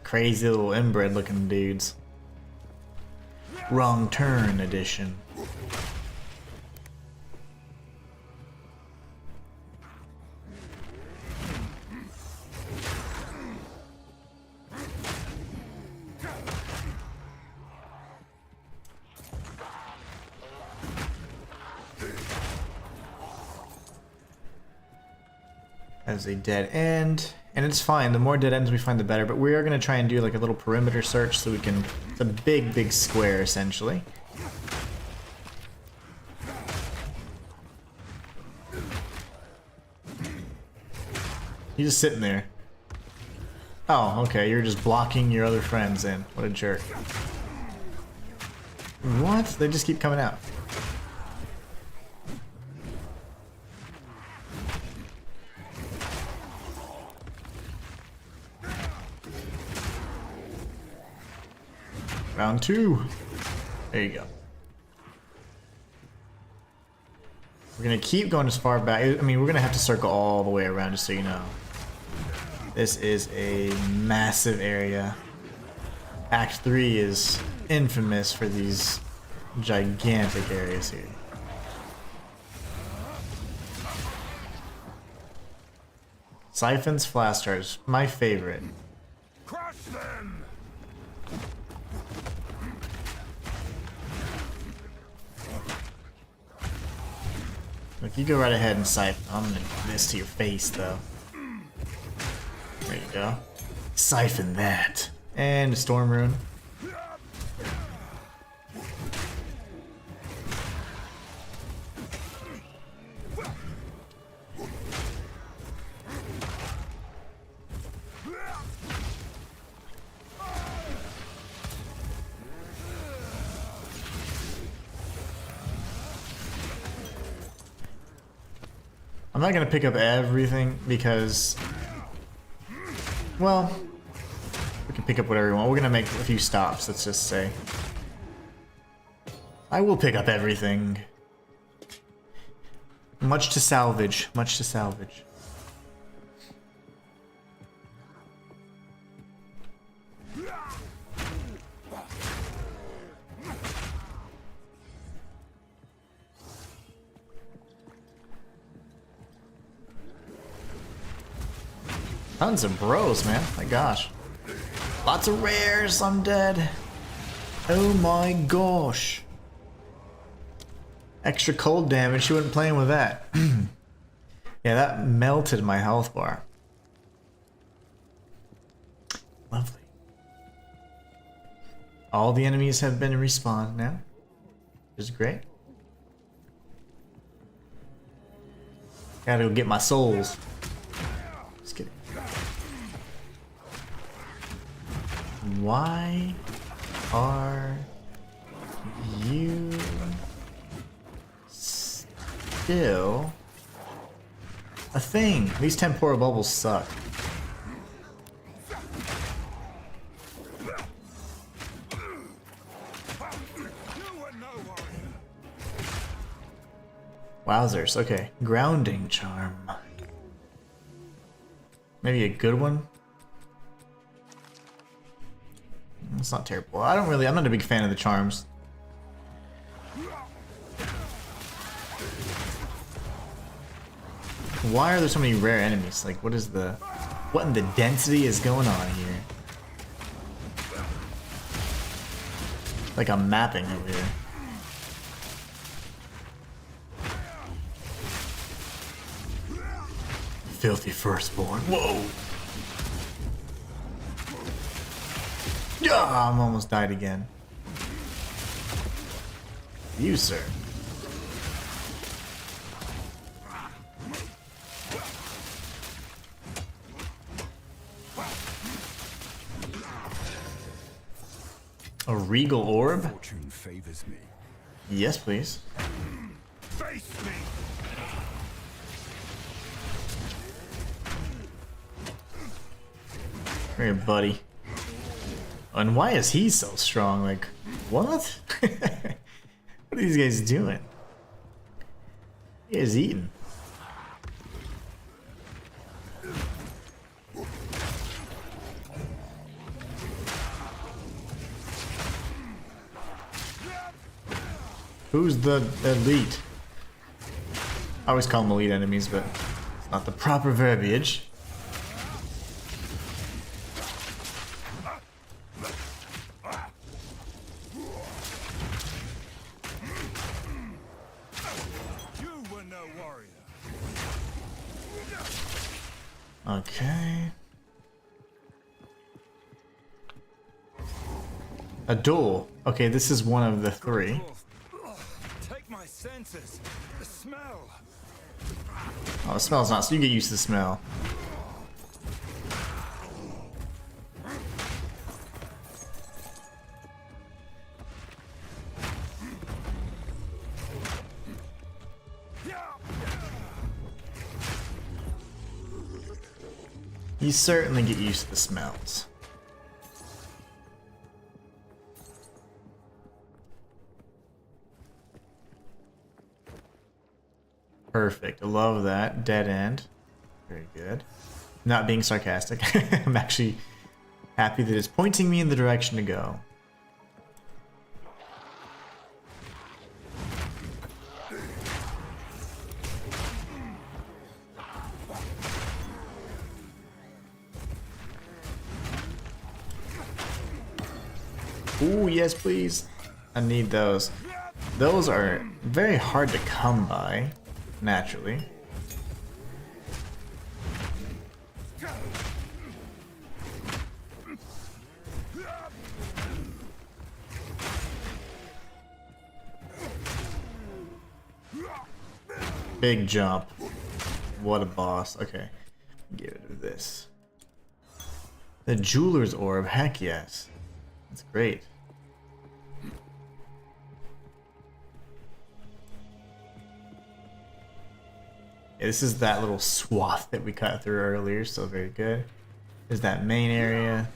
crazy little inbred looking dudes. Wrong Turn edition. As a dead end, and it's fine. The more dead ends we find, the better. But we are going to try and do like a little perimeter search so we can. It's a big square essentially. He's just sitting there. Oh, okay. You're just blocking your other friends in. What a jerk. What? They just keep coming out. Round 2. There you go. We're gonna keep going as far back. I mean, we're gonna have to circle all the way around, just so you know. This is a massive area. Act 3 is infamous for these gigantic areas here. Siphons, flash charge, my favorite. Crush them! If you go right ahead and siphon, I'm gonna do this to your face though. There you go. Siphon that. And a storm rune. I'm not gonna pick up everything because, well, we can pick up whatever we want. We're gonna make a few stops, let's just say. I will pick up everything. Much to salvage, much to salvage. Tons of bros, man. My gosh. Lots of rares. I'm dead. Oh my gosh. Extra cold damage. She wasn't playing with that. Yeah, that melted my health bar. Lovely. All the enemies have been respawned now. Which is great. Gotta go get my souls. Just kidding. Why are you still a thing? These tempora bubbles suck. Wowzers, okay. Grounding charm. Maybe a good one? It's not terrible. I'm not a big fan of the charms. Why are there so many rare enemies? Like, what in the density is going on here? Like I'm mapping over here. Filthy firstborn. Whoa! Yeah, I'm almost died again. You, sir. A regal orb? Fortune favors me. Yes, please. Face me! Come here, buddy. And why is he so strong? Like, what? What are these guys doing? He is eating. Who's the elite? I always call them elite enemies, but it's not the proper verbiage. You were no warrior. Okay. A duel. Okay, this is one of the three. Take my senses. The smell. Oh, the smell's not, so you get used to the smell. You certainly get used to the smells. Perfect. I love that. Dead end. Very good. Not being sarcastic. I'm actually happy that it's pointing me in the direction to go. Ooh, yes, please. I need those. Those are very hard to come by, naturally. Big jump. What a boss. Okay. Get rid of this. The jeweler's orb. Heck yes. That's great. Yeah, this is that little swath that we cut through earlier, so very good. There's that main area.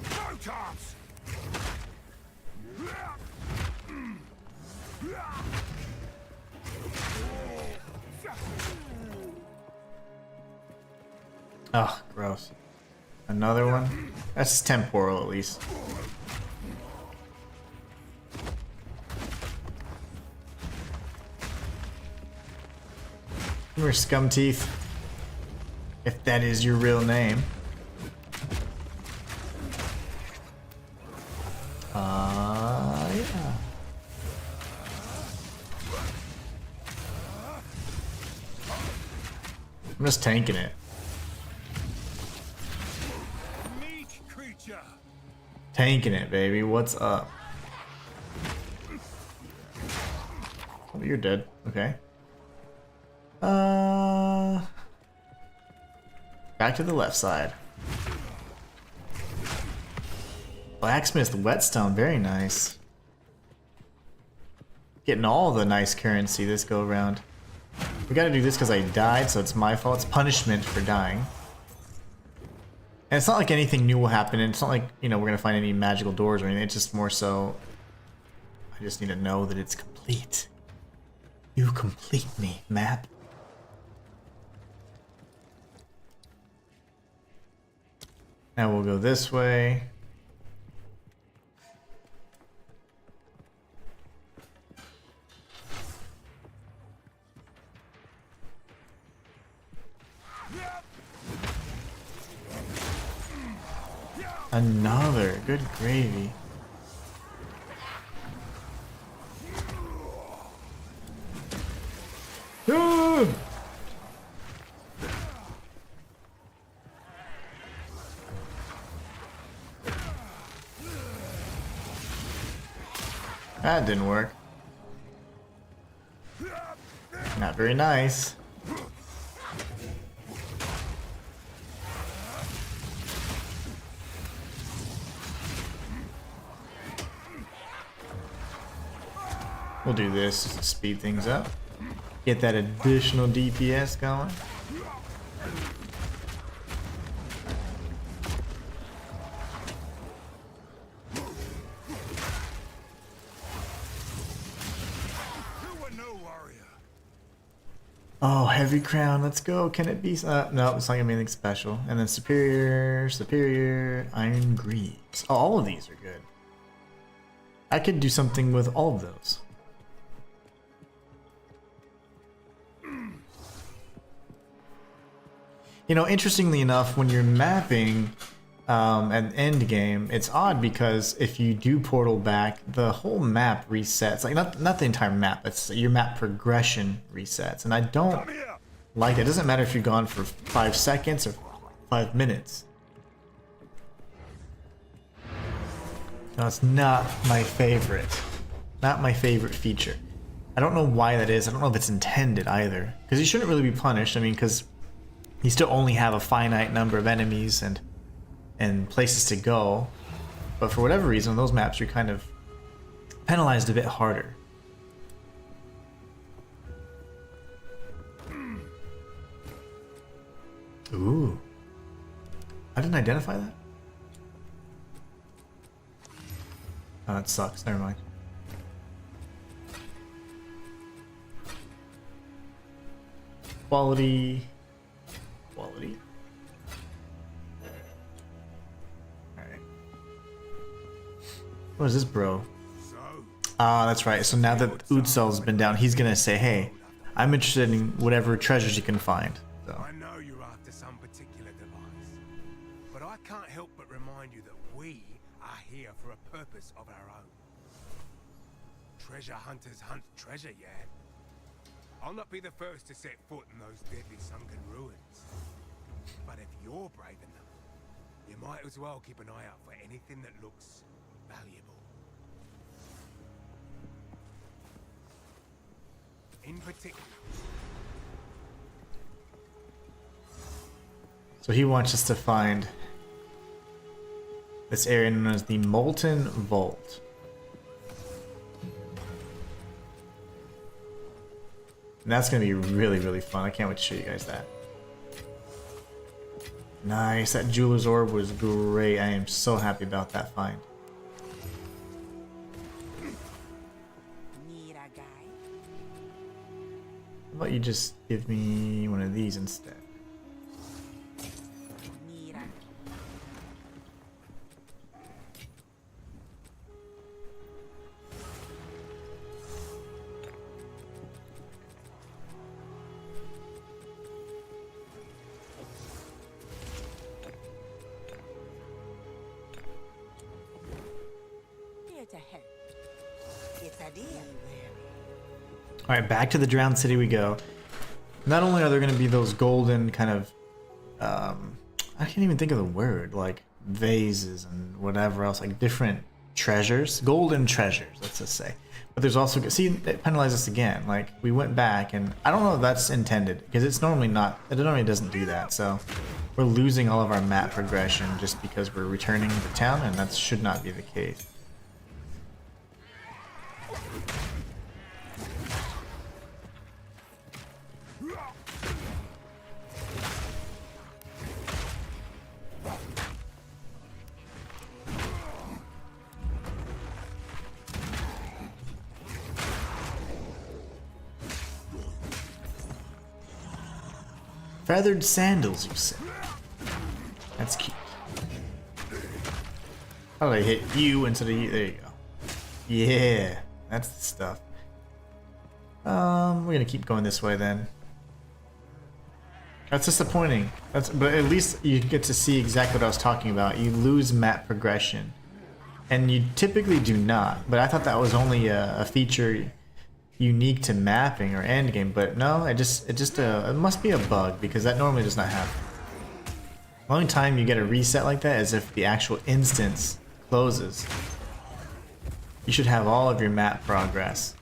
Botox! Oh, gross. Another one? That's temporal, at least. Come here, scum teeth. If that is your real name. Yeah. I'm just tanking it. Meat creature! Tanking it, baby. What's up? Oh, you're dead. Okay. Back to the left side. Blacksmith whetstone, very nice. Getting all the nice currency this go around. We gotta do this because I died, so it's my fault. It's punishment for dying. And it's not like anything new will happen, and it's not like, you know, we're gonna find any magical doors or anything. It's just more so I just need to know that it's complete. You complete me, map. Now we'll go this way. Another. Good gravy. Ah! That didn't work. Not very nice. We'll do this just to speed things up. Get that additional DPS going. You were no warrior. Oh, heavy crown, let's go. Can it be? No, it's not gonna be anything special. And then superior, iron greaves. Oh, all of these are good. I could do something with all of those. You know, interestingly enough, when you're mapping an end game, it's odd because if you do portal back, the whole map resets. Like not the entire map, it's your map progression resets. And I don't like it. It doesn't matter if you're gone for 5 seconds or 5 minutes. No, it's not my favorite. Not my favorite feature. I don't know why that is. I don't know if it's intended either. Because you shouldn't really be punished. I mean, because you still only have a finite number of enemies and places to go. But for whatever reason, those maps you're kind of penalized a bit harder. Ooh. I didn't identify that? Oh, that sucks. Never mind. Quality. Alright. What is this, bro? Ah, that's right. So now that Utsel's been down, he's gonna say, hey, I'm interested in whatever treasures you can find. So. I know you're after some particular device, but I can't help but remind you that we are here for a purpose of our own. Treasure hunters hunt treasure, yeah? I'll not be the first to set foot in those deadly sunken ruins. But if you're brave enough, you might as well keep an eye out for anything that looks valuable. In particular. So he wants us to find this area known as the Molten Vault. And that's going to be really, really fun. I can't wait to show you guys that. Nice. That Jeweler's Orb was great. I am so happy about that find. Need a guy? How about you just give me one of these instead? Need a... Here to help. It's a deal. Alright, back to the Drowned City we go. Not only are there going to be those golden kind of, I can't even think of the word, like vases and whatever else, like different treasures, golden treasures, let's just say. But there's also, see, it penalizes us again. Like, we went back, and I don't know if that's intended, because it's normally not, it normally doesn't do that, so we're losing all of our map progression just because we're returning to town, and that should not be the case. Feathered sandals, you said. That's cute. How did I hit you instead of you? There you go. Yeah, that's the stuff. We're gonna keep going this way then. That's disappointing. But at least you get to see exactly what I was talking about. You lose map progression, and you typically do not. But I thought that was only a feature unique to mapping or endgame, but no, it must be a bug because that normally does not happen. The only time you get a reset like that is if the actual instance closes. You should have all of your map progress.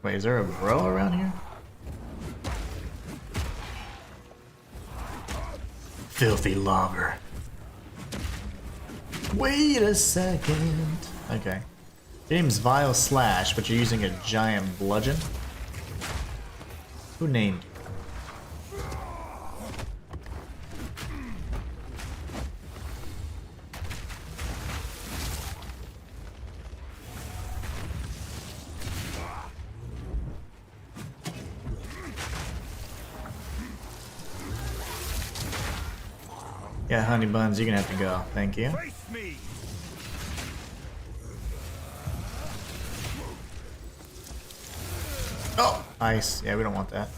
Wait, is there a bro around here? Filthy lobber. Wait a second. Okay. Your name's Vile Slash, but you're using a giant bludgeon? Who named you? Yeah, honey buns, you're gonna have to go. Thank you. Face me! Oh, ice. Yeah, we don't want that.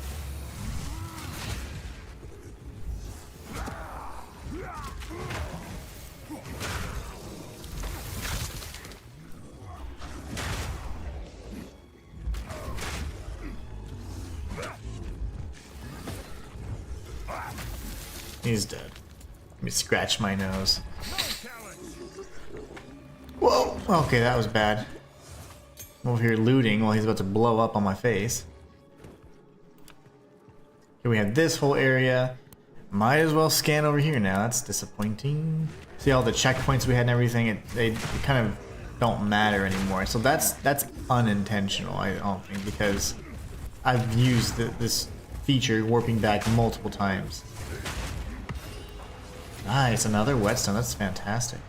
He's dead. Let me scratch my nose. Whoa! Okay, that was bad. I'm over here looting while he's about to blow up on my face. Here we have this whole area. Might as well scan over here now. That's disappointing. See all the checkpoints we had and everything? They kind of don't matter anymore. So that's unintentional, I don't think, because I've used this feature, warping back, multiple times. Nice, another whetstone. That's fantastic.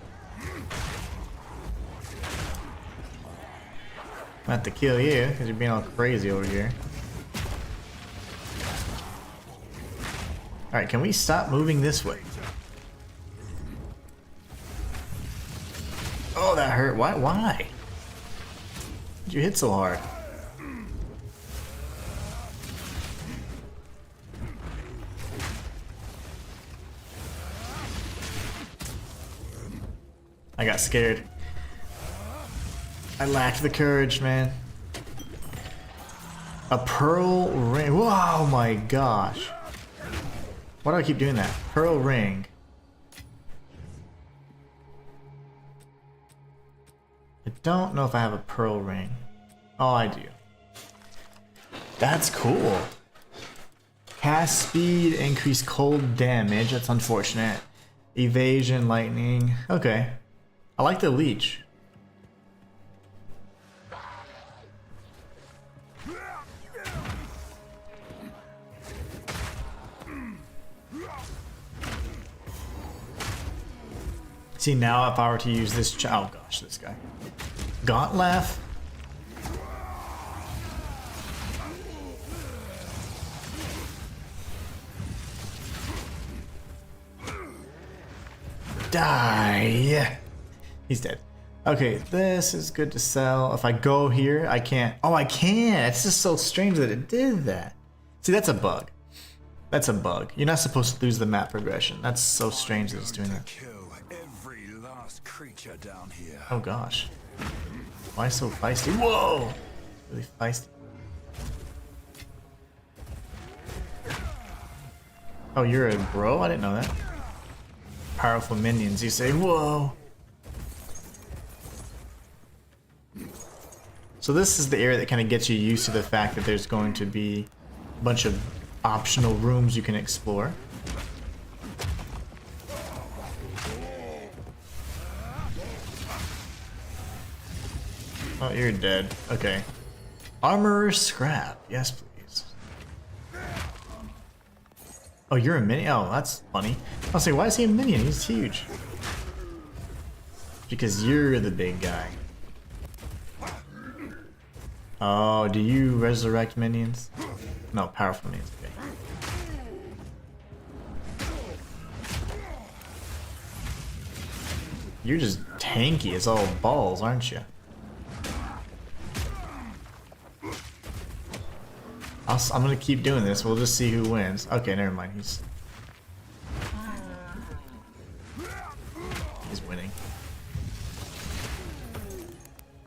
I'm gonna have to kill you because you're being all crazy over here. Alright, can we stop moving this way? Oh, that hurt. Why? Why? Did you hit so hard? I got scared. I lacked the courage, man. A pearl ring. Whoa, my gosh. Why do I keep doing that? Pearl ring. I don't know if I have a pearl ring. Oh, I do. That's cool. Cast speed, increase cold damage. That's unfortunate. Evasion, lightning. Okay. I like the leech. See, now if I were to use this oh gosh, this guy. Gauntlet. Die. He's dead. Okay, this is good to sell. If I go here, I can't. Oh, I can. It's just so strange that it did that. See, that's a bug. That's a bug. You're not supposed to lose the map progression. That's so strange that it's doing that. Creature down here. Oh gosh. Why so feisty? Whoa! Really feisty. Oh, you're a bro? I didn't know that. Powerful minions, you say? Whoa! So this is the area that kind of gets you used to the fact that there's going to be a bunch of optional rooms you can explore. Oh, you're dead. Okay. Armor scrap. Yes, please. Oh, you're a minion? Oh, that's funny. I was like, why is he a minion? He's huge. Because you're the big guy. Oh, do you resurrect minions? No, powerful minions. Okay. You're just tanky as all balls, aren't you? I'm gonna keep doing this. We'll just see who wins. Okay, never mind. He's winning.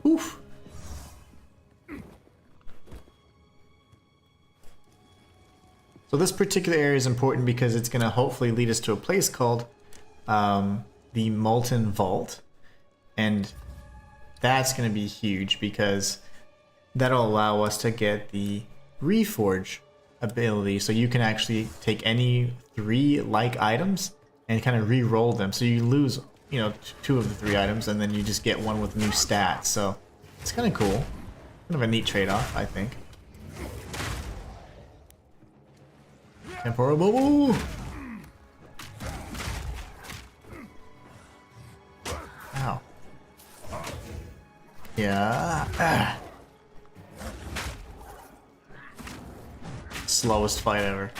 Oof. So this particular area is important because it's gonna hopefully lead us to a place called the Molten Vault, and that's gonna be huge because that'll allow us to get the Reforge ability, so you can actually take any 3 like items and kind of re-roll them, so you lose you know, two of the 3 items, and then you just get one with new stats. So it's kind of cool. Kind of a neat trade-off, I think. Temporal bubble. Ow. Yeah. Ah. Slowest fight ever.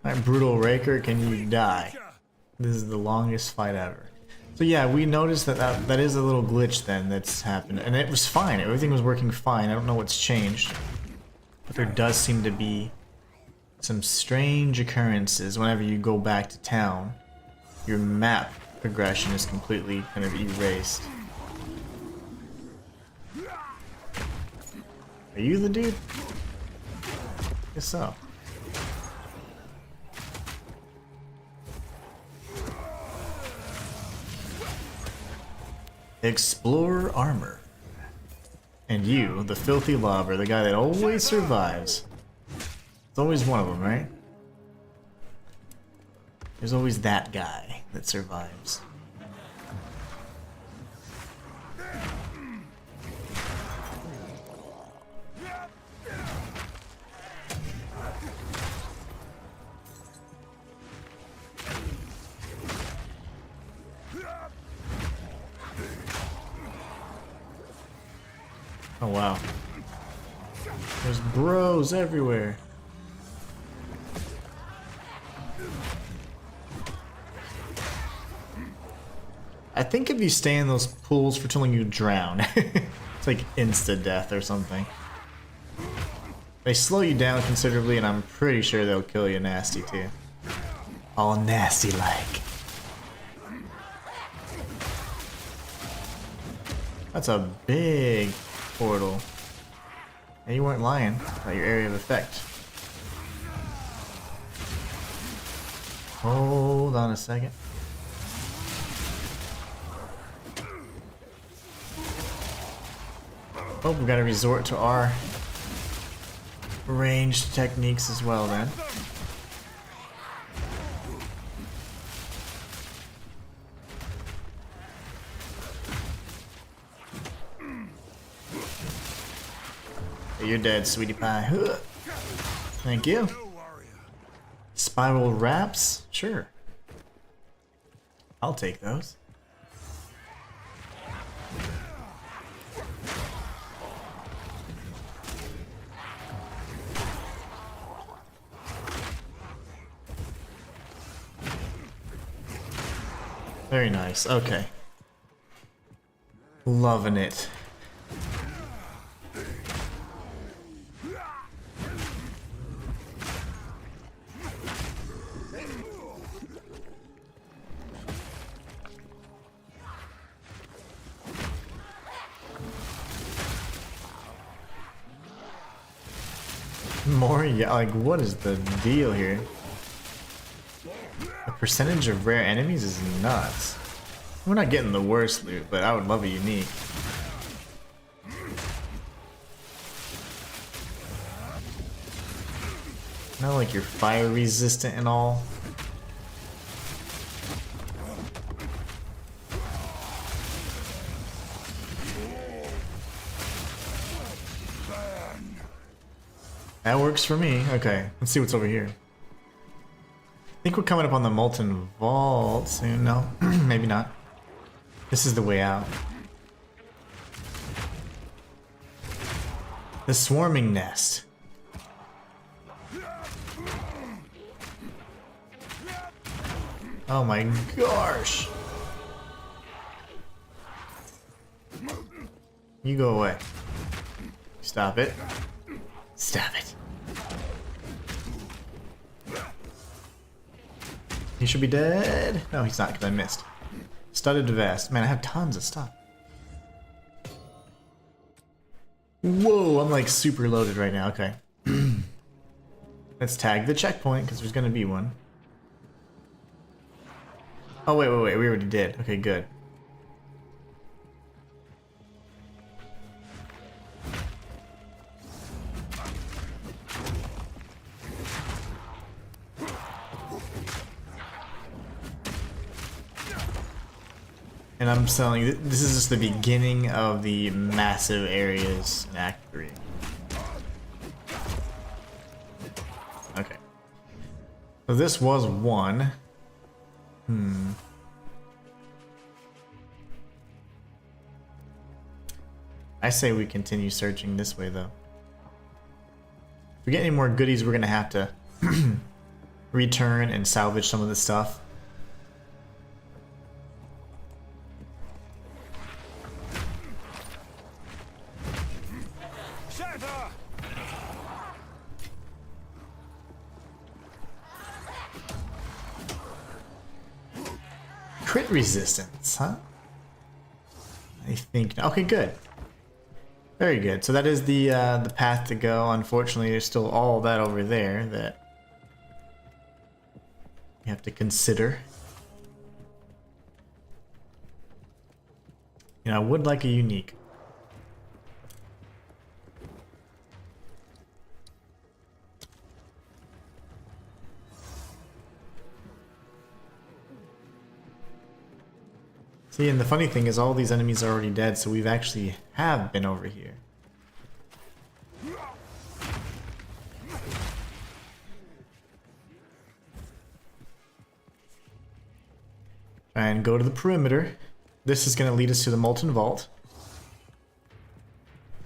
Alright, brutal Raker, can you die? This is the longest fight ever. So yeah, we noticed that is a little glitch then that's happened, and it was fine. Everything was working fine. I don't know what's changed, but there does seem to be some strange occurrences whenever you go back to town. Your map progression is completely kind of erased. Are you the dude? Guess so. Explorer armor. And you, the filthy lobber, the guy that always survives. It's always one of them, right? There's always that guy that survives. Oh wow. There's bros everywhere. I think if you stay in those pools for too long, you drown. It's like insta-death or something. They slow you down considerably, and I'm pretty sure they'll kill you nasty too. All nasty-like. That's a big portal. And you weren't lying about your area of effect. Hold on a second. Oh, we gotta resort to our ranged techniques as well then. You're dead, sweetie pie. Thank you. Spiral wraps? Sure. I'll take those. Very nice. Okay. Loving it. More? Yeah, like what is the deal here? The percentage of rare enemies is nuts. We're not getting the worst loot, but I would love a unique. Not like you're fire resistant and all. That works for me. Okay, let's see what's over here. I think we're coming up on the Molten Vault soon. No, maybe not. This is the way out. The Swarming Nest. Oh my gosh. You go away. Stop it. Stop it. He should be dead. No, he's not because I missed. Studded vest. Man, I have tons of stuff. Whoa, I'm like super loaded right now. Okay. Let's tag the checkpoint because there's going to be one. Oh, wait. We already did. Okay, good. And I'm telling you, this is just the beginning of the massive areas in Act 3. Okay. So this was 1. I say we continue searching this way, though. If we get any more goodies, we're gonna have to return and salvage some of the stuff. Crit resistance, huh? I think. Okay, good. Very good. So that is the path to go. Unfortunately, there's still all that over there that you have to consider. You know, I would like a unique. See, and the funny thing is all these enemies are already dead, so we've actually have been over here. And go to the perimeter. This is going to lead us to the Molten Vault.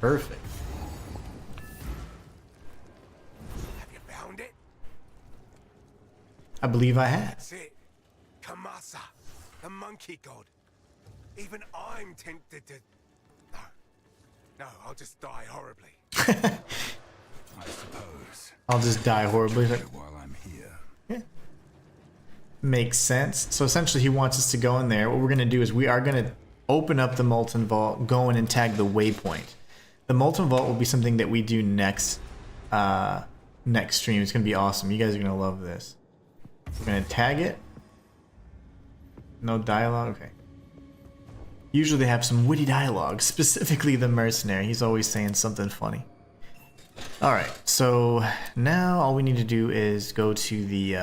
Perfect. Have you found it? I believe I have. That's it. Kamasa, the monkey god. Even I'm tempted to... No. No, I'll just die horribly. I suppose. I'll just die horribly. While I'm here. Yeah. Makes sense. So essentially he wants us to go in there. What we're going to do is we are going to open up the Molten Vault, go in and tag the waypoint. The Molten Vault will be something that we do next next stream. It's going to be awesome. You guys are going to love this. We're going to tag it. No dialogue? Okay. Usually they have some witty dialogue, specifically the mercenary. He's always saying something funny. Alright, so now all we need to do is go to the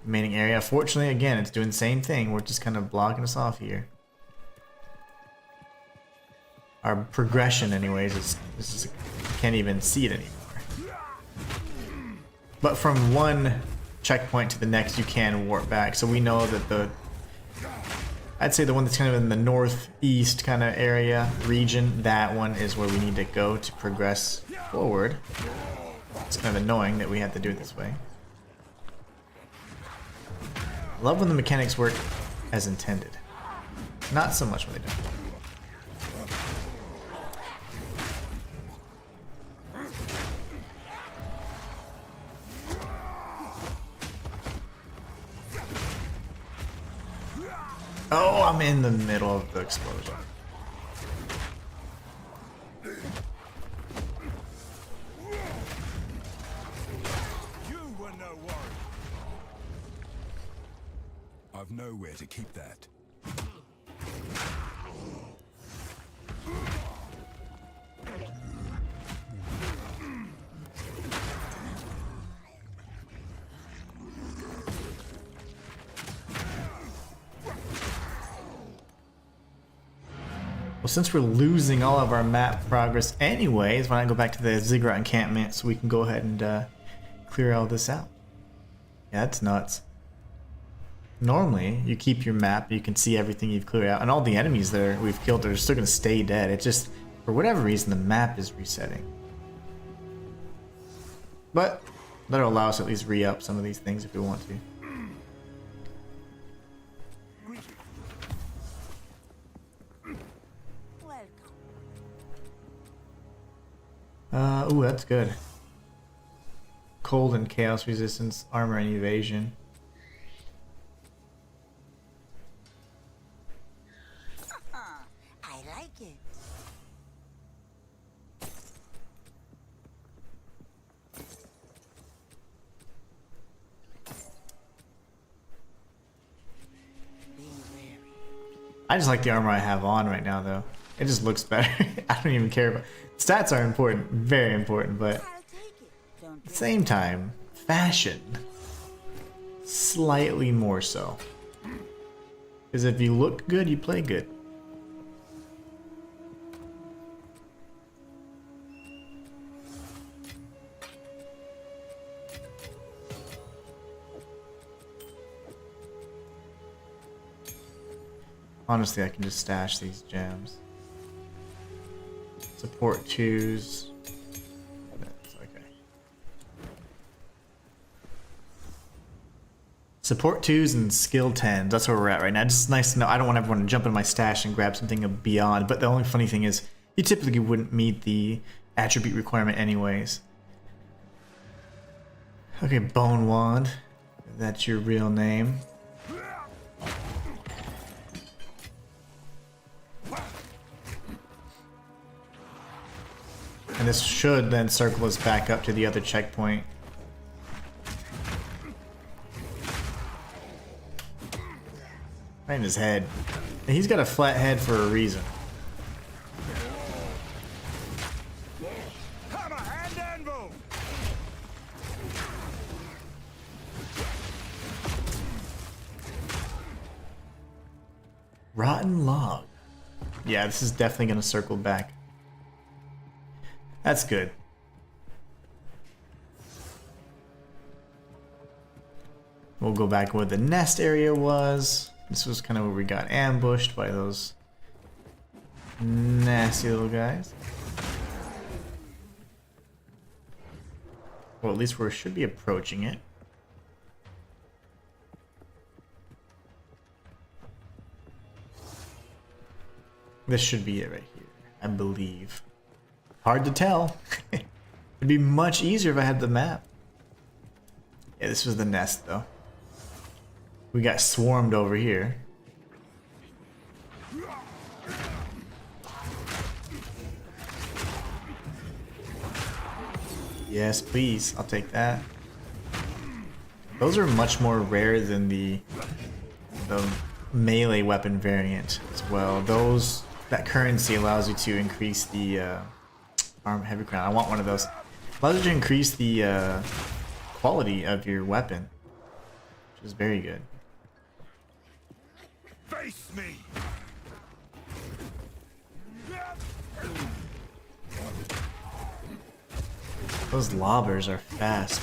remaining area. Fortunately, again, it's doing the same thing. We're just kind of blocking us off here. Our progression, anyways, is can't even see it anymore. But from one checkpoint to the next, you can warp back. So we know that I'd say the one that's kind of in the northeast kind of area, region, that one is where we need to go to progress forward. It's kind of annoying that we have to do it this way. I love when the mechanics work as intended. Not so much when they don't. Oh, I'm in the middle of the explosion. You were no warrior. I've nowhere to keep that. Well, since we're losing all of our map progress anyways, why not go back to the Ziggurat encampment so we can go ahead and clear all this out. Yeah, that's nuts. Normally, you keep your map, you can see everything you've cleared out, and all the enemies that we've killed are still going to stay dead. It's just, for whatever reason, the map is resetting. But that'll allow us to at least re-up some of these things if we want to. Ooh, that's good. Cold and chaos resistance, armor and evasion. I like it. I just like the armor I have on right now, though. It just looks better. I don't even care about... Stats are important, very important, but I'll take it. Don't at the same time, fashion, slightly more so. Because if you look good, you play good. Honestly, I can just stash these gems. Support 2s. That's okay. Support 2s and skill 10s. That's where we're at right now. It's just nice to know. I don't want everyone to jump in my stash and grab something beyond. But the only funny thing is, you typically wouldn't meet the attribute requirement anyways. Okay, Bone Wand. That's your real name. And this should then circle us back up to the other checkpoint. Right in his head. And he's got a flat head for a reason. Hammer and anvil! Rotten log. Yeah, this is definitely going to circle back. That's good. We'll go back where the nest area was. This was kind of where we got ambushed by those nasty little guys. Well, at least we should be approaching it. This should be it right here, I believe. Hard to tell. It'd be much easier if I had the map. Yeah, this was the nest though. We got swarmed over here. Yes, please. I'll take that. Those are much more rare than the melee weapon variant as well. That currency allows you to increase the arm heavy crown. I want one of those. Allows you to increase the quality of your weapon, which is very good. Face me! Those lobbers are fast.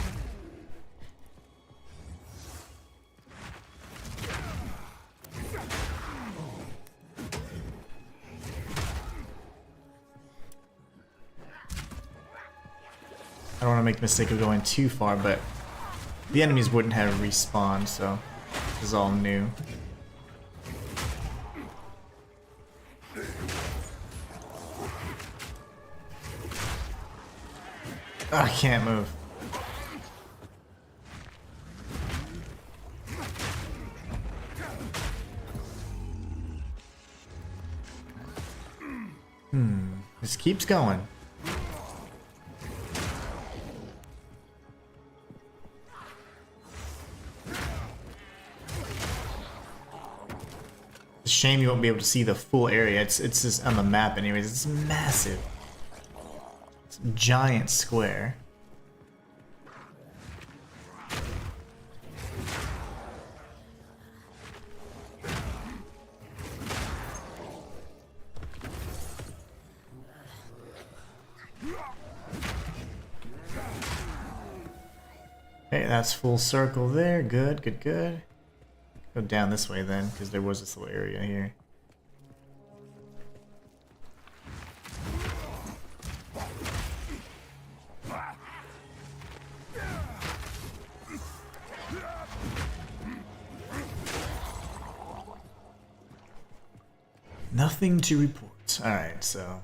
I don't want to make the mistake of going too far, but the enemies wouldn't have respawned, so this is all new. Oh, I can't move. This keeps going. It's a shame you won't be able to see the full area. It's just on the map anyways. It's massive. It's a giant square. Okay, that's full circle there. Good, good, good. Go down this way then, because there was this little area here. Nothing to report. Alright, so...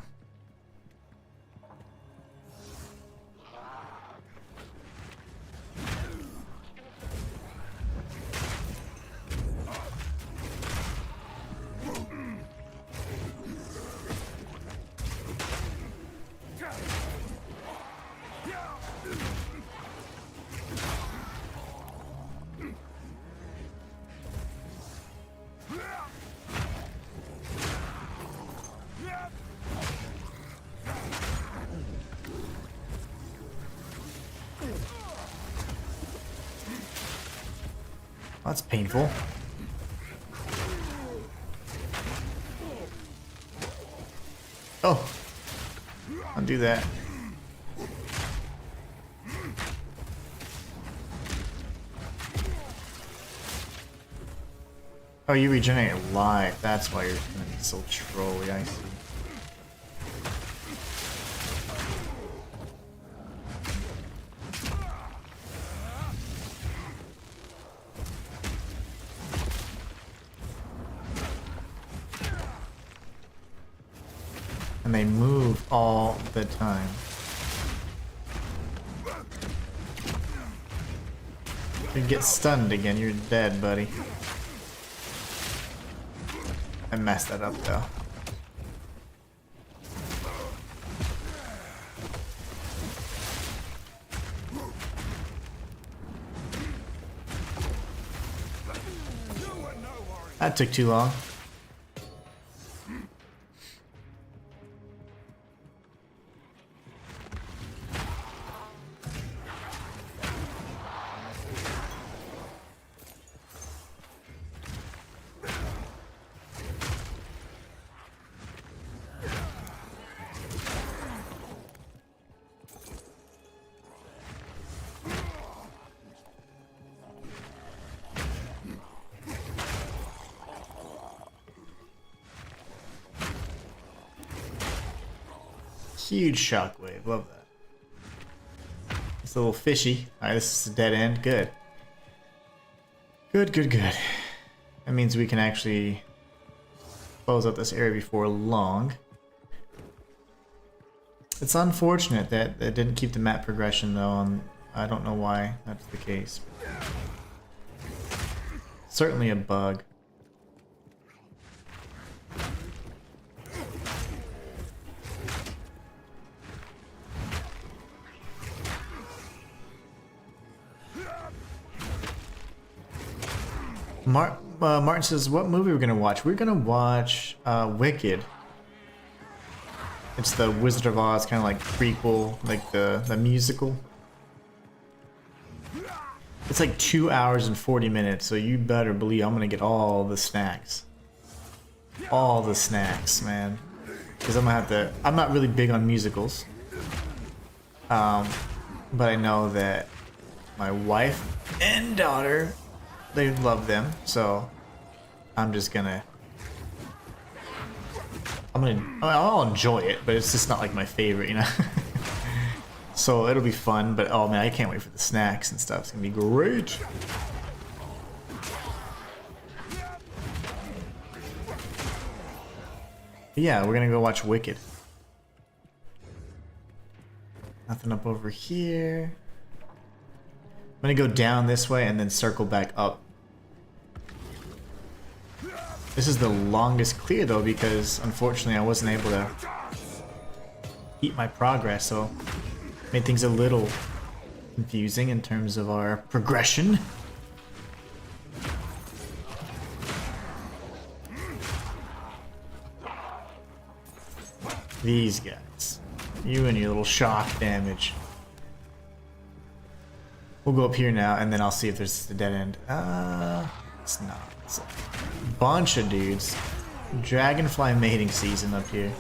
That's painful. Don't do that. Oh, you regenerate life. That's why you're gonna be so trolly, I see. And they move all the time. You get stunned again, you're dead, buddy. I messed that up though. That took too long. Huge shockwave, love that. It's a little fishy. Alright, this is a dead end. Good. Good, good, good. That means we can actually close up this area before long. It's unfortunate that it didn't keep the map progression though. I don't know why that's the case. Certainly a bug. Martin says, what movie we're gonna watch? We're gonna watch Wicked. It's the Wizard of Oz kind of like prequel, like the musical. It's like 2 hours and 40 minutes, so you better believe I'm gonna get all the snacks. All the snacks, man. Because I'm gonna have to. I'm not really big on musicals. But I know that my wife and daughter, they love them, so I'm just gonna. I'll enjoy it, but it's just not like my favorite, you know. So it'll be fun, but oh man, I can't wait for the snacks and stuff. It's gonna be great. But yeah, we're gonna go watch Wicked. Nothing up over here. I'm gonna go down this way and then circle back up. This is the longest clear though, because unfortunately I wasn't able to keep my progress, so made things a little confusing in terms of our progression. These guys. You and your little shock damage. We'll go up here now, and then I'll see if there's a dead end. It's not. It's a bunch of dudes. Dragonfly mating season up here.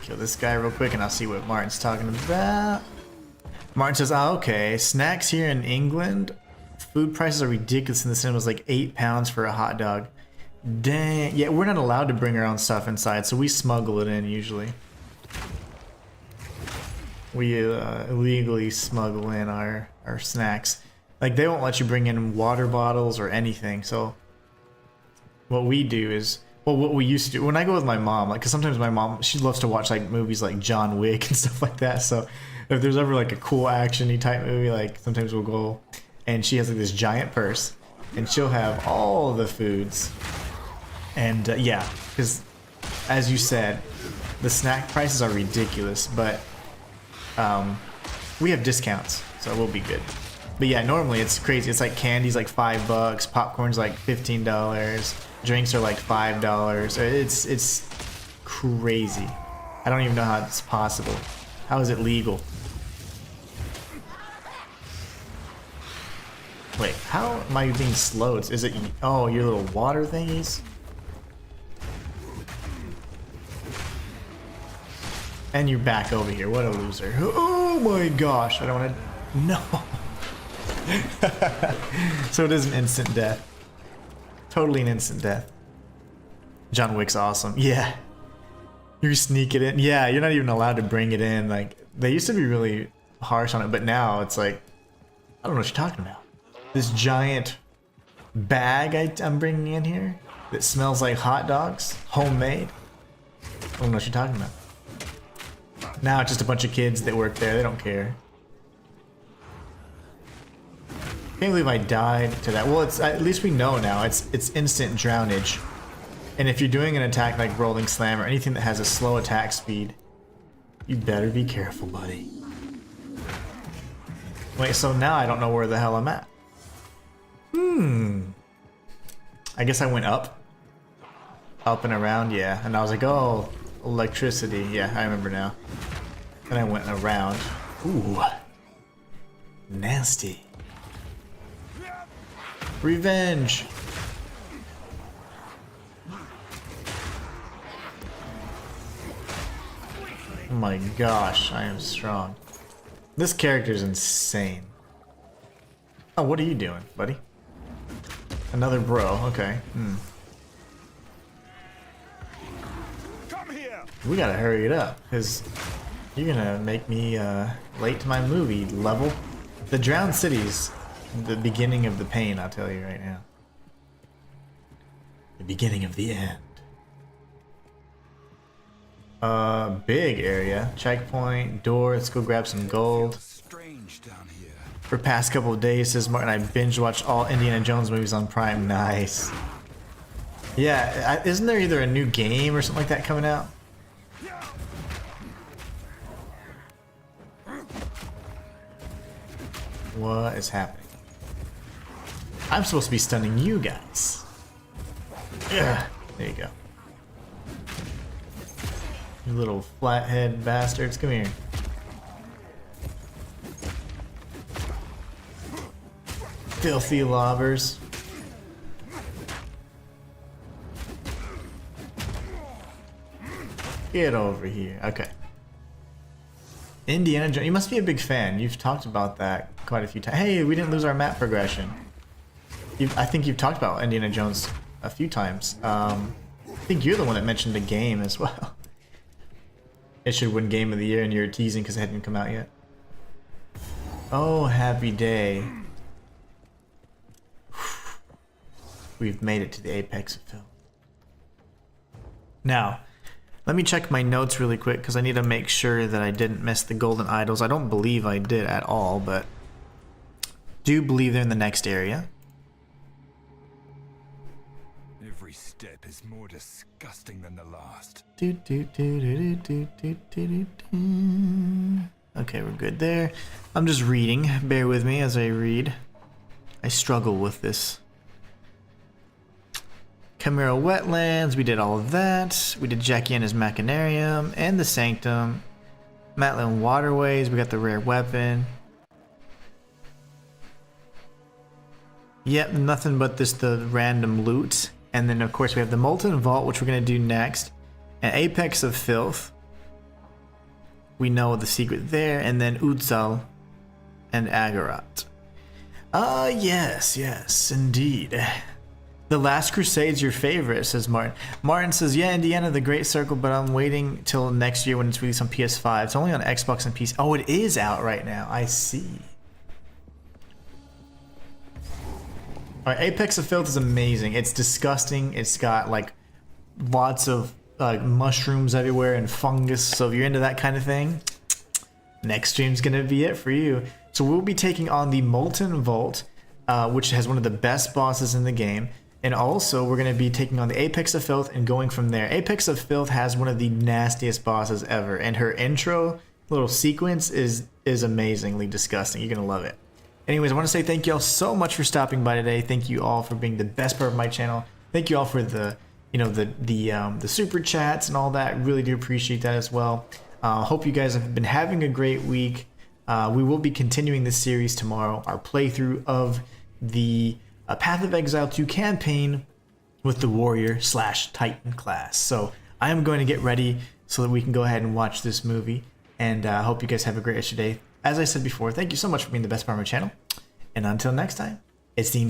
Kill this guy real quick, and I'll see what Martin's talking about. Martin says, "Oh, okay. Snacks here in England, food prices are ridiculous. In the cinemas, like £8 for a hot dog. Dang. Yeah, we're not allowed to bring our own stuff inside, so we smuggle it in usually. We illegally smuggle in our snacks. Like, they won't let you bring in water bottles or anything. So what we do is, well, what we used to do when I go with my mom, like, because sometimes my mom, she loves to watch like movies like John Wick and stuff like that. So if there's ever like a cool action-y type movie, like sometimes we'll go, and she has like this giant purse, and she'll have all the foods. And yeah, because as you said, the snack prices are ridiculous, but we have discounts, so we'll be good. But yeah, normally it's crazy. It's like candy's like $5, popcorn's like $15, drinks are like $5. It's crazy. I don't even know how it's possible. How is it legal? Wait, how am I being slowed? Is it... Oh, your little water thingies? And you're back over here. What a loser. Oh my gosh. I don't want to... No. So it is an instant death. Totally an instant death. John Wick's awesome. Yeah. You sneak it in. Yeah, you're not even allowed to bring it in. Like, they used to be really harsh on it, but now it's like... I don't know what you're talking about. This giant bag I'm bringing in here that smells like hot dogs, homemade. I don't know what you're talking about. Now it's just a bunch of kids that work there. They don't care. Can't believe I died to that. Well, it's at least we know now. It's instant drownage. And if you're doing an attack like Rolling Slam or anything that has a slow attack speed, you better be careful, buddy. Wait, so now I don't know where the hell I'm at. I guess I went up. Up and around, yeah. And I was like, oh, electricity. Yeah, I remember now. And I went around. Ooh. Nasty. Revenge. Oh my gosh, I am strong. This character's insane. Oh, what are you doing, buddy? Another bro, okay. Come here. We gotta hurry it up, because you're gonna make me late to my movie level. The Drowned City's the beginning of the pain, I'll tell you right now. The beginning of the end. Big area. Checkpoint, door, let's go grab some gold. Strange down here. For the past couple of days, says Martin, I binge watched all Indiana Jones movies on Prime. Nice. Yeah, isn't there either a new game or something like that coming out? What is happening? I'm supposed to be stunning you guys. Yeah, there you go. You little flathead bastards, come here. Filthy lobbers. Get over here. Okay. Indiana Jones. You must be a big fan. You've talked about that quite a few times. Hey, we didn't lose our map progression. I think you've talked about Indiana Jones a few times. I think you're the one that mentioned the game as well. It should win Game of the Year, and you're teasing because it hadn't come out yet. Oh, happy day. We've made it to the apex of film. Now, let me check my notes really quick because I need to make sure that I didn't miss the golden idols. I don't believe I did at all, but do believe they're in the next area. Every step is more disgusting than the last. Okay, we're good there. I'm just reading. Bear with me as I read. I struggle with this. Chimera Wetlands, we did all of that. We did Jackie and his Machinarium and the Sanctum. Matland Waterways, we got the rare weapon. Yep, nothing but the random loot. And then of course we have the Molten Vault, which we're going to do next. And Apex of Filth. We know the secret there. And then Utsal and Agarat. Yes, indeed. The Last Crusade's your favorite, says Martin. Martin says, yeah, Indiana, the Great Circle, but I'm waiting till next year when it's released on PS5. It's only on Xbox and PC. Oh, it is out right now. I see. Alright, Apex of Filth is amazing. It's disgusting. It's got, like, lots of mushrooms everywhere and fungus. So if you're into that kind of thing, next stream's going to be it for you. So we'll be taking on the Molten Vault, which has one of the best bosses in the game. And also, we're going to be taking on the Apex of Filth and going from there. Apex of Filth has one of the nastiest bosses ever. And her intro little sequence is amazingly disgusting. You're going to love it. Anyways, I want to say thank you all so much for stopping by today. Thank you all for being the best part of my channel. Thank you all for the super chats and all that. Really do appreciate that as well. Hope you guys have been having a great week. We will be continuing this series tomorrow. Our playthrough of the Path of Exile 2 campaign with the Warrior / Titan class. So I am going to get ready so that we can go ahead and watch this movie. And I hope you guys have a great rest of your day. As I said before, thank you so much for being the best part of my channel. And until next time, it's the Inhuman.